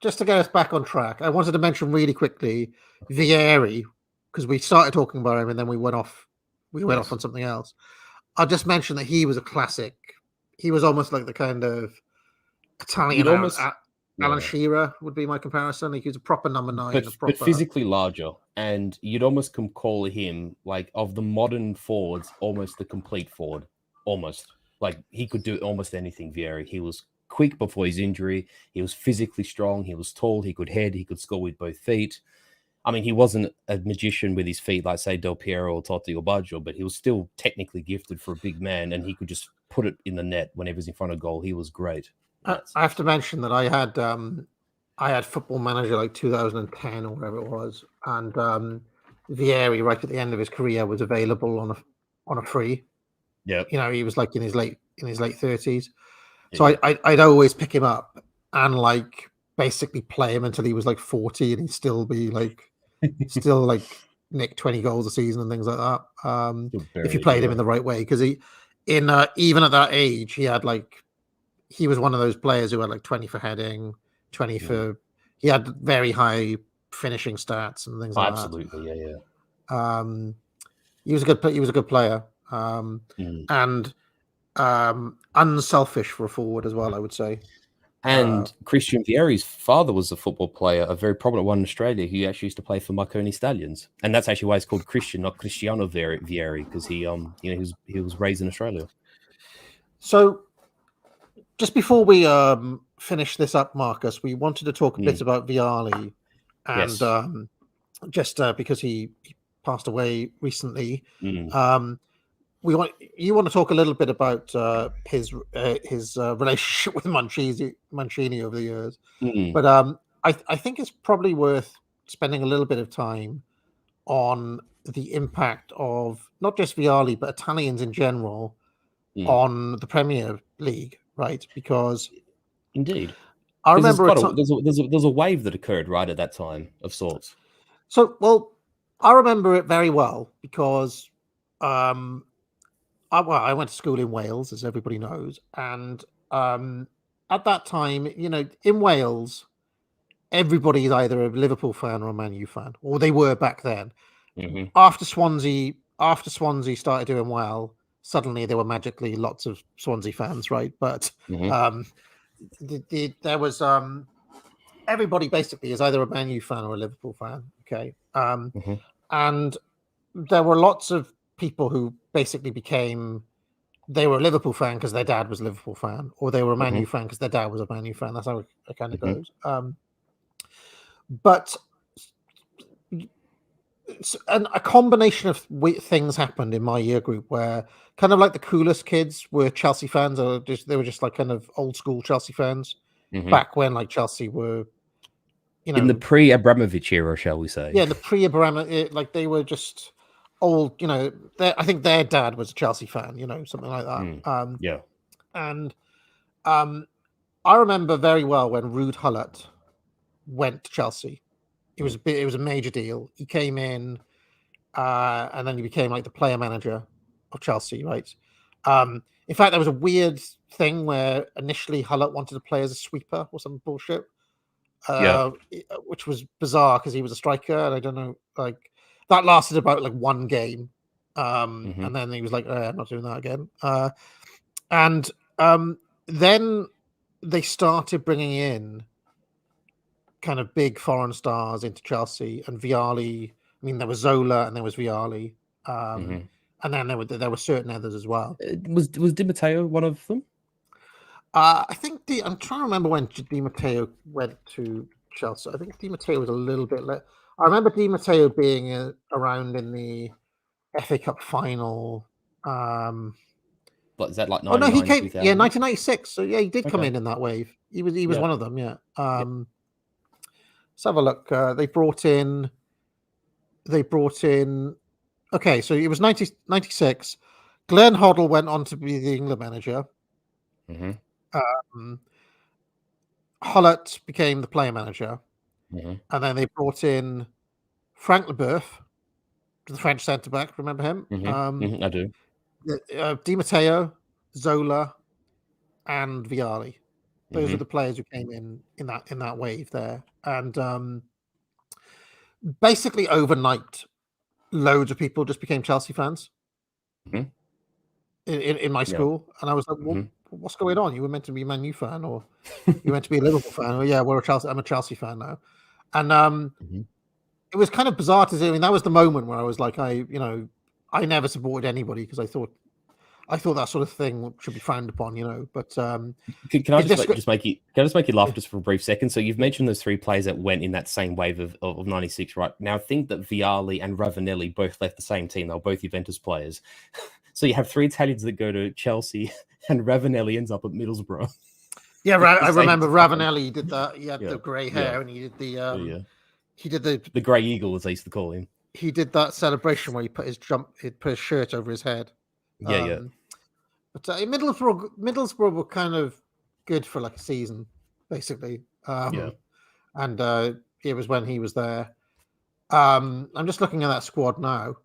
just to get us back on track, I wanted to mention really quickly Vialli, because we started talking about him and then we went off on something else. I'll just mention that he was a classic. He was almost like the kind of Italian Alan Shearer would be my comparison. He was a proper number 9. But physically larger. And you'd almost call him, like, of the modern forwards, almost the complete forward. Almost. Like, he could do almost anything, Vialli. He was quick before his injury. He was physically strong. He was tall. He could head. He could score with both feet. I mean, he wasn't a magician with his feet like, say, Del Piero or Totti or Baggio, but he was still technically gifted for a big man, and he could just put it in the net whenever he's in front of goal. He was great. I have to mention that I had Football Manager like 2010 or whatever it was, and Vialli, right at the end of his career, was available on a free. Yeah, he was like in his late 30s. So I'd always pick him up and like basically play him until he was like 40, and he'd still be like nick 20 goals a season and things like that. You'll If you barely played do him in it. the right way, because even at that age, he was one of those players who had like 20 for heading, 20 for. He had very high finishing stats and things Oh, like absolutely, yeah. that. He was a good player, and unselfish for a forward as well, I would say. And Christian Vieri's father was a football player, a very prominent one in Australia, who actually used to play for Marconi Stallions, and that's actually why it's called Christian, not Cristiano Vieri, because he he was raised in Australia. So, just before we finish this up, Marcus, we wanted to talk a bit about Vialli, and Yes. just because he passed away recently, Mm. you want to talk a little bit about his relationship with Mancini over the years, but I think it's probably worth spending a little bit of time on the impact of not just Vialli but Italians in general on the Premier League, right? Because Indeed, I because remember there's a wave that occurred right at that time of sorts. So, well, I remember it very well because I went to school in Wales, as everybody knows, and at that time, in Wales, everybody's either a Liverpool fan or a Man U fan, or they were back then. After Swansea started doing well, suddenly there were magically lots of Swansea fans, right? But there was everybody basically is either a Man U fan or a Liverpool fan. Okay, and there were lots of people who basically they were a Liverpool fan because their dad was a Liverpool fan, or they were a Man U fan because their dad was a Man U fan. That's how it kind of goes. But and a combination of things happened in my year group where kind of like the coolest kids were Chelsea fans, or they were just like kind of old school Chelsea fans back when like Chelsea were, in the pre-Abramovich era, shall we say? Yeah, the pre-Abramovich, like they were just old. I think their dad was a Chelsea fan, something like that. Yeah. And I remember very well when Ruud Gullit went to Chelsea. It was a major deal. He came in, and then he became like the player manager of Chelsea, right? In fact, there was a weird thing where initially Gullit wanted to play as a sweeper or some bullshit, which was bizarre because he was a striker, and I don't know, like that lasted about like one game, and then he was like, "I'm not doing that again." And then they started bringing in kind of big foreign stars into Chelsea, and Vialli. I mean, there was Zola and there was Vialli, and then there were certain others as well. Was Di Matteo one of them? I think I'm trying to remember when Di Matteo went to Chelsea. I think Di Matteo was a little bit late. I remember Di Matteo being around in the FA Cup final. But is that like 99, he came. 2000? Yeah, 1996. So yeah, he did come Okay. in that wave. He was one of them. Yeah. Let's have a look. They brought in. Okay, so it was 96. Glenn Hoddle went on to be the England manager. Gullit became the player manager, and then they brought in Frank Leboeuf, the French centre back. Remember him? I do. Di Matteo, Zola, and Vialli. Those are the players who came in that wave there, and basically overnight, loads of people just became Chelsea fans in my school, and I was like, well, what's going on? You were meant to be a Man U fan, or you meant to be a Liverpool fan. Or yeah, I'm a Chelsea fan now, and it was kind of bizarre to see. I mean, that was the moment where I was like, I never supported anybody because I thought that sort of thing should be frowned upon, But can I just make you laugh just for a brief second? So you've mentioned those three players that went in that same wave of 96, right? Now think that Vialli and Ravanelli both left the same team. They were both Juventus players. So you have three Italians that go to Chelsea, and Ravanelli ends up at Middlesbrough. Yeah, I remember Ravanelli did that. He had the grey hair, and he did the grey eagle, as they used to call him. He did that celebration where he put his shirt over his head. Yeah. But Middlesbrough were kind of good for like a season, basically. And it was when he was there. I'm just looking at that squad now.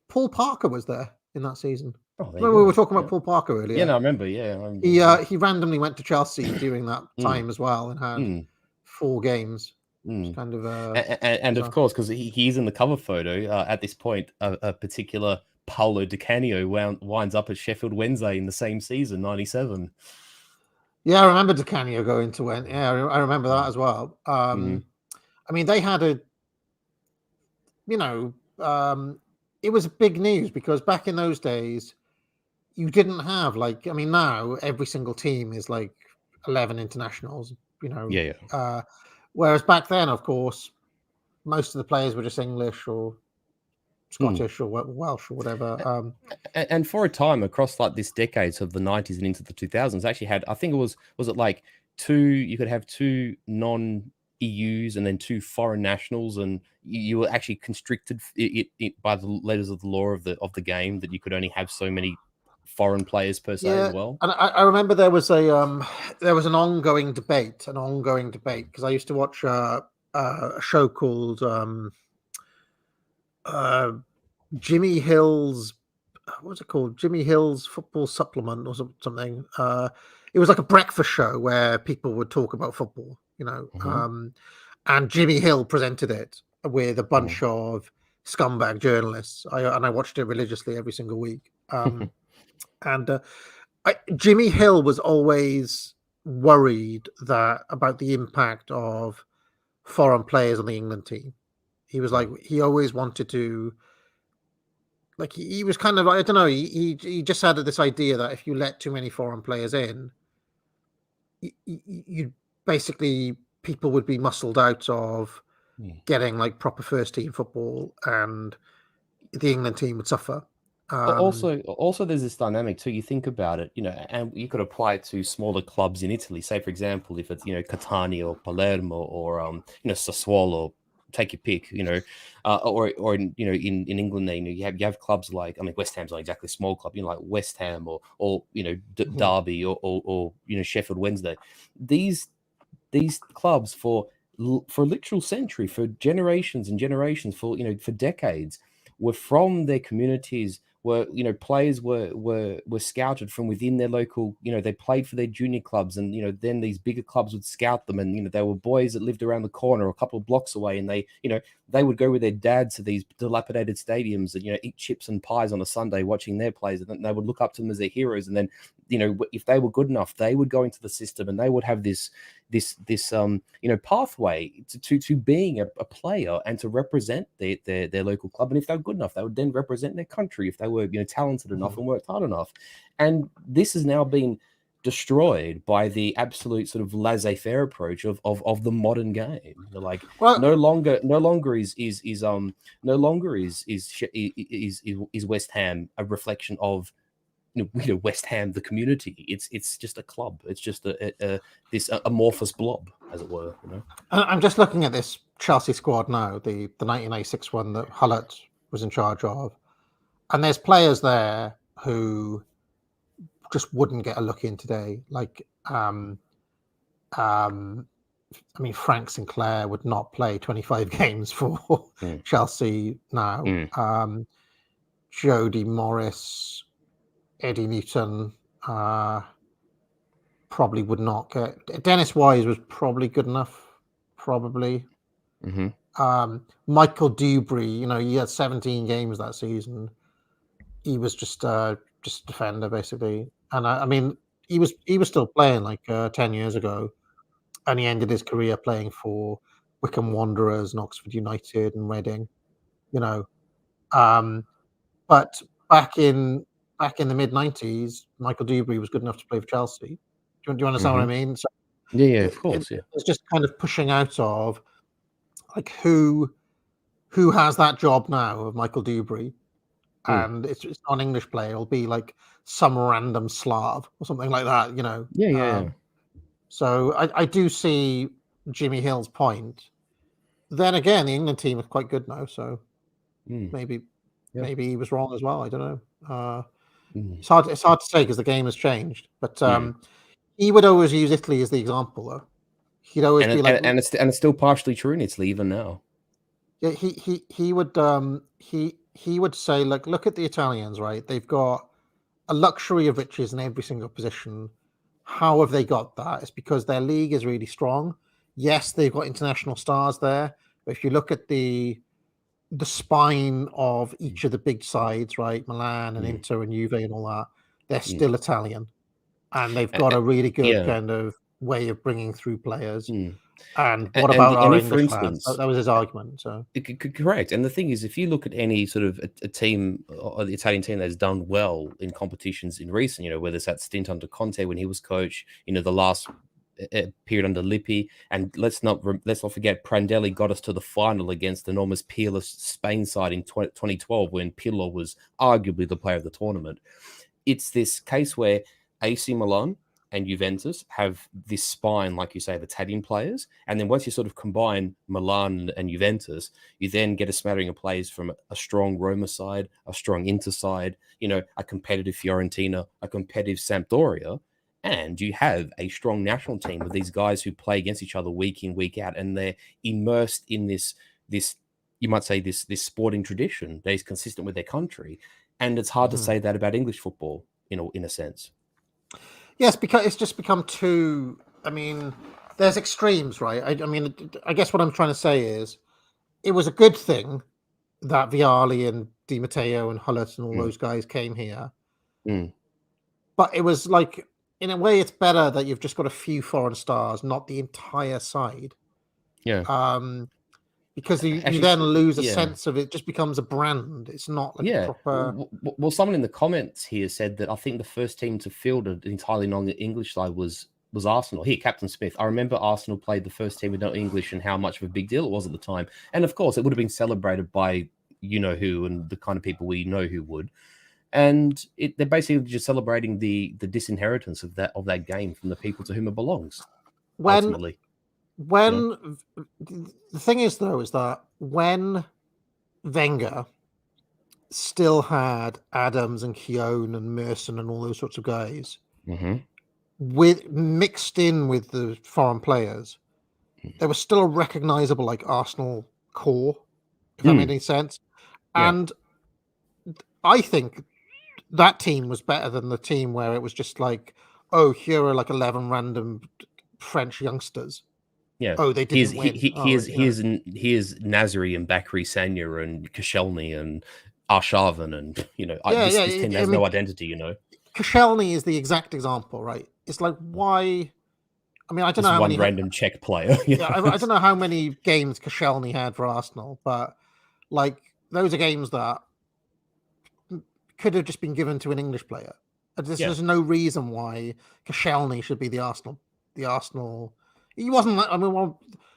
Paul Parker was there in that season. Oh, there you Remember we go. were talking about Yeah. Paul Parker earlier? Yeah, no, I remember. Yeah, I remember. He randomly went to Chelsea during that time as well and had 4 games. It's kind of and of course, because he's in the cover photo at this point, a particular Paolo Di Canio winds up at Sheffield Wednesday in the same season, 97. Yeah, I remember Di Canio going to Went. Yeah, I remember that as well. I mean, they had a, it was big news because back in those days, you didn't have now every single team is like 11 internationals, Yeah. Whereas back then, of course, most of the players were just English or Scottish or Welsh or whatever. And for a time across like this decades of the 90s and into the 2000s, actually had, I think it was it like you could have 2 non-EUs and then 2 foreign nationals, and you were actually constricted by the letters of the law of the game that you could only have so many foreign players per se as well. And I remember there was an ongoing debate because I used to watch a show called Jimmy Hill's, what was it called? Jimmy Hill's Football Supplement or something. It was like a breakfast show where people would talk about football, and Jimmy Hill presented it with a bunch of scumbag journalists. I watched it religiously every single week. And Jimmy Hill was always worried about the impact of foreign players on the England team. He was like, he always wanted to, like, he was kind of, I don't know, he just had this idea that if you let too many foreign players in, you basically, people would be muscled out of getting like proper first team football, and the England team would suffer. But also, there's this dynamic too. You think about it, and you could apply it to smaller clubs in Italy. Say, for example, if it's Catania or Palermo or Sassuolo, take your pick. Or in England, you have clubs like, I mean, West Ham's not exactly a small club. Like West Ham or Derby or Sheffield Wednesday. These clubs for a literal century, for generations and generations, for decades, were from their communities. Were players were scouted from within their local, they played for their junior clubs, and then these bigger clubs would scout them, and they were boys that lived around the corner or a couple of blocks away, and they would go with their dads to these dilapidated stadiums and eat chips and pies on a Sunday watching their players, and then they would look up to them as their heroes, and then if they were good enough, they would go into the system and they would have this pathway to being a player and to represent their local club. And if they were good enough, they would then represent their country if they were talented enough and worked hard enough. And this has now been destroyed by the absolute sort of laissez-faire approach of the modern game. No longer is West Ham a reflection of West Ham, the community. It's just a club. It's just this amorphous blob, as it were. I'm just looking at this Chelsea squad now, the 1986 one that Hullett was in charge of, and there's players there who just wouldn't get a look in today. Like, I mean, Frank Sinclair would not play 25 games for Chelsea now. Jody Morris, Eddie Newton probably would not get. Dennis Wise was probably good enough, probably. Michael Dewberry, he had 17 games that season. He was just a defender basically, and I mean he was still playing like 10 years ago, and he ended his career playing for Wycombe Wanderers and Oxford United and Reading, but back in the mid-90s, Michael Dewberry was good enough to play for Chelsea. Do you understand what I mean? So yeah, of course. It's just kind of pushing out of like who has that job now of Michael Dewberry, and it's not an English player. It'll be like some random Slav or something like that, Yeah. So I do see Jimmy Hill's point. Then again, the England team is quite good now, so maybe he was wrong as well. I don't know. It's hard to say because the game has changed. But he would always use Italy as the example, though. He'd always be like, and it's still partially true in Italy even now. Yeah, he would say, like, look at the Italians, right? They've got a luxury of riches in every single position. How have they got that? It's because their league is really strong. Yes, they've got international stars there, but if you look at the spine of each of the big sides, right? Milan and Inter and Juve and all that, they're still Italian, and they've got a really good Yeah. kind of way of bringing through players. Mm. And what about our if, for English lads? instance, That was his argument. So correct. And the thing is, if you look at any sort of a team, or the Italian team that's done well in competitions in recent, whether it's that stint under Conte when he was coach, the last period under Lippi, and let's not forget Prandelli got us to the final against the enormous peerless Spain side in 2012 when Pirlo was arguably the player of the tournament. It's this case where AC Milan and Juventus have this spine, like you say, of Italian players. And then once you sort of combine Milan and Juventus, you then get a smattering of players from a strong Roma side, a strong Inter side, a competitive Fiorentina, a competitive Sampdoria. And you have a strong national team of these guys who play against each other week in, week out. And they're immersed in this you might say, this sporting tradition that is consistent with their country. And it's hard to say that about English football, in a sense. yes, because it's just become too. I mean, there's extremes, right? I mean, I guess what I'm trying to say is, it was a good thing that Vialli and Di Matteo and Hullett and all those guys came here. But it was like, in a way, it's better that you've just got a few foreign stars, not the entire side. Yeah. Because you then lose a sense of it. Just becomes a brand. It's not like a proper. Well, someone in the comments here said that I think the first team to field an entirely non-English side was Arsenal. Here, Captain Smith. I remember Arsenal played the first team with no English and how much of a big deal it was at the time. And of course, it would have been celebrated by who and the kind of people we know who would. And they're basically just celebrating the disinheritance of that game from the people to whom it belongs. Ultimately. The thing is, though, is that when Wenger still had Adams and Keown and Merson and all those sorts of guys, mixed in with the foreign players, there was still a recognizable like Arsenal core, if that made any sense. And I think that team was better than the team where it was just like, oh, here are like 11 random French youngsters. Yeah. Oh, they didn't win. Here's Nasri and Bakri Sanya and Koscielny and Arshavin and this team has no identity. Koscielny is the exact example, right? It's like, why? I mean, I don't know how one many random Czech player. I don't know how many games Koscielny had for Arsenal, but like those are games that could have just been given to an English player. There's no reason why Koscielny should be the Arsenal. He wasn't. I mean,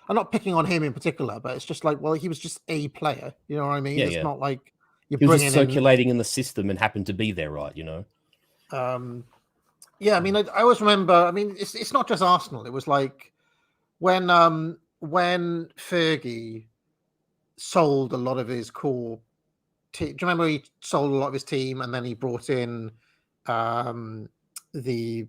I'm not picking on him in particular, but it's just like, well, he was just a player. You know what I mean? It's not like you're he was bringing just circulating in the system and happened to be there, right? Yeah, I mean, I always remember. I mean, it's not just Arsenal. It was like when Fergie sold a lot of his core. Do you remember he sold a lot of his team, and then he brought in the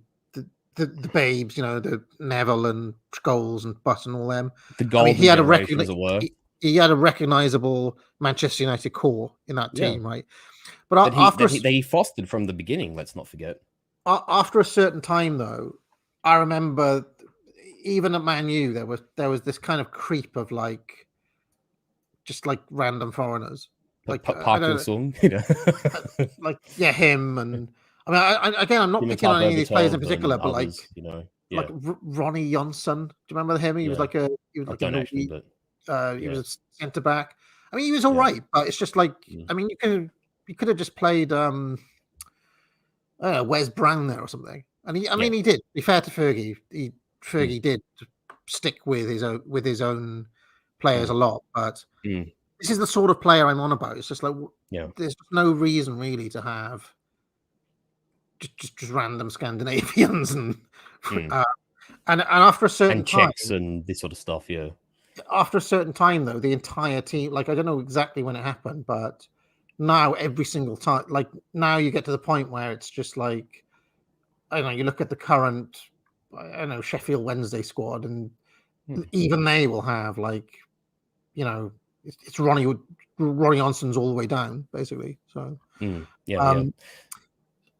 babes, the Neville and Scholes and Butt and all them. The golden he had generation, as it were. He had a recognizable Manchester United core in that team, right? But he fostered from the beginning. Let's not forget. After a certain time, though, I remember even at Man U there was this kind of creep of like just like random foreigners, like Park Sung, like him and. I mean, again, I'm not picking on any of these players in particular, but others, like Ronnie Johnson. Do you remember him? He was like a he was a centre back. I mean, he was all right, but it's just like I mean, you could have just played I don't know, Wes Brown there or something. And he did. Be fair to Fergie, Fergie did stick with his own players a lot, but this is the sort of player I'm on about. It's just like there's no reason really to have just random Scandinavians and after a certain time, Czechs and this sort of stuff. After a certain time, though, the entire team, like I don't know exactly when it happened, but now every single time, like now you get to the point where it's just like I don't know. You look at the current, I don't know, Sheffield Wednesday squad, and even they will have like it's Ronnie Johnson's all the way down, basically. So yeah.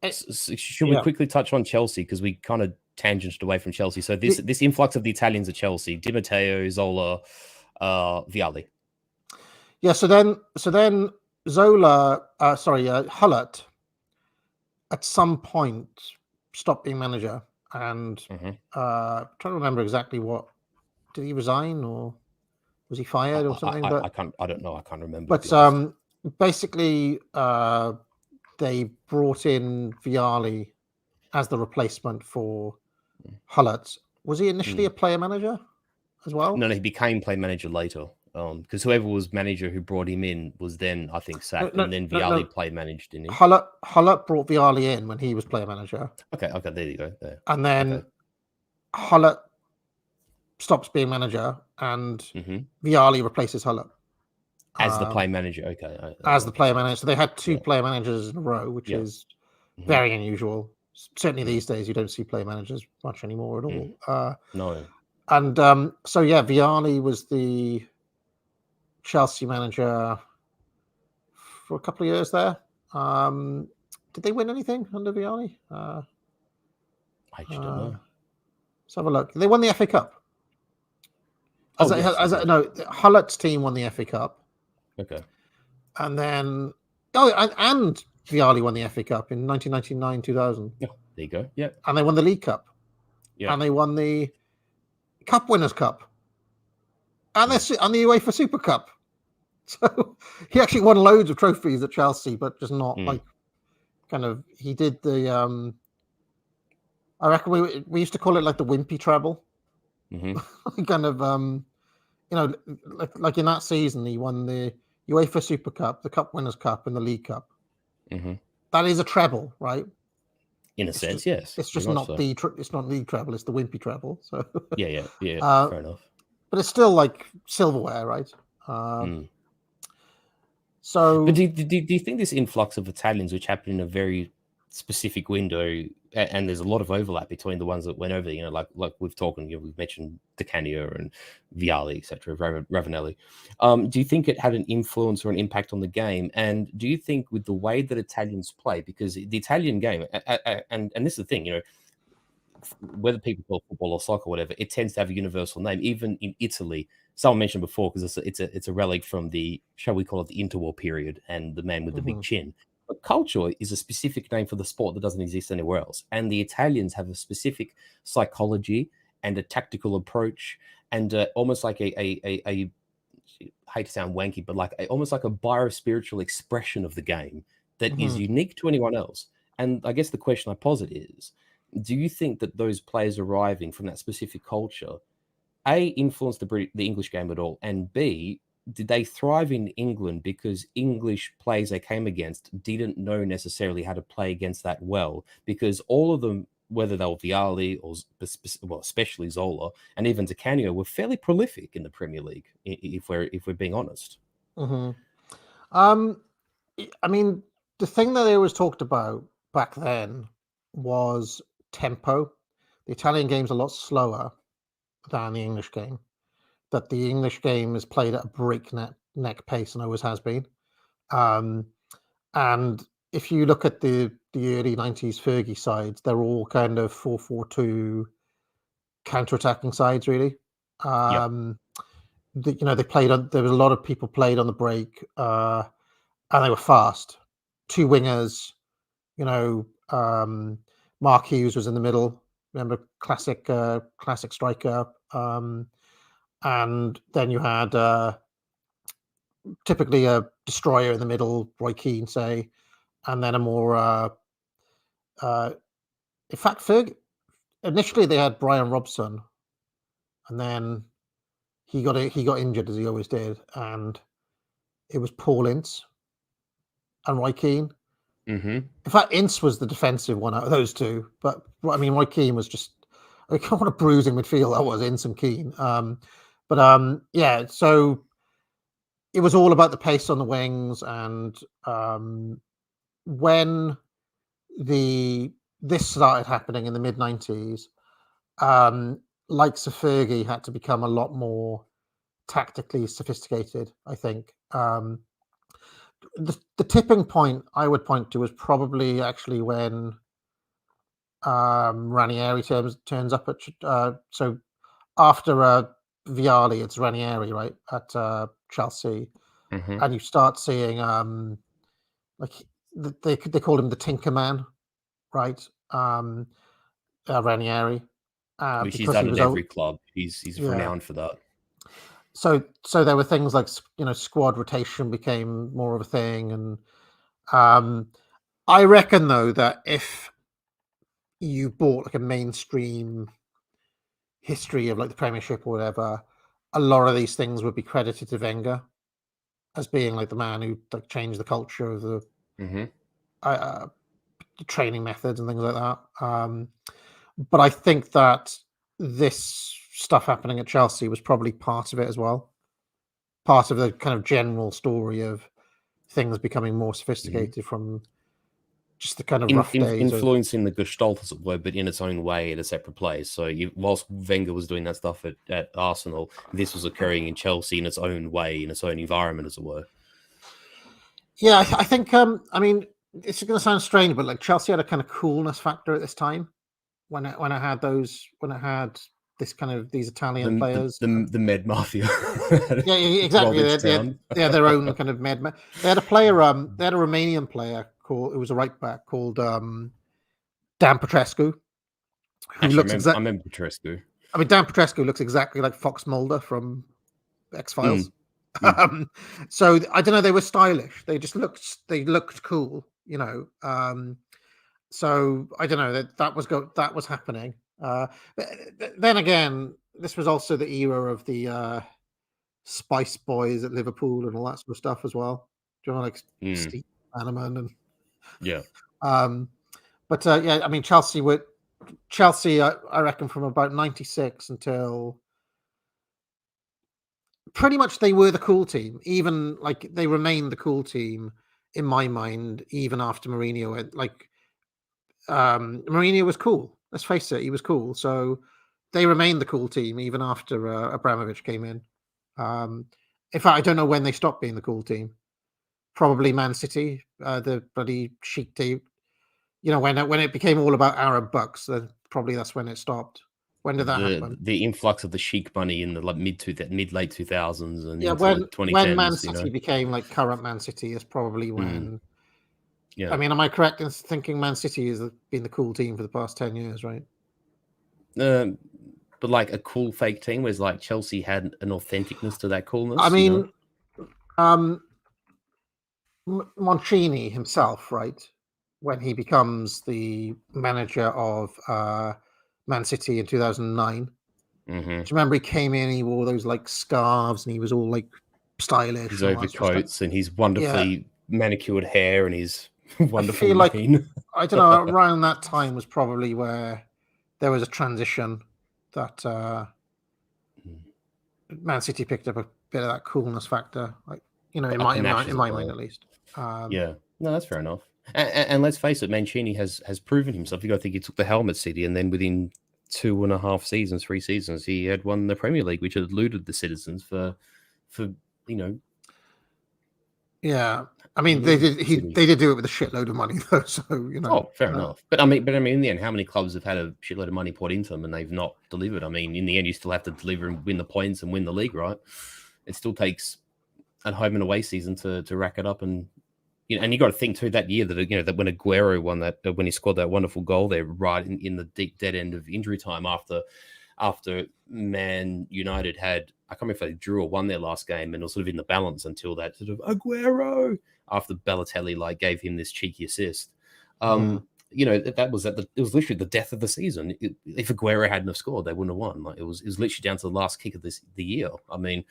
it- Should we quickly touch on Chelsea, because we kind of tangented away from Chelsea? So this influx of the Italians at Chelsea: Di Matteo, Zola, Vialli. yeah. So then Zola, Hullett, at some point stopped being manager, and trying to remember exactly what, did he resign or was he fired or something? I don't know. I can't remember. But basically, they brought in Vialli as the replacement for Hullett. Was he initially a player manager as well? No, he became play manager later. Because whoever was manager who brought him in was then, I think, sacked, and then Vialli play managed, didn't he? Hullett brought Vialli in when he was player manager. Okay, there you go. There. And then Hullett stops being manager, and Vialli replaces Hullett as the play manager. Okay, as the player manager. So they had two player managers in a row, which is very unusual. Certainly these days, you don't see player managers much anymore at all. No. And so Vialli was the Chelsea manager for a couple of years there. Did they win anything under Vialli? I just don't know. Let's have a look. They won the FA Cup. No, Hullett's team won the FA Cup. Okay. And then, and Vialli won the FA Cup in 1999-2000. Yeah, there you go. Yeah. And they won the League Cup. Yeah. And they won the Cup Winners' Cup. And the UEFA Super Cup. So he actually won loads of trophies at Chelsea, but just not he did the, I reckon we used to call it like the wimpy treble. Kind of, like in that season, he won the UEFA Super Cup, the Cup Winners' Cup, and the League Cup. That is a treble, right? In a sense, yes. It's just not it's not league treble; it's the wimpy treble. So yeah. Fair enough. But it's still like silverware, right? So, but do you think this influx of Italians, which happened in a very specific window, and there's a lot of overlap between the ones that went over, like we've talked, we've mentioned Di Canio and Vialli, etc., Ravanelli. Do you think it had an influence or an impact on the game? And do you think with the way that Italians play, because the Italian game, and this is the thing, whether people call football or soccer or whatever, it tends to have a universal name. Even in Italy, someone mentioned before, because it's a relic from the, shall we call it, the interwar period, and the man with the big chin. But Calcio is a specific name for the sport that doesn't exist anywhere else. And the Italians have a specific psychology and a tactical approach, and almost like I hate to sound wanky, but almost like a biospiritual expression of the game that is unique to anyone else. And I guess the question I posit is, do you think that those players arriving from that specific culture, A, influenced the English game at all, and B, did they thrive in England because English players they came against didn't know necessarily how to play against that well? Because all of them, whether they were Vialli or especially Zola and even Di Canio, were fairly prolific in the Premier League, if we're being honest. I mean, the thing that they always talked about back then was tempo. The Italian game's a lot slower than the English game. That the English game is played at a breakneck pace and always has been. And if you look at the early 90s Fergie sides, they're all kind of 4-4-2 counter-attacking sides, really. They played on, there was a lot of people played on the break, and they were fast. Two wingers, Mark Hughes was in the middle. Remember, classic striker. And then you had typically a destroyer in the middle, Roy Keane, say, and then a more. In fact, initially they had Brian Robson, and then he got injured, as he always did, and it was Paul Ince and Roy Keane. In fact, Ince was the defensive one out of those two, but I mean, Roy Keane was just what a bruising midfield that was. Ince and Keane. So it was all about the pace on the wings, and when this started happening in the mid-90s, likes of Fergie had to become a lot more tactically sophisticated, I think. The tipping point I would point to was probably actually when Ranieri turns up at so after Vialli, it's Ranieri, right, at Chelsea, Mhm. and you start seeing like they called him the Tinker Man, right? Ranieri, Which he's because he done at was every club. He's yeah. renowned for that. So there were things like squad rotation became more of a thing, and I reckon though that if you bought like a mainstream history of like the Premiership or whatever, a lot of these things would be credited to Wenger as being like the man who like changed the culture of the Mhm. training methods and things like that. But I think that this stuff happening at Chelsea was probably part of it as well. Part of the kind of general story of things becoming more sophisticated from just the kind of rough days of Influencing the Gestalt, as it were, but in its own way at a separate place. So whilst Wenger was doing that stuff at Arsenal, this was occurring in Chelsea in its own way, in its own environment, as it were. yeah. I think I mean it's going to sound strange, but like Chelsea had a kind of coolness factor at this time when I had this kind of these Italian players. The Med Mafia. Yeah, exactly. They had their own kind of med. They had a player. They had a Romanian player called. It was a right back called Dan Petrescu, who Actually, looks I exactly. remember Petrescu. I mean, Dan Petrescu looks exactly like Fox Mulder from X Files. So I don't know. They were stylish. They just looked. They looked cool. So I don't know that was happening. Then again, this was also the era of the Spice Boys at Liverpool and all that sort of stuff as well. Do you know, like Steve Bannerman and Yeah. But yeah, I mean Chelsea, I reckon from about '96 until pretty much they were the cool team. Even like they remained the cool team in my mind, even after Mourinho went. Like Mourinho was cool. Let's face it, he was cool. So they remained the cool team even after Abramovich came in. In fact, I don't know when they stopped being the cool team. Probably Man City, the bloody chic team. When it became all about Arab bucks, then probably that's when it stopped. When did that happen? The influx of the chic money in the like mid late 2000s and Yeah, into the 2010s. when Man City became like current Man City is probably when. Yeah. I mean, am I correct in thinking Man City has been the cool team for the past 10 years, right? But like a cool fake team was like Chelsea had an authenticness to that coolness. I mean, Mancini himself, right? When he becomes the manager of Man City in 2009. Do you remember he came in, he wore those like scarves and he was all like stylish. His and all that sort of overcoats stuff. and his wonderfully manicured hair and his wonderful I feel like, mane. I don't know, around that time was probably where there was a transition that Man City picked up a bit of that coolness factor, like in my mind at least. Yeah, no, that's fair enough. And let's face it, Mancini has proven himself. You got to think he took the helm at City, and then within 2.5 seasons, 3 seasons, he had won the Premier League, which had eluded the citizens for. Yeah, I mean they did do it with a shitload of money though, so Oh, fair enough. But I mean, in the end, how many clubs have had a shitload of money poured into them and they've not delivered? I mean, in the end, you still have to deliver and win the points and win the league, right? It still takes a home and away season to rack it up, and and you got to think too that year that that when Aguero won that, when he scored that wonderful goal there, right in the deep dead end of injury time after Man United had, I can't remember if they drew or won their last game, and it was sort of in the balance until that sort of Aguero after Balotelli gave him this cheeky assist. That was it was literally the death of the season. If Aguero hadn't have scored, they wouldn't have won. It was literally down to the last kick of the year. I mean,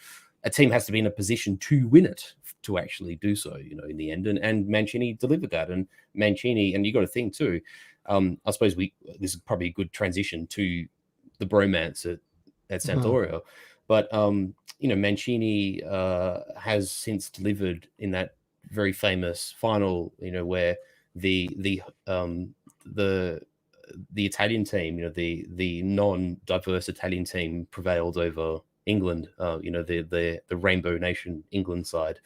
a team has to be in a position to win it to actually do so, in the end. And Mancini delivered that. And Mancini, and you got to think too, I suppose this is probably a good transition to the bromance at Sampdoria. But, Mancini has since delivered in that very famous final, where the Italian team, the non-diverse Italian team prevailed over England, the Rainbow Nation England side.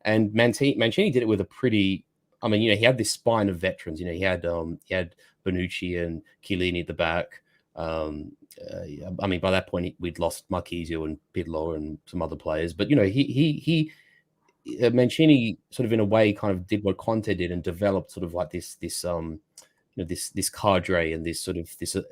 And Mancini did it with a pretty, I mean, he had this spine of veterans. He had Bonucci and Chiellini at the back. I mean, by that point, we'd lost Marchisio and Pirlo and some other players. But, Mancini sort of in a way kind of did what Conte did and developed sort of like this cadre and this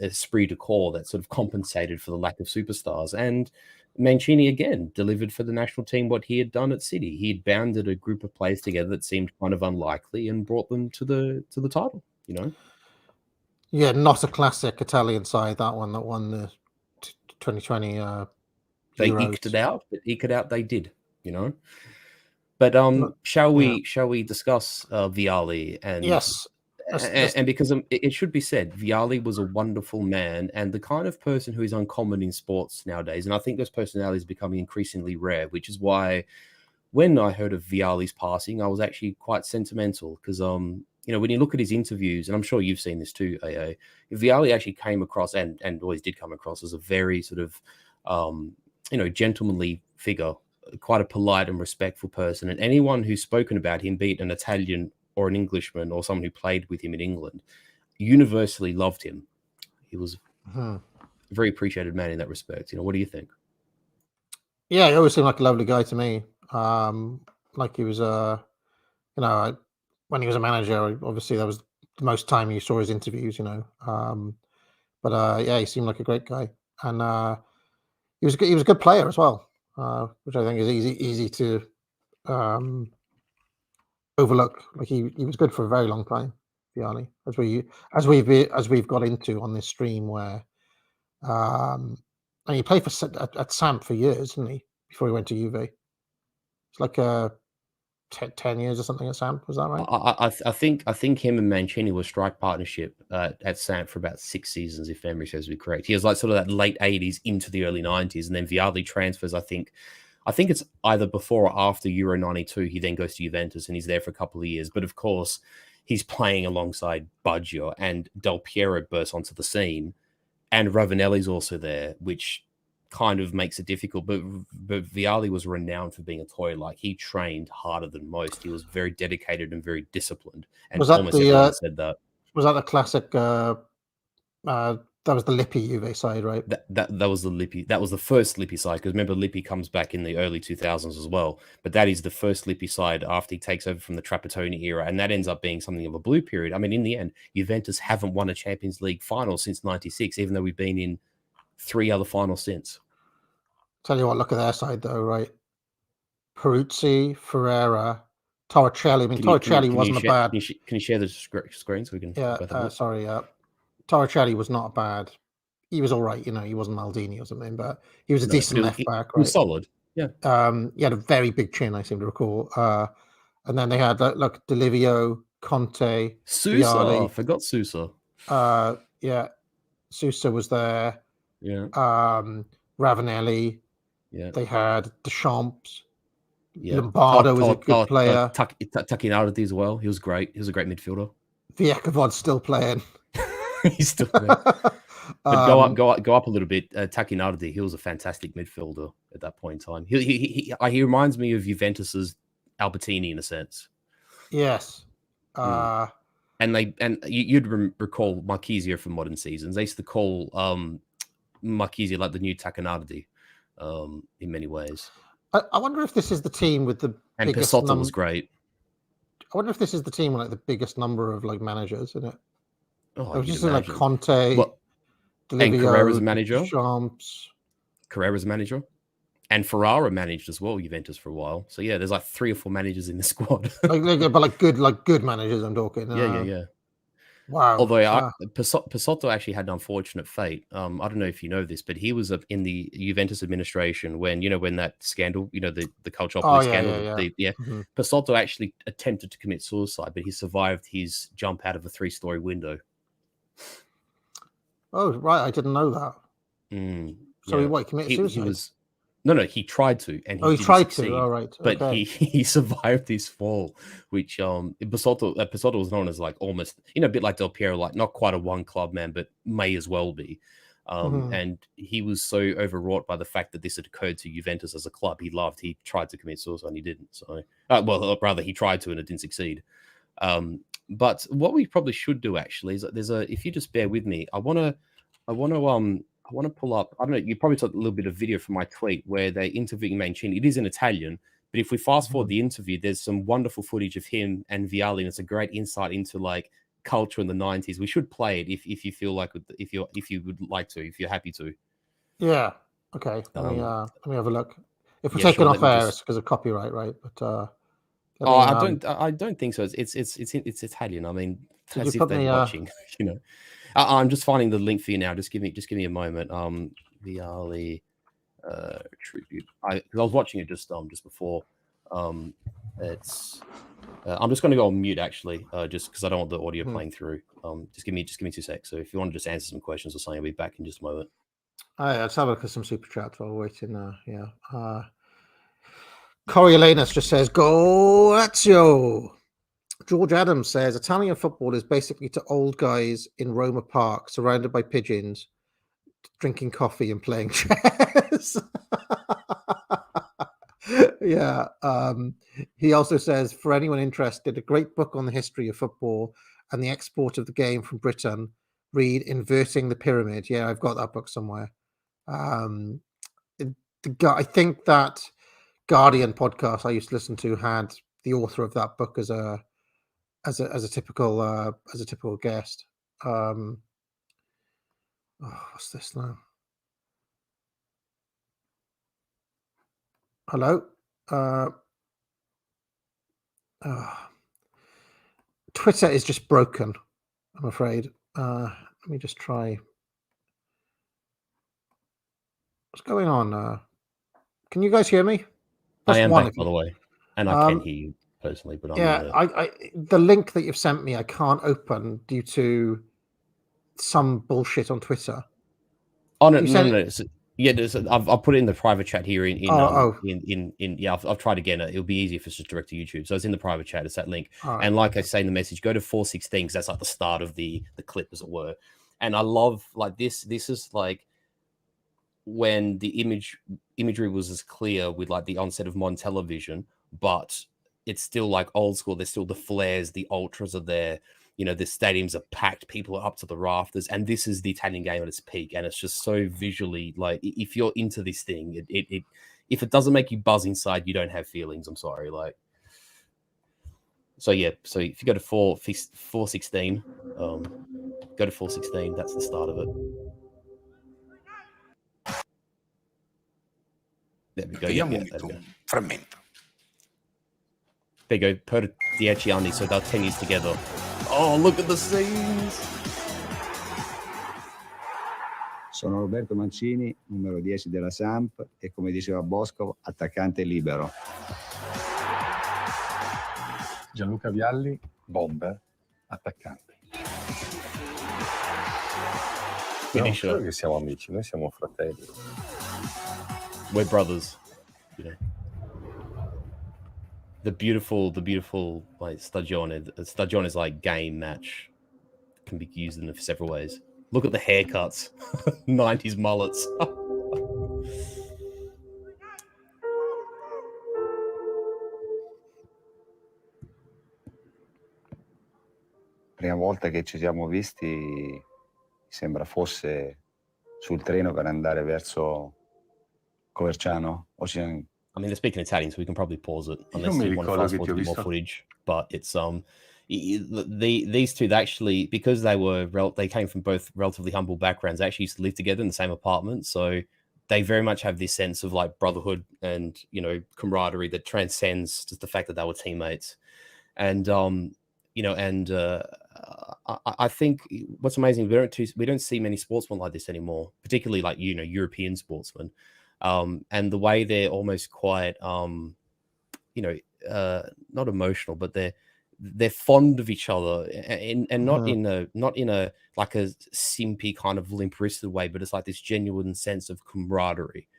esprit de corps that sort of compensated for the lack of superstars. And Mancini again delivered for the national team what he had done at City. He had bounded a group of players together that seemed kind of unlikely and brought them to the title. Yeah, not a classic Italian side, that one that won the 2020 They Euros. eked it out. They did, But shall we discuss Vialli and yes. And because it should be said, Vialli was a wonderful man and the kind of person who is uncommon in sports nowadays. And I think those personalities are becoming increasingly rare, which is why when I heard of Vialli's passing, I was actually quite sentimental because, when you look at his interviews, and I'm sure you've seen this too, AA, Vialli actually came across and always did come across as a very sort of, gentlemanly figure, quite a polite and respectful person. And anyone who's spoken about him, be it an Italian or an Englishman or someone who played with him in England, universally loved him. He was a very appreciated man in that respect. What do you think? Yeah, he always seemed like a lovely guy to me. Like he was when he was a manager, obviously that was the most time you saw his interviews, But he seemed like a great guy. And he was a good player as well, which I think is easy to overlook. Like he was good for a very long time, Vialli, as we've got into on this stream, where and he played at Samp for years, didn't he? Before he went to Juve, it's like 10 years or something at Samp. Was that right? I think him and Mancini were strike partnership at Samp for about 6 seasons, if memory serves me correct. He was like sort of that late 80s into the early 90s, and then Vialli transfers. I think it's either before or after Euro 92. He then goes to Juventus and he's there for a couple of years. But of course, he's playing alongside Baggio, and Del Piero bursts onto the scene, and Ravanelli's also there, which kind of makes it difficult. But Vialli was renowned for being a toy. Like, he trained harder than most. He was very dedicated and very disciplined. And everyone said that. Was that the classic? That was the Lippi Juve side, right? That was the Lippi. That was the first Lippi side, because remember, Lippi comes back in the early 2000s as well. But that is the first Lippi side after he takes over from the Trapattoni era, and that ends up being something of a blue period. I mean, in the end, Juventus haven't won a Champions League final since '96, even though we've been in 3 other finals since. Tell you what, look at their side though, right? Peruzzi, Ferreira, Torricelli. I mean, Torricelli wasn't a bad. Can you share the screen so we can? Sorry. Torricelli was not bad. He was all right, he wasn't Maldini or something, but he was a decent left back. He was solid. Yeah. He had a very big chin, I seem to recall. And then they had Delivio, Conte, Sousa. Vialli. I forgot Sousa. Sousa was there. Yeah. Ravanelli. Yeah. They had Deschamps. Yeah. Lombardo was a good player. Takinardi as well. He was great. He was a great midfielder. Viekovod's still playing. He's still there. But go up a little bit. Takinardi, he was a fantastic midfielder at that point in time. He reminds me of Juventus's Albertini in a sense. Yes. And you'd recall Marchisio from modern seasons. They used to call Marchisio like the new Takinardi in many ways. I wonder if this is the team with the and biggest Pesotto was great. I wonder if this is the team with the biggest number of managers in it. Oh, I was just like Conte, and Carrera's a manager. Champs. Carrera's a manager. And Ferrara managed as well, Juventus, for a while. So yeah, there's 3 or 4 managers in the squad. but good managers, I'm talking. Yeah. Wow. Although Pesotto actually had an unfortunate fate. I don't know if you know this, but he was in the Juventus administration when that scandal, the Calcio scandal. Yeah. Pesotto actually attempted to commit suicide, but he survived his jump out of a 3-story window. Oh, right. I didn't know that. So he committed suicide? No, he tried to, and he tried succeed, to. All right, but he survived this fall, which Pesotto was known as almost a bit like Del Piero, not quite a one club man, but may as well be. And he was so overwrought by the fact that this had occurred to Juventus as a club. He tried to commit suicide and he didn't. So, rather he tried to and it didn't succeed. But what we probably should do actually is if you just bear with me, I want to pull up. I don't know. You probably saw a little bit of video from my tweet where they interviewing Mancini. It is in Italian, but if we fast forward the interview, there's some wonderful footage of him and Vialli, and it's a great insight into like culture in the 90s. We should play it if you feel like if you would like to, if you're happy to. Yeah. Okay. Let me have a look. If we're Yeah, taking sure, off air, it's because of copyright, right? But I don't think so. It's Italian. I mean, as if they're watching. You know, I'm just finding the link for you now. Just give me a moment. Vialli tribute. I was watching it just before. It's. I'm just going to go on mute actually, just because I don't want the audio playing through. Just give me 2 seconds. So if you want to just answer some questions or something, I'll be back in just a moment. Let's have a look at some super chats while we're waiting. Coriolanus just says, Calcio. George Adams says, Italian football is basically to old guys in Roma Park, surrounded by pigeons, drinking coffee and playing chess. Yeah. He also says, for anyone interested, a great book on the history of football and the export of the game from Britain. Read Inverting the Pyramid. Yeah, I've got that book somewhere. I think that Guardian podcast I used to listen to had the author of that book as a typical guest. What's this now? Hello. Twitter is just broken, I'm afraid. Let me just try. What's going on? Can you guys hear me? I am back, by the way, and I can hear you personally. But the link that you've sent me, I can't open due to some bullshit on Twitter. Oh no. I've put it in the private chat here. I've tried again. It'll be easier if it's just direct to YouTube. So it's in the private chat. It's that link. Right. And like I say in the message, go to 416 because that's like the start of the clip, as it were. And I love like this. This is like when the imagery was as clear with like the onset of modern television, but it's still like old school. There's still the flares, the ultras are there. You know, the stadiums are packed, people are up to the rafters, and this is the Italian game at its peak. And it's just so visually, like, if you're into this thing, if it doesn't make you buzz inside, you don't have feelings. I'm sorry, like. So yeah, so if you go to 416, go to 416. That's the start of it. There we go. Yeah, there we go. Frammento. There you go. Per 10 anni, so they're 10 years together. Oh, look at the scenes. Sono Roberto Mancini, numero 10 della Samp e come diceva Bosco, attaccante libero. Gianluca Vialli, bomber, attaccante. Non credo che siamo amici, noi siamo fratelli. We're brothers. You know. The beautiful like stagione. Stagione is like game match. Can be used in several ways. Look at the haircuts. 90s mullets. Prima volta che ci siamo visti, mi sembra fosse sul treno per andare verso Coverciano. I mean, they're speaking Italian, so we can probably pause it unless you want to fast forward to more footage. But it's these two, they actually, because they came from both relatively humble backgrounds, they actually used to live together in the same apartment. So they very much have this sense of like brotherhood and, you know, camaraderie that transcends just the fact that they were teammates. And you know, and I think what's amazing, we don't see many sportsmen like this anymore, particularly like, you know, European sportsmen. And the way they're almost quite, you know, not emotional, but they're fond of each other, and not in a like a simpy kind of limp-wristed way, but it's like this genuine sense of camaraderie.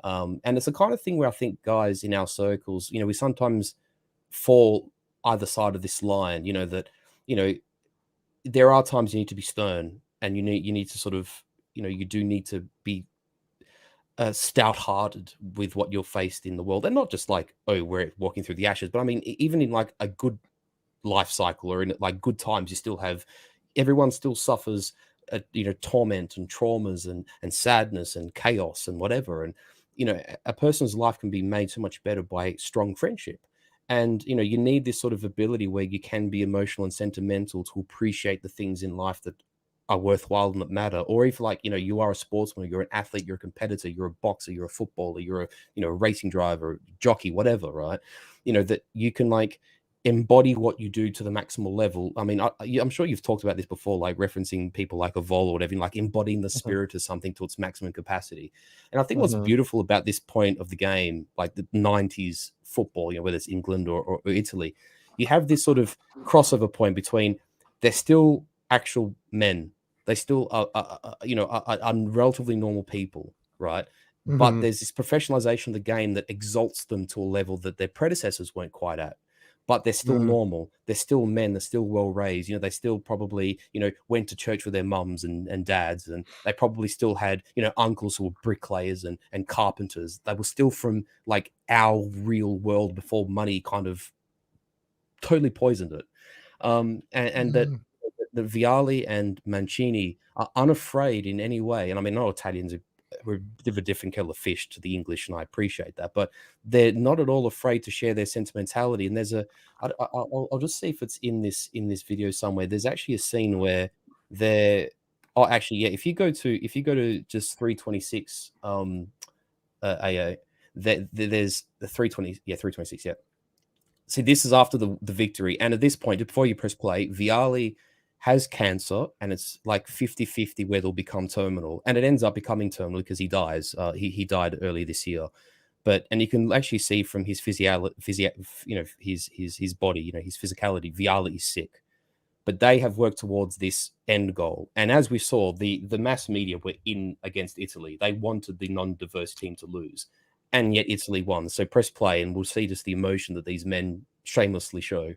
And it's the kind of thing where I think guys in our circles, you know, we sometimes fall either side of this line. You know that, you know, there are times you need to be stern, and you need to sort of, you do need to be stout-hearted with what you're faced in the world, and not just like, oh, we're walking through the ashes, but I mean, even in like a good life cycle or in like good times, you still have, everyone still suffers torment and traumas and sadness and chaos and whatever, and a person's life can be made so much better by strong friendship. And you need this sort of ability where you can be emotional and sentimental to appreciate the things in life that are worthwhile and that matter. Or if like you are a sportsman, you're an athlete, you're a competitor, you're a boxer, you're a footballer, you're a racing driver, jockey, whatever, right? That you can like embody what you do to the maximal level. I mean, I'm sure you've talked about this before, like referencing people like Evola or whatever, like embodying the spirit of something to its maximum capacity. And I think what's beautiful about this point of the game, like the 90s football, whether it's England or Italy, you have this sort of crossover point between they're still actual men. They still are relatively normal people, right? But there's this professionalization of the game that exalts them to a level that their predecessors weren't quite at. But they're still normal. They're still men. They're still well raised. They still probably, went to church with their mums and dads, and they probably still had, uncles who were bricklayers and carpenters. They were still from like our real world before money kind of totally poisoned it. And that Vialli and Mancini are unafraid in any way. And I mean, no, Italians we're a bit of a different kettle of fish to the English, and I appreciate that, but they're not at all afraid to share their sentimentality. And there's I'll just see if it's in this video somewhere. There's actually a scene where they're if you go to just 326 AA, there's the 326. See, this is after the victory, and at this point, before you press play, Vialli has cancer, and it's like 50-50 where they'll become terminal, and it ends up becoming terminal because he dies. He died early this year, and you can actually see from his his body, his physicality, Vialli is sick, but they have worked towards this end goal. And as we saw, the mass media were in against Italy. They wanted the non-diverse team to lose, and yet Italy won. So press play, and we'll see just the emotion that these men shamelessly show.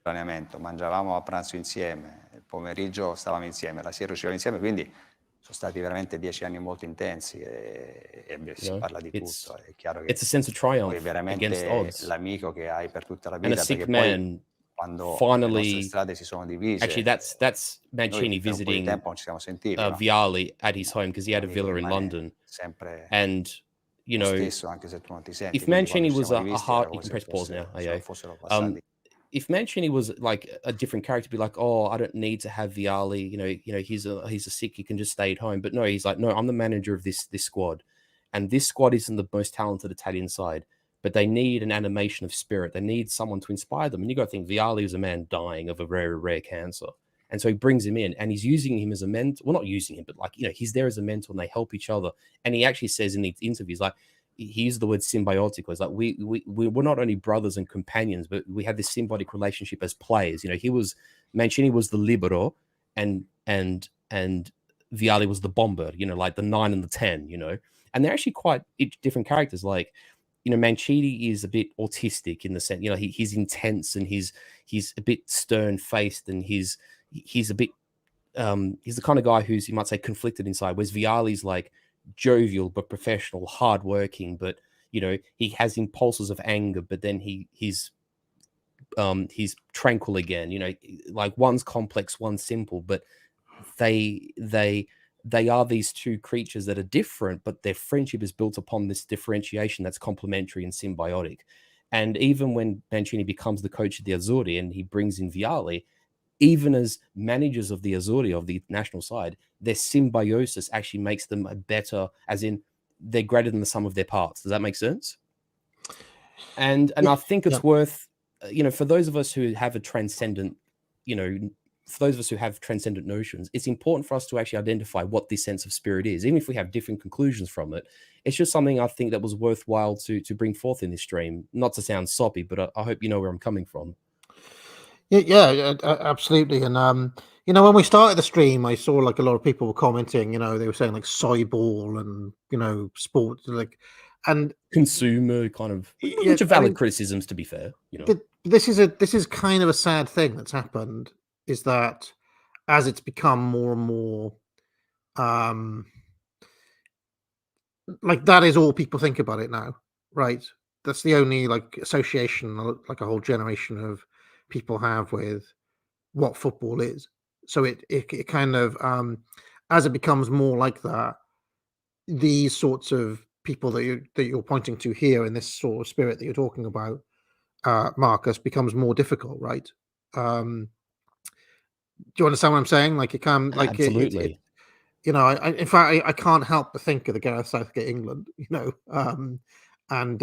Mangiavamo a pranzo insieme, il pomeriggio stavamo insieme, la sera uscivamo insieme, quindi sono stati veramente 10 anni molto intensi e si parla di tutto. È chiaro che it's a sense of triumph veramente against odds. L'amico che hai per tutta la vita, and a sick man quando finally, le nostre strade si sono divise. Actually, that's Mancini visiting Vialli at his home because he had a villa in London. And if Mancini was a heart, you can press pause now. If Mancini was like a different character, be like, oh, I don't need to have Vialli. He's a sick. He can just stay at home. But no, he's like, no, I'm the manager of this squad, and this squad isn't the most talented Italian side, but they need an animation of spirit. They need someone to inspire them. And you got to think Vialli is a man dying of a very rare cancer, and so he brings him in, and he's using him as a mentor. Well, not using him, but like he's there as a mentor, and they help each other. And he actually says in the interviews, like, he used the word symbiotic. It's like we're not only brothers and companions, but we have this symbiotic relationship as players. Mancini was the libero, and Vialli was the bomber. Like the 9 and the 10. And they're actually quite different characters. Like, Mancini is a bit autistic in the sense, he's intense, and he's a bit stern faced, and he's a bit he's the kind of guy who's, you might say, conflicted inside. Whereas Vialli's like jovial but professional, hardworking, but he has impulses of anger, but then he's tranquil again. Like one's complex, one's simple, but they are these two creatures that are different, but their friendship is built upon this differentiation that's complementary and symbiotic. And even when Mancini becomes the coach of the Azzurri and he brings in Vialli, even as managers of the Azzurri, of the national side, their symbiosis actually makes them a better, as in they're greater than the sum of their parts. Does that make sense? And I think it's worth, for those of us who have a transcendent, for those of us who have transcendent notions, it's important for us to actually identify what this sense of spirit is. Even if we have different conclusions from it, it's just something I think that was worthwhile to bring forth in this stream. Not to sound soppy, but I hope you know where I'm coming from. Yeah, absolutely. And when we started the stream, I saw like a lot of people were commenting. They were saying like soy ball and sports, like, and consumer kind of, which are valid criticisms, to be fair. This is kind of a sad thing that's happened, is that as it's become more and more like that is all people think about it now, right? That's the only like association, like a whole generation of people have with what football is. So it kind of as it becomes more like that, these sorts of people that you're pointing to here in this sort of spirit that you're talking about, Marcus, becomes more difficult, right? Do you understand what I'm saying? Like it can, like Absolutely. you know, in fact, I can't help but think of the Gareth Southgate England, you know, and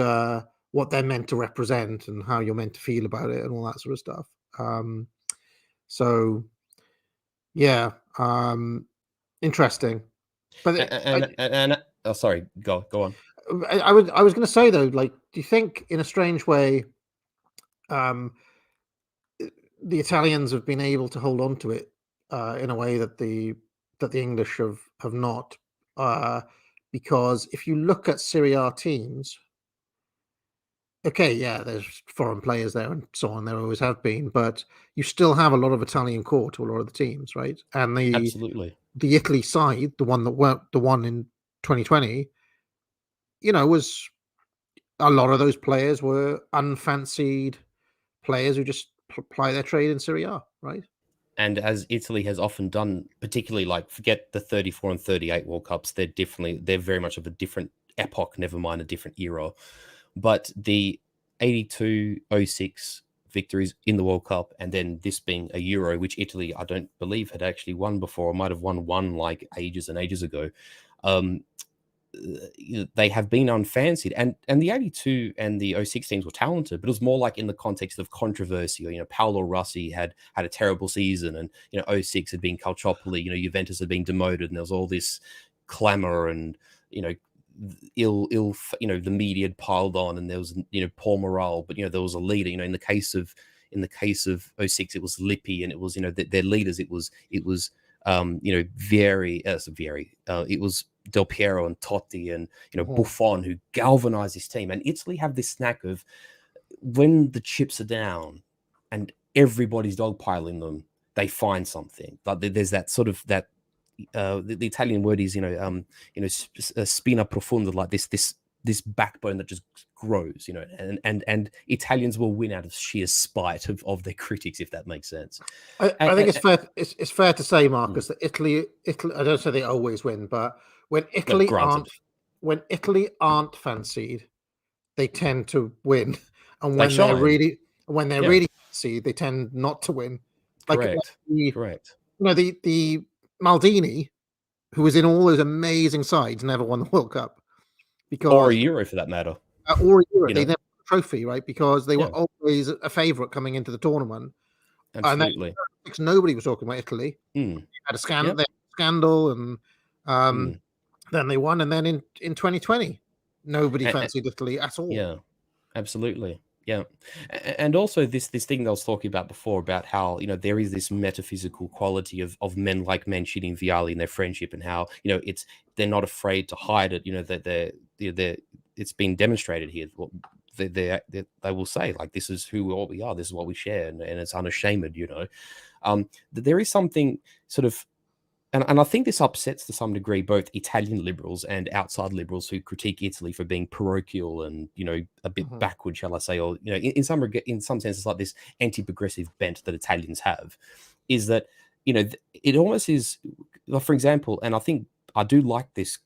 what they're meant to represent and how you're meant to feel about it and all that sort of stuff. So, yeah, interesting. But Oh, sorry, go on. I was going to say though, like, do you think in a strange way, the Italians have been able to hold on to it in a way that the English have not? Because if you look at Serie A teams, okay, yeah, there's foreign players there and so on. There always have been, but you still have a lot of Italian core to a lot of the teams, right? And Absolutely. the Italy side, the one in 2020, you know, was a lot of those players were unfancied players who just ply their trade in Serie A, right? And as Italy has often done, particularly like forget the 34 and 38 World Cups, they're very much of a different epoch, never mind a different era. But the 82, 06 victories in the World Cup, and then this being a Euro, which Italy, I don't believe, had actually won before, or might have won one like ages and ages ago. They have been unfancied, and the 82 and the 06 teams were talented, but it was more like in the context of controversy. Or, Paolo Rossi had a terrible season, and 06 had been Calciopoli, Juventus had been demoted, and there was all this clamor and ill the media had piled on, and there was poor morale, but there was a leader. In the case of 06, it was Lippi, and it was their leaders. It was it was Del Piero and Totti and Buffon, who galvanized this team. And Italy have this knack of, when the chips are down and everybody's dogpiling them, they find something. Like there's that sort of that the Italian word is spina profunda, like this backbone that just grows, and Italians will win out of sheer spite of their critics, if that makes sense. I think it's fair to say, Marcus, that Italy, I don't say they always win, but when Italy aren't fancied, they tend to win, and when they're really fancied, they tend not to win. Correct. The Maldini, who was in all those amazing sides, never won the World Cup, or a Euro for that matter, or a Euro. They never won a trophy, right? Because they were always a favourite coming into the tournament. Absolutely. And nobody was talking about Italy. They had a scandal, and then they won. And then in 2020, nobody fancied Italy at all. Yeah, absolutely. Yeah. And also this thing that I was talking about before, about how, there is this metaphysical quality of men like Mancini and Vialli and their friendship, and how, they're not afraid to hide it, that it's been demonstrated here. They will say, like, this is who we are, this is what we share, and it's unashamed, there is something sort of, and I think this upsets to some degree both Italian liberals and outside liberals who critique Italy for being parochial and a bit backward, shall I say, or in some sense it's like this anti-progressive bent that Italians have, is that it almost is, for example, and I think I do like this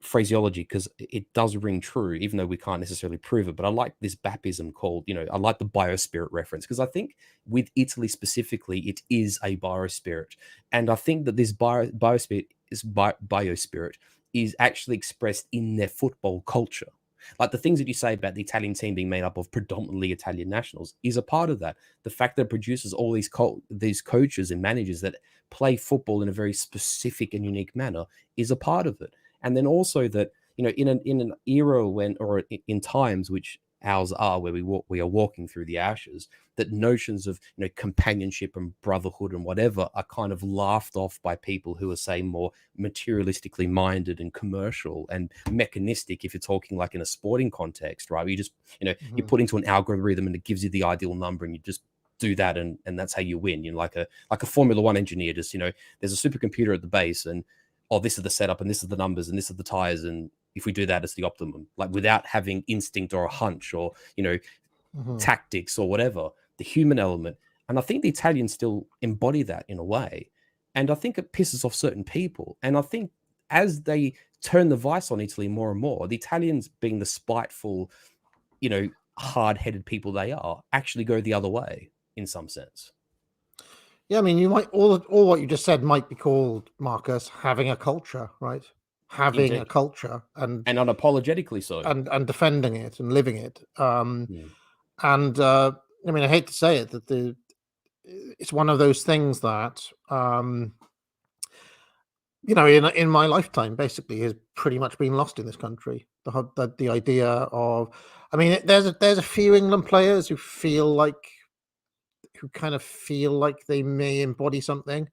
phraseology because it does ring true, even though we can't necessarily prove it. But I like this baptism called, I like the biospirit reference, because I think with Italy specifically, it is a biospirit. And I think that this biospirit is actually expressed in their football culture. Like the things that you say about the Italian team being made up of predominantly Italian nationals is a part of that. The fact that it produces all these coaches and managers that play football in a very specific and unique manner is a part of it. And then also that, in an era when, or in times which ours are, where we are walking through the ashes, that notions of, companionship and brotherhood and whatever are kind of laughed off by people who are, say, more materialistically minded and commercial and mechanistic, if you're talking like in a sporting context, right? You just, you put into an algorithm and it gives you the ideal number, and you just do that, and that's how you win. You know, like a Formula One engineer, just, you know, there's a supercomputer at the base, and this is the setup, and this is the numbers, and this is the tires, and if we do that, it's the optimum. Like, without having instinct or a hunch or, you know, tactics or whatever, the human element. And I think the Italians still embody that in a way, and I think it pisses off certain people. And I think as they turn the vice on Italy more and more, the Italians, being the spiteful, you know, hard-headed people they are, actually go the other way in some sense. Yeah, I mean, you might all what you just said might be called, Marcus, having a culture, right? Having Indeed. a culture and unapologetically so, and defending it and living it. And I mean, I hate to say it, that it's one of those things that you know, in my lifetime, basically, has pretty much been lost in this country. The idea of, I mean, there's a few England players who kind of feel like they may embody something.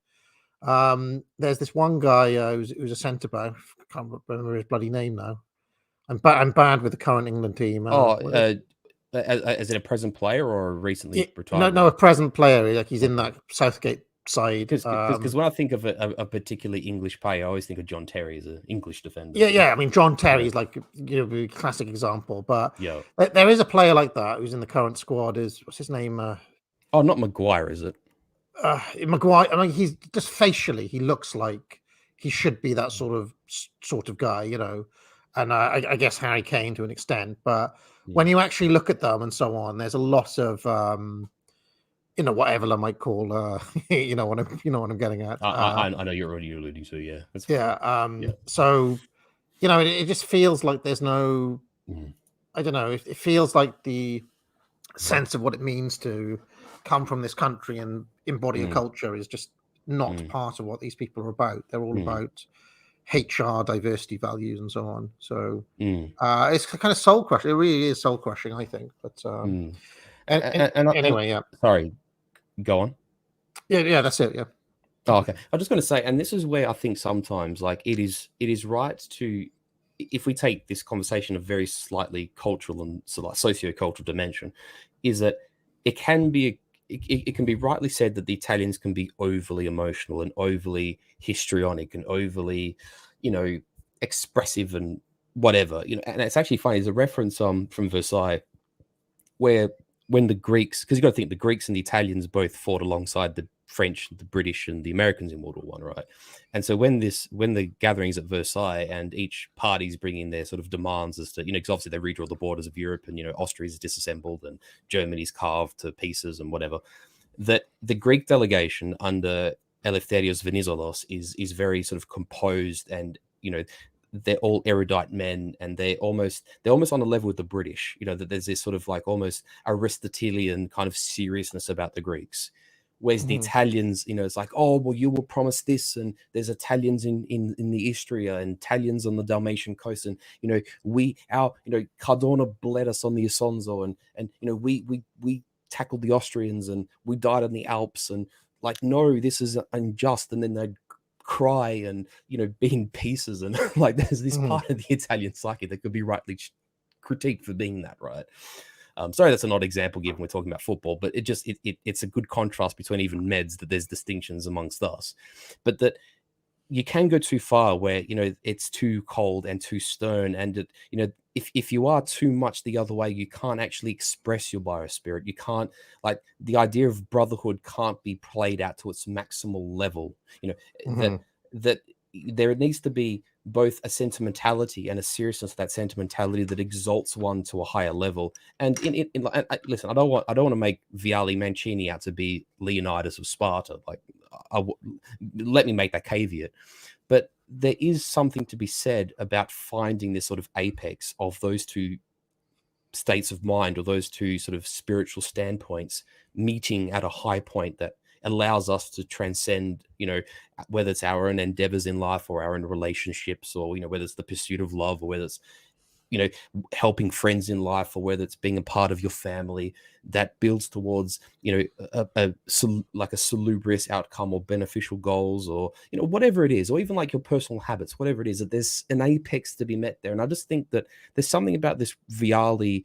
There's this one guy who's a centre back. I can't remember his bloody name now. I'm bad with the current England team. Is it a present player or recently retired? No, a present player. Like, he's in that Southgate side. Because when I think of a particularly English player, I always think of John Terry as an English defender. Yeah. I mean, John Terry's like, you know, a classic example. But yeah, there is a player like that who's in the current squad. What's his name? Not Maguire, is it? Maguire. I mean, he's just facially, he looks like he should be that sort of guy, you know. And I guess Harry Kane to an extent, but when you actually look at them and so on, there's a lot of you know, whatever I might call you know what I'm getting at. I know you're already alluding to, yeah. So, you know, it just feels like there's no, I don't know, it feels like the sense of what it means to come from this country and embody a culture is just not part of what these people are about. They're all about HR, diversity, values, and so on. So it's kind of soul crushing. It really is soul crushing, I think. But anyway, yeah. Sorry, go on. Yeah, that's it. Yeah. Oh, okay. I'm just going to say, and this is where I think sometimes, like, it is right to, if we take this conversation a very slightly cultural and socio-cultural dimension, is that it can be rightly said that the Italians can be overly emotional and overly histrionic and overly, you know, expressive and whatever, you know. And it's actually funny. There's a reference from Versailles where, when the Greeks, because you got to think the Greeks and the Italians both fought alongside the French, the British, and the Americans in World War I, right? And so when the gatherings at Versailles and each party's bringing their sort of demands as to, you know, because obviously they redraw the borders of Europe, and, you know, Austria's disassembled and Germany's carved to pieces and whatever, that the Greek delegation under Eleftherios Venizelos is very sort of composed, and, you know, they're all erudite men, and they're almost on a level with the British, you know, that there's this sort of like almost Aristotelian kind of seriousness about the Greeks. Whereas the Italians, you know, it's like, oh, well, you will promise this, and there's Italians in the Istria and Italians on the Dalmatian coast, and, you know, Cardona bled us on the Isonzo, and you know, we tackled the Austrians, and we died in the Alps, and like, no, this is unjust. And then they'd cry and, you know, be in pieces, and like, there's this part of the Italian psyche that could be rightly critiqued for being that, right? Sorry, that's an odd example given we're talking about football, but it's a good contrast between even Meds, that there's distinctions amongst us, but that you can go too far where, you know, it's too cold and too stern, and it, you know, if you are too much the other way, you can't actually express your biospirit. You can't, like, the idea of brotherhood can't be played out to its maximal level. You know, that there needs to be both a sentimentality and a seriousness of that sentimentality that exalts one to a higher level. And listen, I don't want to make Vialli Mancini out to be Leonidas of Sparta. Like, let me make that caveat. But there is something to be said about finding this sort of apex of those two states of mind, or those two sort of spiritual standpoints meeting at a high point that allows us to transcend, you know, whether it's our own endeavors in life or our own relationships, or, you know, whether it's the pursuit of love, or whether it's, you know, helping friends in life, or whether it's being a part of your family, that builds towards, you know, a salubrious outcome or beneficial goals, or, you know, whatever it is, or even like your personal habits, whatever it is, that there's an apex to be met there. And I just think that there's something about this Vialli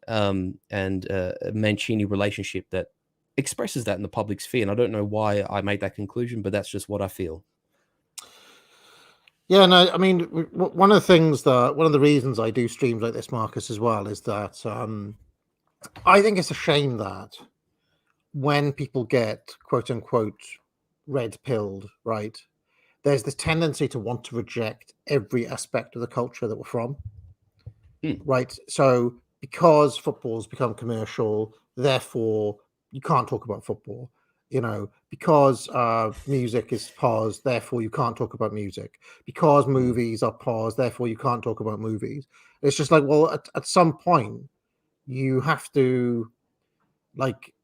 and Mancini relationship that expresses that in the public sphere. And I don't know why I made that conclusion, but that's just what I feel. Yeah, no, I mean, one of the reasons I do streams like this, Marcus, as well, is that I think it's a shame that when people get quote unquote red pilled, right, there's this tendency to want to reject every aspect of the culture that we're from. Right. So because football's become commercial, therefore you can't talk about football. Because music is paused, therefore you can't talk about music. Because movies are paused, therefore you can't talk about movies. It's just like, well, at some point, you have to, like,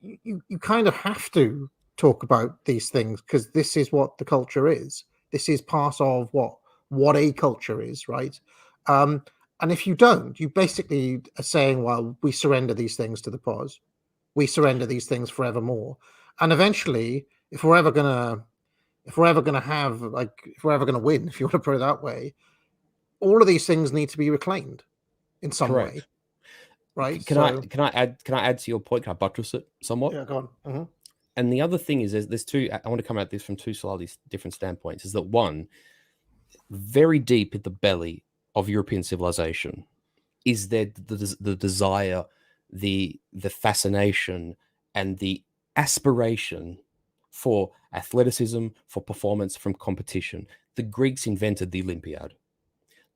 you kind of have to talk about these things because this is what the culture is. This is part of what a culture is, right? And if you don't, you basically are saying, well, we surrender these things to the pause. We surrender these things forevermore. And eventually, if we're ever gonna win, if you want to put it that way, all of these things need to be reclaimed in some way. Right? Can I add to your point? Can I buttress it somewhat? Yeah, go on. Mm-hmm. And the other thing is there's two. I want to come at this from two slightly different standpoints. Is that one, very deep in the belly of European civilization, is there the desire, the fascination, and the aspiration for athleticism, for performance, from competition. The Greeks invented the Olympiad.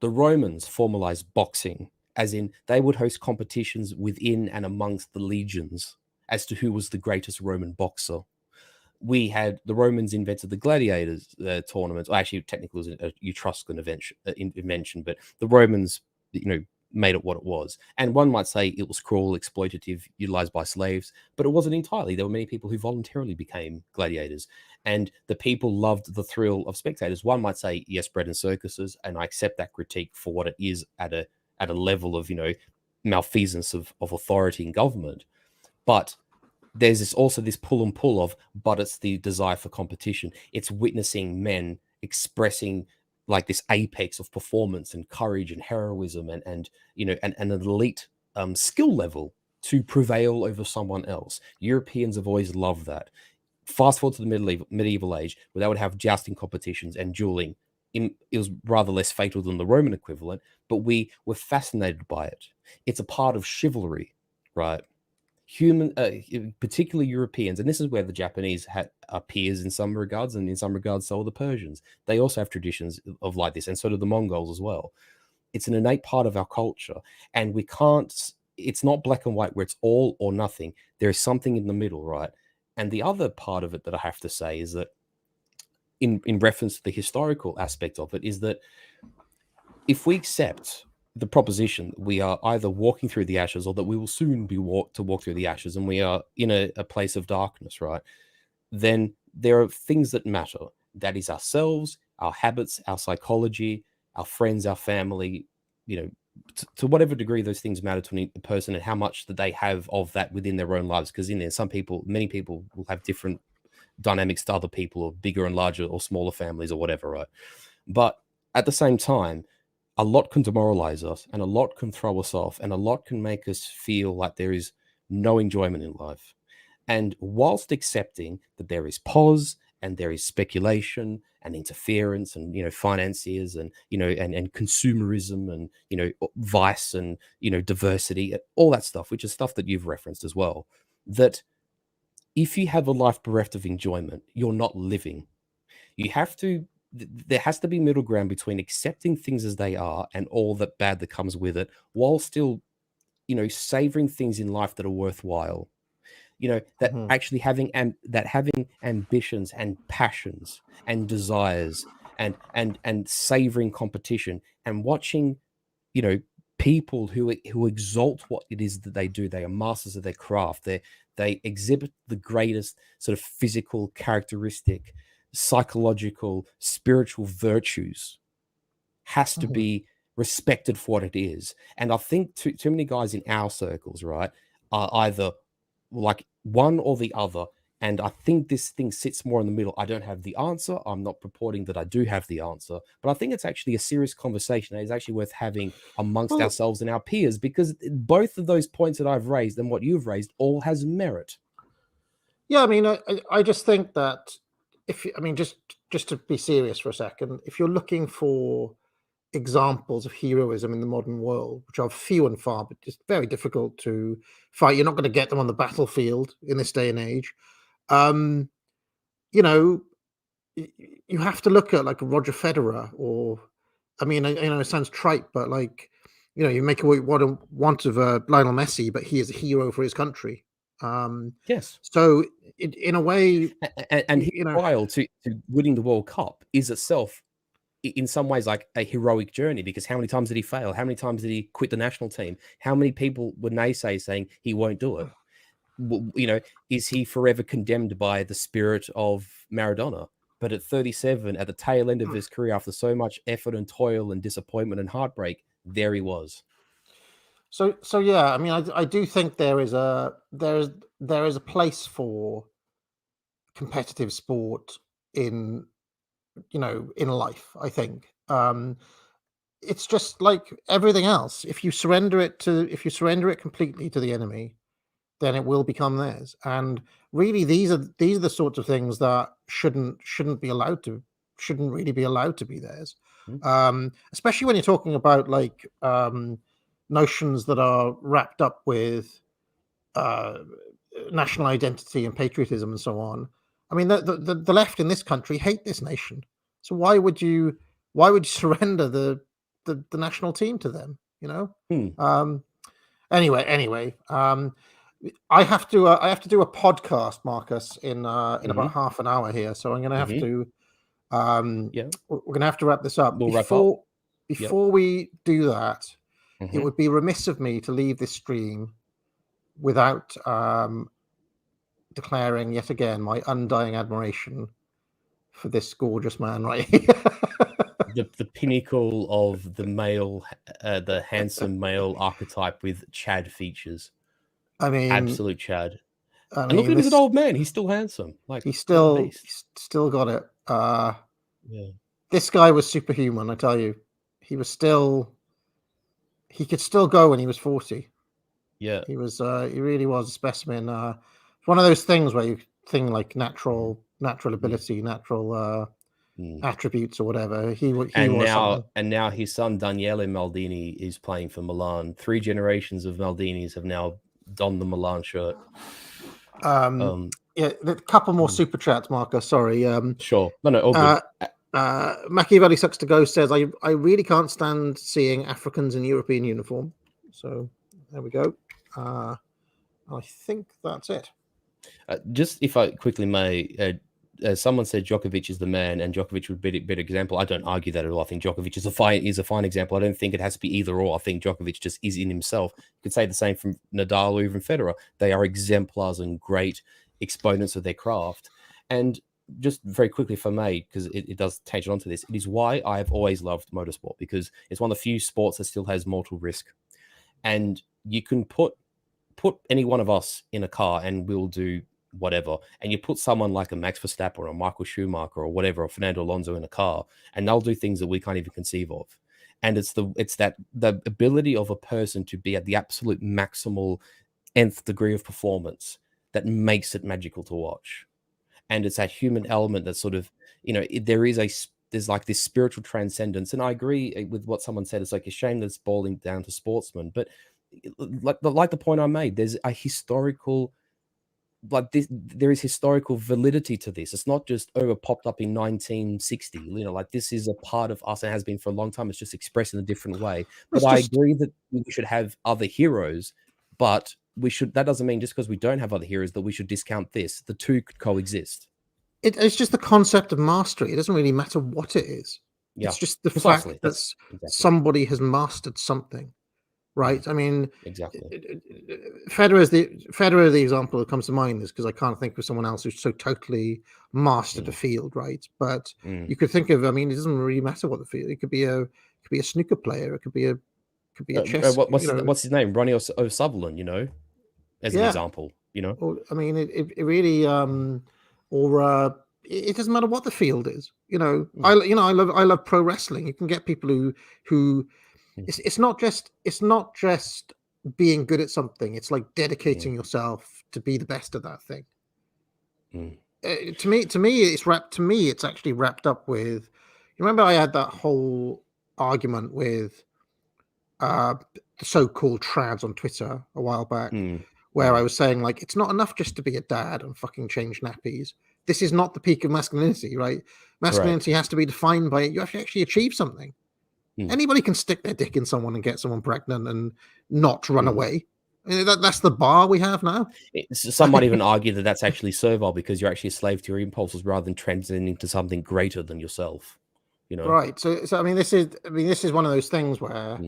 The Romans formalized boxing, as in they would host competitions within and amongst the legions as to who was the greatest Roman boxer. The Romans invented the gladiators tournaments. Well, actually, technically it was an Etruscan invention, but the Romans, made it what it was. And one might say it was cruel, exploitative, utilized by slaves, but it wasn't entirely. There were many people who voluntarily became gladiators, and the people loved the thrill of spectators. One might say, yes, bread and circuses, and I accept that critique for what it is at a level of, malfeasance of authority and government. But there's also this pull and pull of, but it's the desire for competition. It's witnessing men expressing like this apex of performance and courage and heroism and an elite skill level to prevail over someone else. Europeans have always loved that. Fast forward to the medieval age, where they would have jousting competitions and dueling. It was rather less fatal than the Roman equivalent, but we were fascinated by it. It's a part of chivalry, right? Particularly Europeans, and this is where the Japanese are peers in some regards, and in some regards so are the Persians. They also have traditions of like this, and so do the Mongols as well. It's an innate part of our culture, and we can't. It's not black and white where it's all or nothing. There is something in the middle, right? And the other part of it that I have to say is that, in reference to the historical aspect of it, is that if we accept the proposition that we are either walking through the ashes or that we will soon be walk through the ashes and we are in a place of darkness, right? Then there are things that matter. That is ourselves, our habits, our psychology, our friends, our family, to whatever degree those things matter to a person and how much that they have of that within their own lives. Because in there, many people will have different dynamics to other people, or bigger and larger or smaller families or whatever, right? But at the same time, a lot can demoralize us, and a lot can throw us off, and a lot can make us feel like there is no enjoyment in life. And whilst accepting that there is pause and there is speculation and interference and financiers and and consumerism and vice and diversity, all that stuff, which is stuff that you've referenced as well, that if you have a life bereft of enjoyment, you're not living. There has to be middle ground between accepting things as they are and all that bad that comes with it, while still, savoring things in life that are worthwhile. That actually having ambitions and passions and desires and savoring competition and watching, people who exalt what it is that they do. They are masters of their craft. They exhibit the greatest sort of physical characteristic, psychological, spiritual virtues, has to be respected for what it is. And I think too many guys in our circles, right, are either like one or the other. And I think this thing sits more in the middle. I don't have the answer. I'm not purporting that I do have the answer, but I think it's actually a serious conversation that is actually worth having amongst ourselves and our peers, because both of those points that I've raised and what you've raised all has merit. Yeah, I mean, I just think that just to be serious for a second, if you're looking for examples of heroism in the modern world, which are few and far, but just very difficult to fight, you're not going to get them on the battlefield in this day and age. Um, you know, you have to look at like a Roger Federer, or I mean, I know it sounds trite, but like, you make what you want of Lionel Messi, but he is a hero for his country. Yes. So in a way, and his trial to winning the World Cup is itself, in some ways, like a heroic journey, because how many times did he fail? How many times did he quit the national team? How many people were naysayers saying he won't do it? Is he forever condemned by the spirit of Maradona? But at 37, at the tail end of his career, after so much effort and toil and disappointment and heartbreak, there he was. So yeah, I mean, I do think there is a place for competitive sport in life. I think it's just like everything else. If you surrender it completely to the enemy, then it will become theirs. And really, these are the sorts of things that shouldn't really be allowed to be theirs. Especially when you're talking about like notions that are wrapped up with national identity and patriotism and so on. I mean, the left in this country hate this nation. So why would you surrender the national team to them? Anyway, I have to do a podcast, Marcus, in about half an hour here. So I'm going to have to we're going to have to wrap this up. Before we do that, it would be remiss of me to leave this stream without declaring yet again my undying admiration for this gorgeous man right here. the pinnacle of the male, the handsome male archetype with Chad features. I mean, absolute Chad. And look at him as an old man; he's still handsome. Like he's still got it. This guy was superhuman. I tell you, he could still go when he was 40. Yeah, he really was a specimen. It's one of those things where you think like natural ability, natural attributes or whatever. And now his son Daniele Maldini is playing for Milan. 3 generations of Maldinis have now donned the Milan shirt. Yeah, a couple more super chats, Marcus. Sorry. Sure. No, all good. Machiavelli Sucks to Go says, I really can't stand seeing Africans in European uniform. So there we go. I think that's it. Just if I quickly may, someone said Djokovic is the man, and Djokovic would be a better example. I don't argue that at all. I think Djokovic is a fine example. I don't think it has to be either or. I think Djokovic just is in himself. You could say the same from Nadal or even Federer. They are exemplars and great exponents of their craft. And just very quickly, if I may, because it does tangent onto this, it is why I have always loved motorsport, because it's one of the few sports that still has mortal risk. And you can put any one of us in a car and we'll do whatever, and you put someone like a Max Verstappen or a Michael Schumacher or whatever, or Fernando Alonso in a car, and they'll do things that we can't even conceive of. And it's the ability of a person to be at the absolute maximal nth degree of performance that makes it magical to watch. And it's that human element that sort of, there's like this spiritual transcendence. And I agree with what someone said. It's like a shame that it's boiling down to sportsmen, but like the point I made, there's a historical, there is historical validity to this. It's not just it popped up in 1960. This is a part of us and has been for a long time. It's just expressed in a different way. But I agree that we should have other heroes, but that doesn't mean just because we don't have other heroes that we should discount this. The two could coexist. It's just the concept of mastery. It doesn't really matter what it is. Yeah, it's just the fact that somebody has mastered something. Right. I mean, exactly. Federer, the example that comes to mind is because I can't think of someone else who's so totally mastered a field. Right. But you could think of, I mean, it doesn't really matter what the field. It could be a snooker player. It could be a chess. What's his name? Ronnie O'Sullivan, as an example, Or, I mean, it really, it doesn't matter what the field is. I love pro wrestling. You can get people who it's not just being good at something. It's like dedicating yourself to be the best at that thing. To me, it's actually wrapped up with. You remember I had that whole argument with the so-called trads on Twitter a while back, where I was saying, like, it's not enough just to be a dad and fucking change nappies. This is not the peak of masculinity, right? Masculinity has to be defined by you have to actually achieve something. Anybody can stick their dick in someone and get someone pregnant and not run away. I mean, that's the bar we have now. Some might even argue that that's actually servile because you're actually a slave to your impulses rather than transcending to something greater than yourself. You know, right? So I mean, this is one of those things where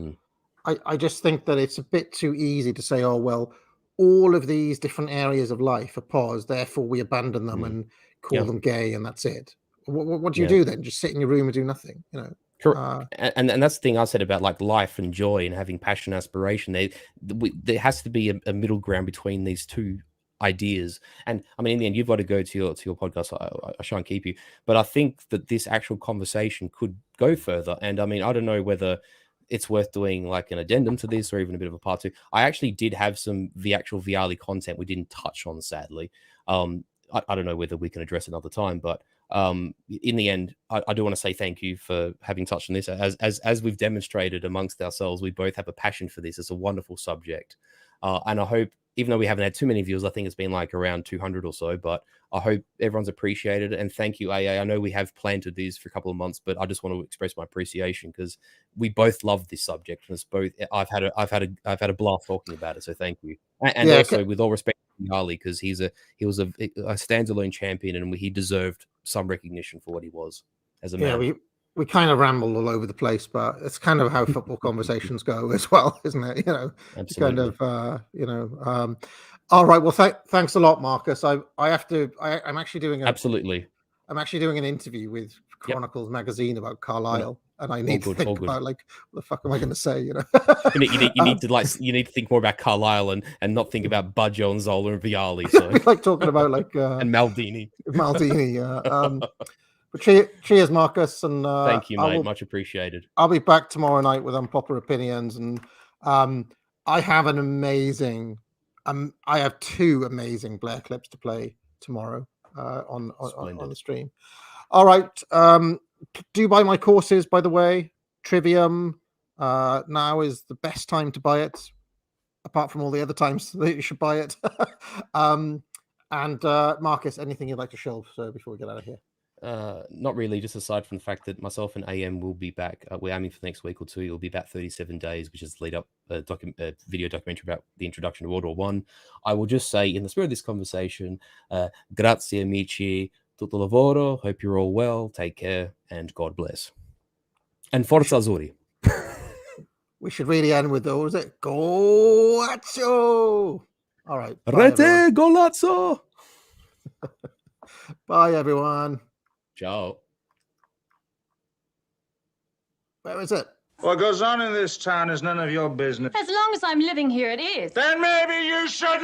I just think that it's a bit too easy to say, oh well, all of these different areas of life are pause, therefore we abandon them and call them gay, and that's it. What do you do then? Just sit in your room and do nothing, you know? And that's the thing I said about like life and joy and having passion and aspiration. There has to be a middle ground between these two ideas. And I mean, in the end, you've got to go to your podcast. I try and keep you, but I think that this actual conversation could go further. And I mean, I don't know whether it's worth doing like an addendum to this or even a bit of a part 2. I actually did have the actual Vialli content we didn't touch on, sadly. I don't know whether we can address another time, but in the end, I do want to say thank you for having touched on this. As we've demonstrated amongst ourselves, we both have a passion for this. It's a wonderful subject. And I hope, even though we haven't had too many views, I think it's been like around 200 or so, but I hope everyone's appreciated it. And thank you, AA. I know we have planted these for a couple of months, but I just want to express my appreciation because we both love this subject. And it's both, I've had a blast talking about it. So thank you. And also with all respect to Vialli, because he was a standalone champion and he deserved some recognition for what he was as a man. We kind of ramble all over the place, but it's kind of how football conversations go as well, isn't it? You know, absolutely. Kind of, all right. Well, thanks a lot, Marcus. I'm actually doing I'm actually doing an interview with Chronicles magazine about Carlisle, and I need to think about like, what the fuck am I going to say? You know, you need to think more about Carlisle and not think about Baggio and Zola and Vialli. So like talking about like and Maldini. But cheers, Marcus, and thank you, mate. Much appreciated. I'll be back tomorrow night with Unpopular Opinions, and I have an amazing. I have 2 amazing Blair clips to play tomorrow on the stream. All right, do buy my courses, by the way. Trivium now is the best time to buy it, apart from all the other times that you should buy it. And Marcus, anything you'd like to shelve before we get out of here? Not really, just aside from the fact that myself and AM will be back. We're aiming for the next week or 2. It'll be about 37 days, which is lead up a video documentary about the introduction to World War I. I will just say, in the spirit of this conversation, grazie amici, tutto lavoro, hope you're all well, take care, and God bless. And Forza Azzurri. We should really end with those. Golazzo! All right. Rete Golazzo! Bye, everyone. Ciao. Where is it? What goes on in this town is none of your business. As long as I'm living here, it is. Then maybe you should